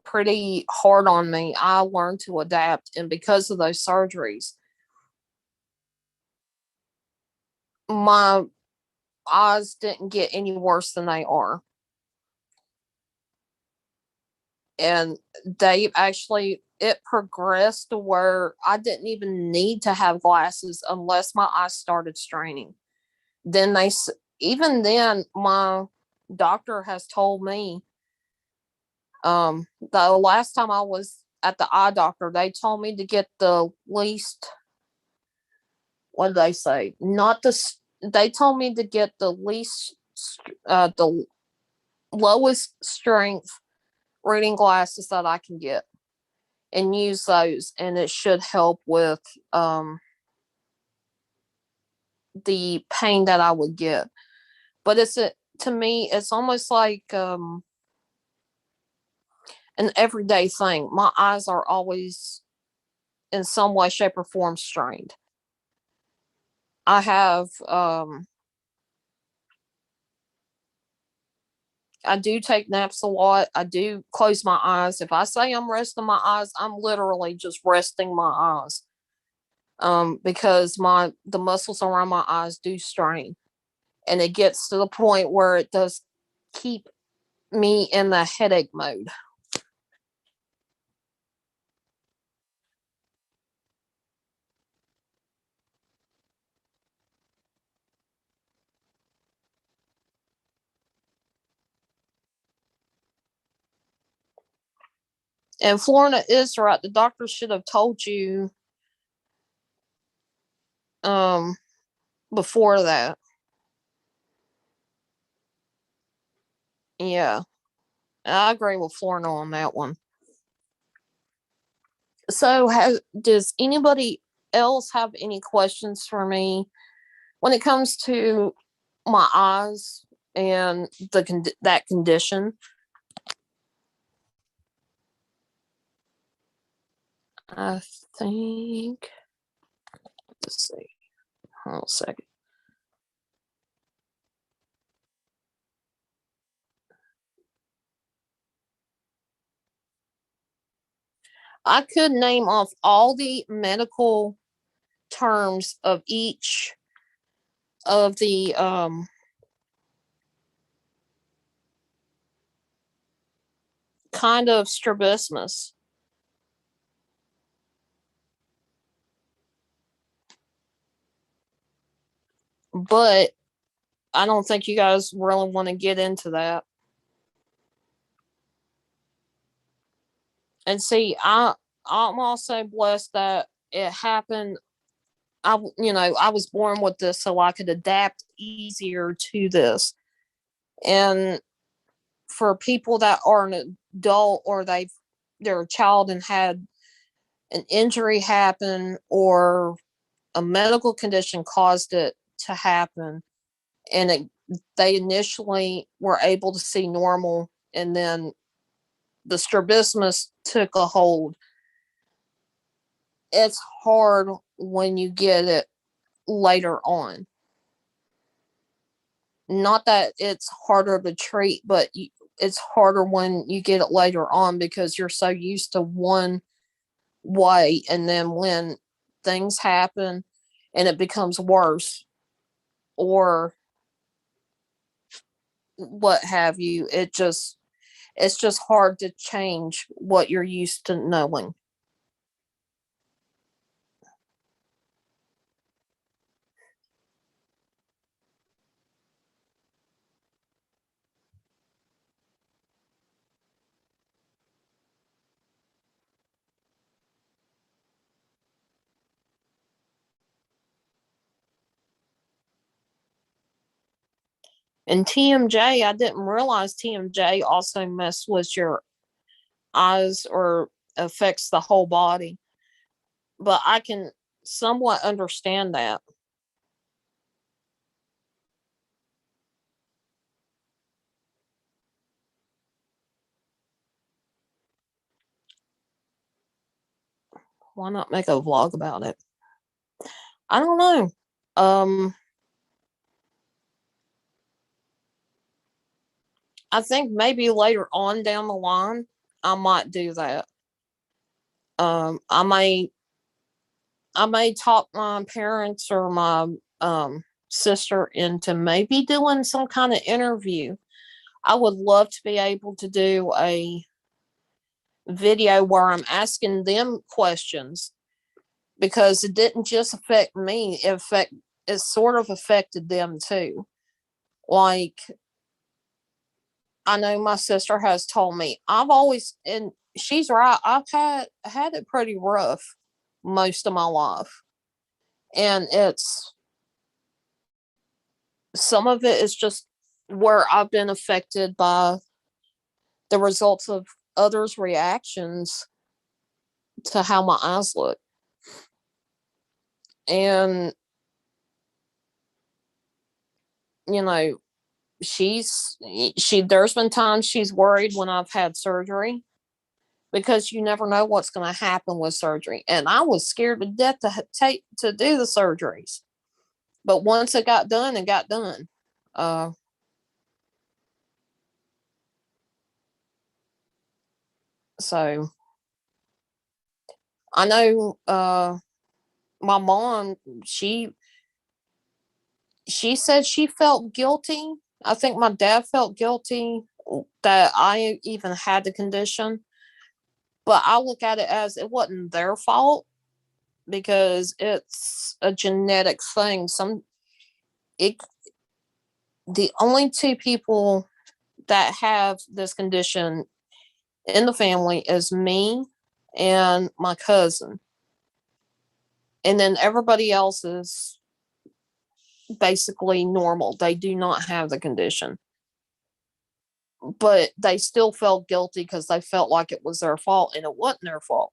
pretty hard on me, I learned to adapt. And because of those surgeries, my eyes didn't get any worse than they are. And they actually, it progressed to where I didn't even need to have glasses unless my eyes started straining. Then even then, my doctor has told me, the last time I was at the eye doctor, they told me to get the least, what did they say? Not the, they told me to get the least, the lowest strength reading glasses that I can get and use those, and it should help with the pain that I would get. But to me, it's almost like an everyday thing. My eyes are always in some way, shape, or form strained. I have I do take naps a lot. I do close my eyes. If I say I'm resting my eyes, I'm literally just resting my eyes. Because the muscles around my eyes do strain. And it gets to the point where it does keep me in the headache mode. And Florida is right. The doctor should have told you um before that. Yeah. I agree with Florida on that one. So does anybody else have any questions for me when it comes to my eyes and that condition? I think, let's see. Hold on a second. I could name off all the medical terms of each of the kind of strabismus. But I don't think you guys really want to get into that. And see, I'm also blessed that it happened. I was born with this, so I could adapt easier to this. And for people that are an adult, or they're a child and had an injury happen, or a medical condition caused it to happen, and they initially were able to see normal, and then the strabismus took a hold. It's hard when you get it later on. Not that it's harder to treat, but it's harder when you get it later on because you're so used to one way, and then when things happen and it becomes worse, or what have you, it's just hard to change what you're used to knowing. And TMJ, I didn't realize TMJ also messes with your eyes or affects the whole body. But I can somewhat understand that. Why not make a vlog about it? I don't know. I think maybe later on down the line, I might do that. Um, I may, I may talk my parents or my sister into maybe doing some kind of interview. I would love to be able to do a video where I'm asking them questions because it didn't just affect me, it sort of affected them too. Like, I know my sister has told me I've always, and she's right, I've had it pretty rough most of my life. And it's some of it is just where I've been affected by the results of others' reactions to how my eyes look. And, you know, there's been times she's worried when I've had surgery because you never know what's going to happen with surgery. And I was scared to death to do the surgeries. But once it got done, it got done. Uh, so I know my mom, she said she felt guilty. I think my dad felt guilty that I even had the condition, but I look at it as it wasn't their fault because it's a genetic thing. It the only two people that have this condition in the family is me and my cousin. And then everybody else is basically normal. They do not have the condition. But they still felt guilty because they felt like it was their fault and it wasn't their fault.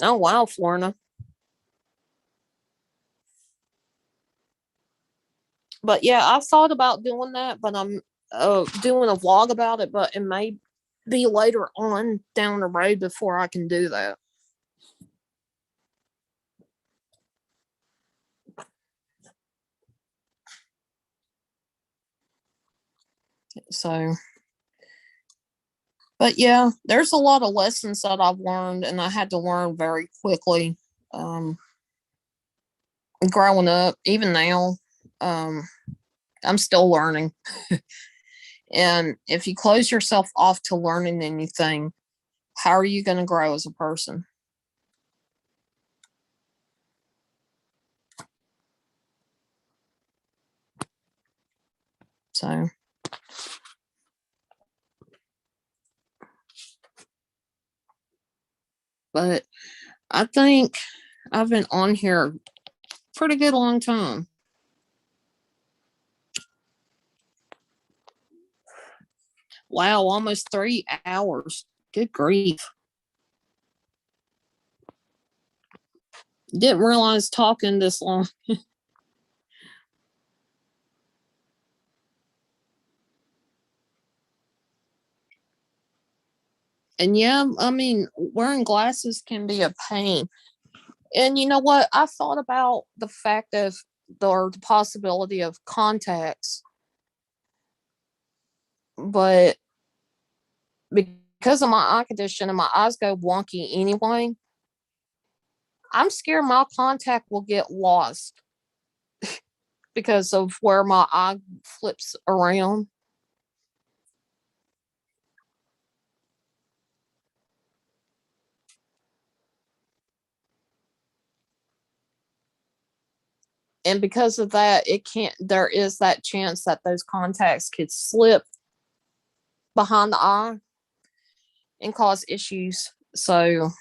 Oh wow, Florina. But yeah, I've thought about doing that, but I'm doing a vlog about it, but it may be later on down the road before I can do that. So, but yeah, there's a lot of lessons that I've learned, and I had to learn very quickly. Um, Growing up, even now, um, I'm still learning. And if you close yourself off to learning anything, how are you going to grow as a person? So, but I think I've been on here pretty good long time. Wow, almost 3 hours. Good grief. Didn't realize talking this long. And yeah, I mean, wearing glasses can be a pain. And you know what? I thought about the fact of the possibility of contacts, but because of my eye condition and my eyes go wonky anyway, I'm scared my contact will get lost because of where my eye flips around. And because of that, there is that chance that those contacts could slip behind the eye and cause issues. So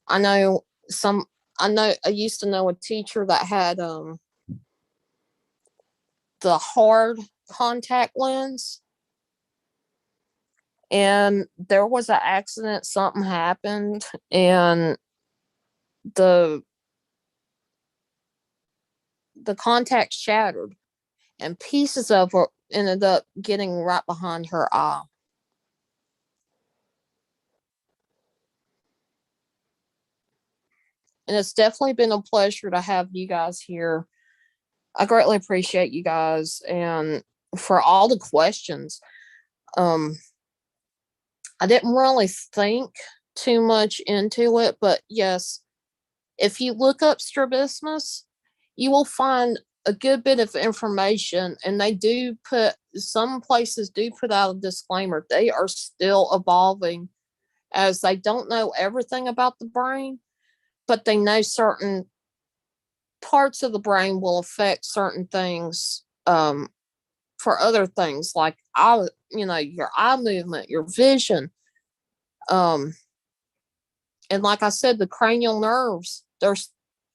I know some, I used to know a teacher that had the hard contact lens, and there was an accident, something happened, and the contact shattered, and pieces of her ended up getting right behind her eye. And it's definitely been a pleasure to have you guys here. I greatly appreciate you guys and for all the questions. Um, I didn't really think too much into it, but yes, if you look up strabismus, you will find a good bit of information, and they do put, some places do put out a disclaimer. They are still evolving, as they don't know everything about the brain, but they know certain parts of the brain will affect certain things for other things like eye, your eye movement, your vision. Um, and like I said, the cranial nerves, there's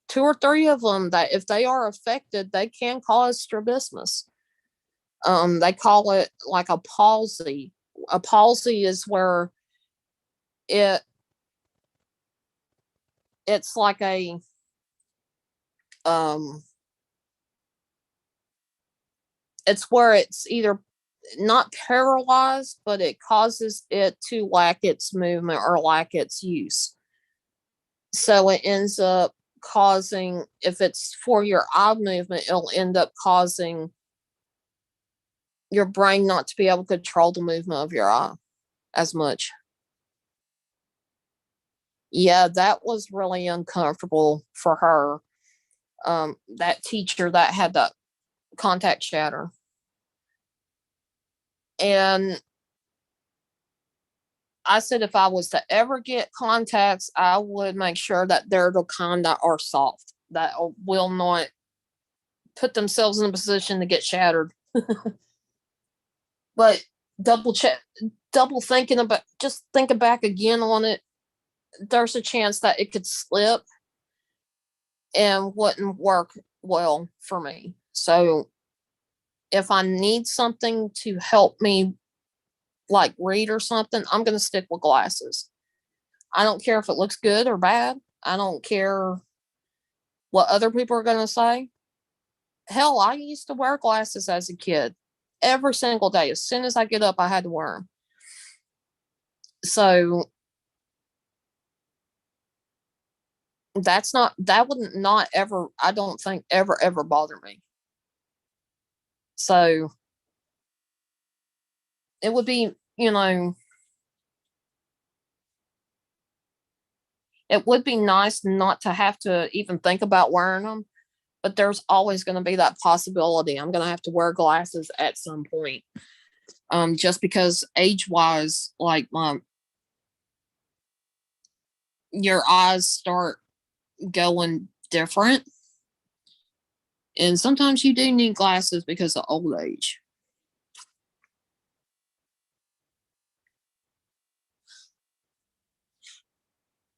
two or three of them that if they are affected, they can cause strabismus. They call it like a palsy. A palsy is where it it's like a um it's where it's either not paralyzed, but it causes it to lack its movement or lack its use. So it ends up causing, if it's for your eye movement, it'll end up causing your brain not to be able to control the movement of your eye as much. Yeah, that was really uncomfortable for her. That teacher that had the contact shatter. And I said if I was to ever get contacts, I would make sure that they're the kind that are soft, that will not put themselves in a position to get shattered. But double thinking about, just thinking back again on it, there's a chance that it could slip and wouldn't work well for me. So if I need something to help me like read or something, I'm going to stick with glasses. I don't care if it looks good or bad. I don't care what other people are going to say. Hell, I used to wear glasses as a kid every single day. As soon as I get up, I had to wear them. So that would not ever, I don't think, ever bother me. So it would be, it would be nice not to have to even think about wearing them, but there's always going to be that possibility. I'm going to have to wear glasses at some point. Just because age wise, like your eyes start going different. And sometimes you do need glasses because of old age.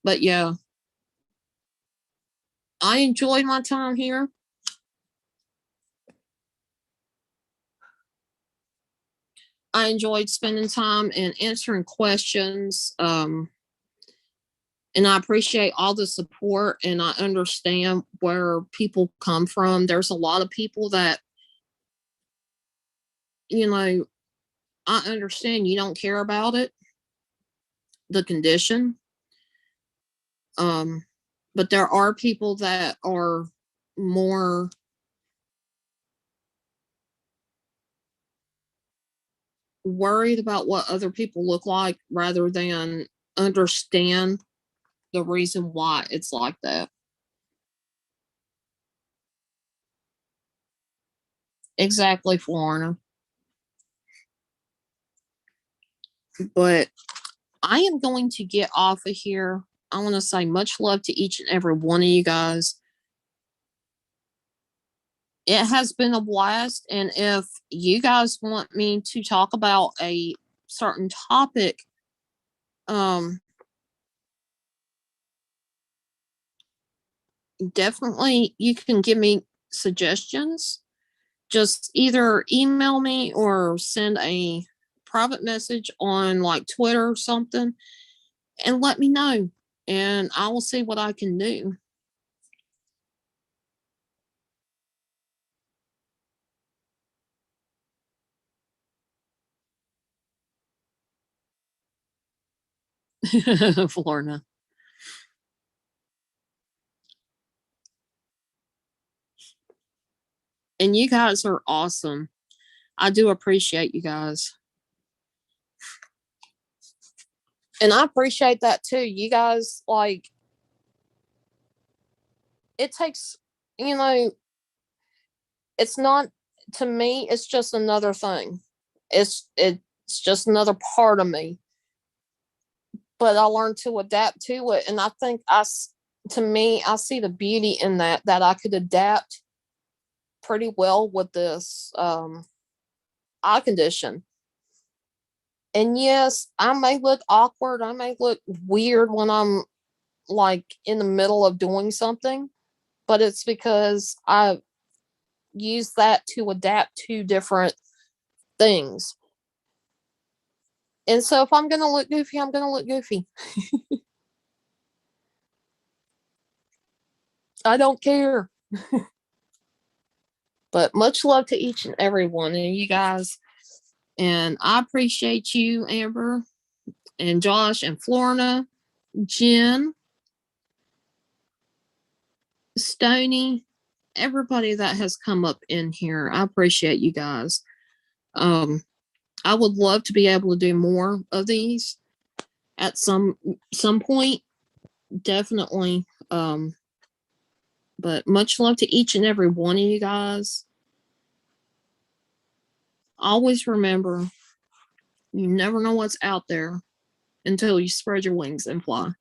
But yeah, I enjoyed my time here. I enjoyed spending time and answering questions. And I appreciate all the support, and I understand where people come from. There's a lot of people that, I understand you don't care about it, the condition. But there are people that are more worried about what other people look like rather than understand the reason why it's like that. Exactly, Florina. But I am going to get off of here. I want to say much love to each and every one of you guys. It has been a blast. And if you guys want me to talk about a certain topic, definitely you can give me suggestions. Just either email me or send a private message on like Twitter or something and let me know, and I will see what I can do. Florida. And you guys are awesome. I do appreciate you guys. And I appreciate that too. You guys, like, it takes, you know, it's not, to me, it's just another thing. It's just another part of me. But I learned to adapt to it. And I think to me, I see the beauty in that I could adapt pretty well with this eye condition. And yes, I may look awkward. I may look weird when I'm like in the middle of doing something, but it's because I use that to adapt to different things. And so if I'm going to look goofy, I'm going to look goofy. I don't care. But much love to each and every one of you guys. And I appreciate you, Amber, and Josh, and Florna, Jen, Stony, everybody that has come up in here. I appreciate you guys. I would love to be able to do more of these at some point, definitely. But much love to each and every one of you guys. Always remember, you never know what's out there until you spread your wings and fly.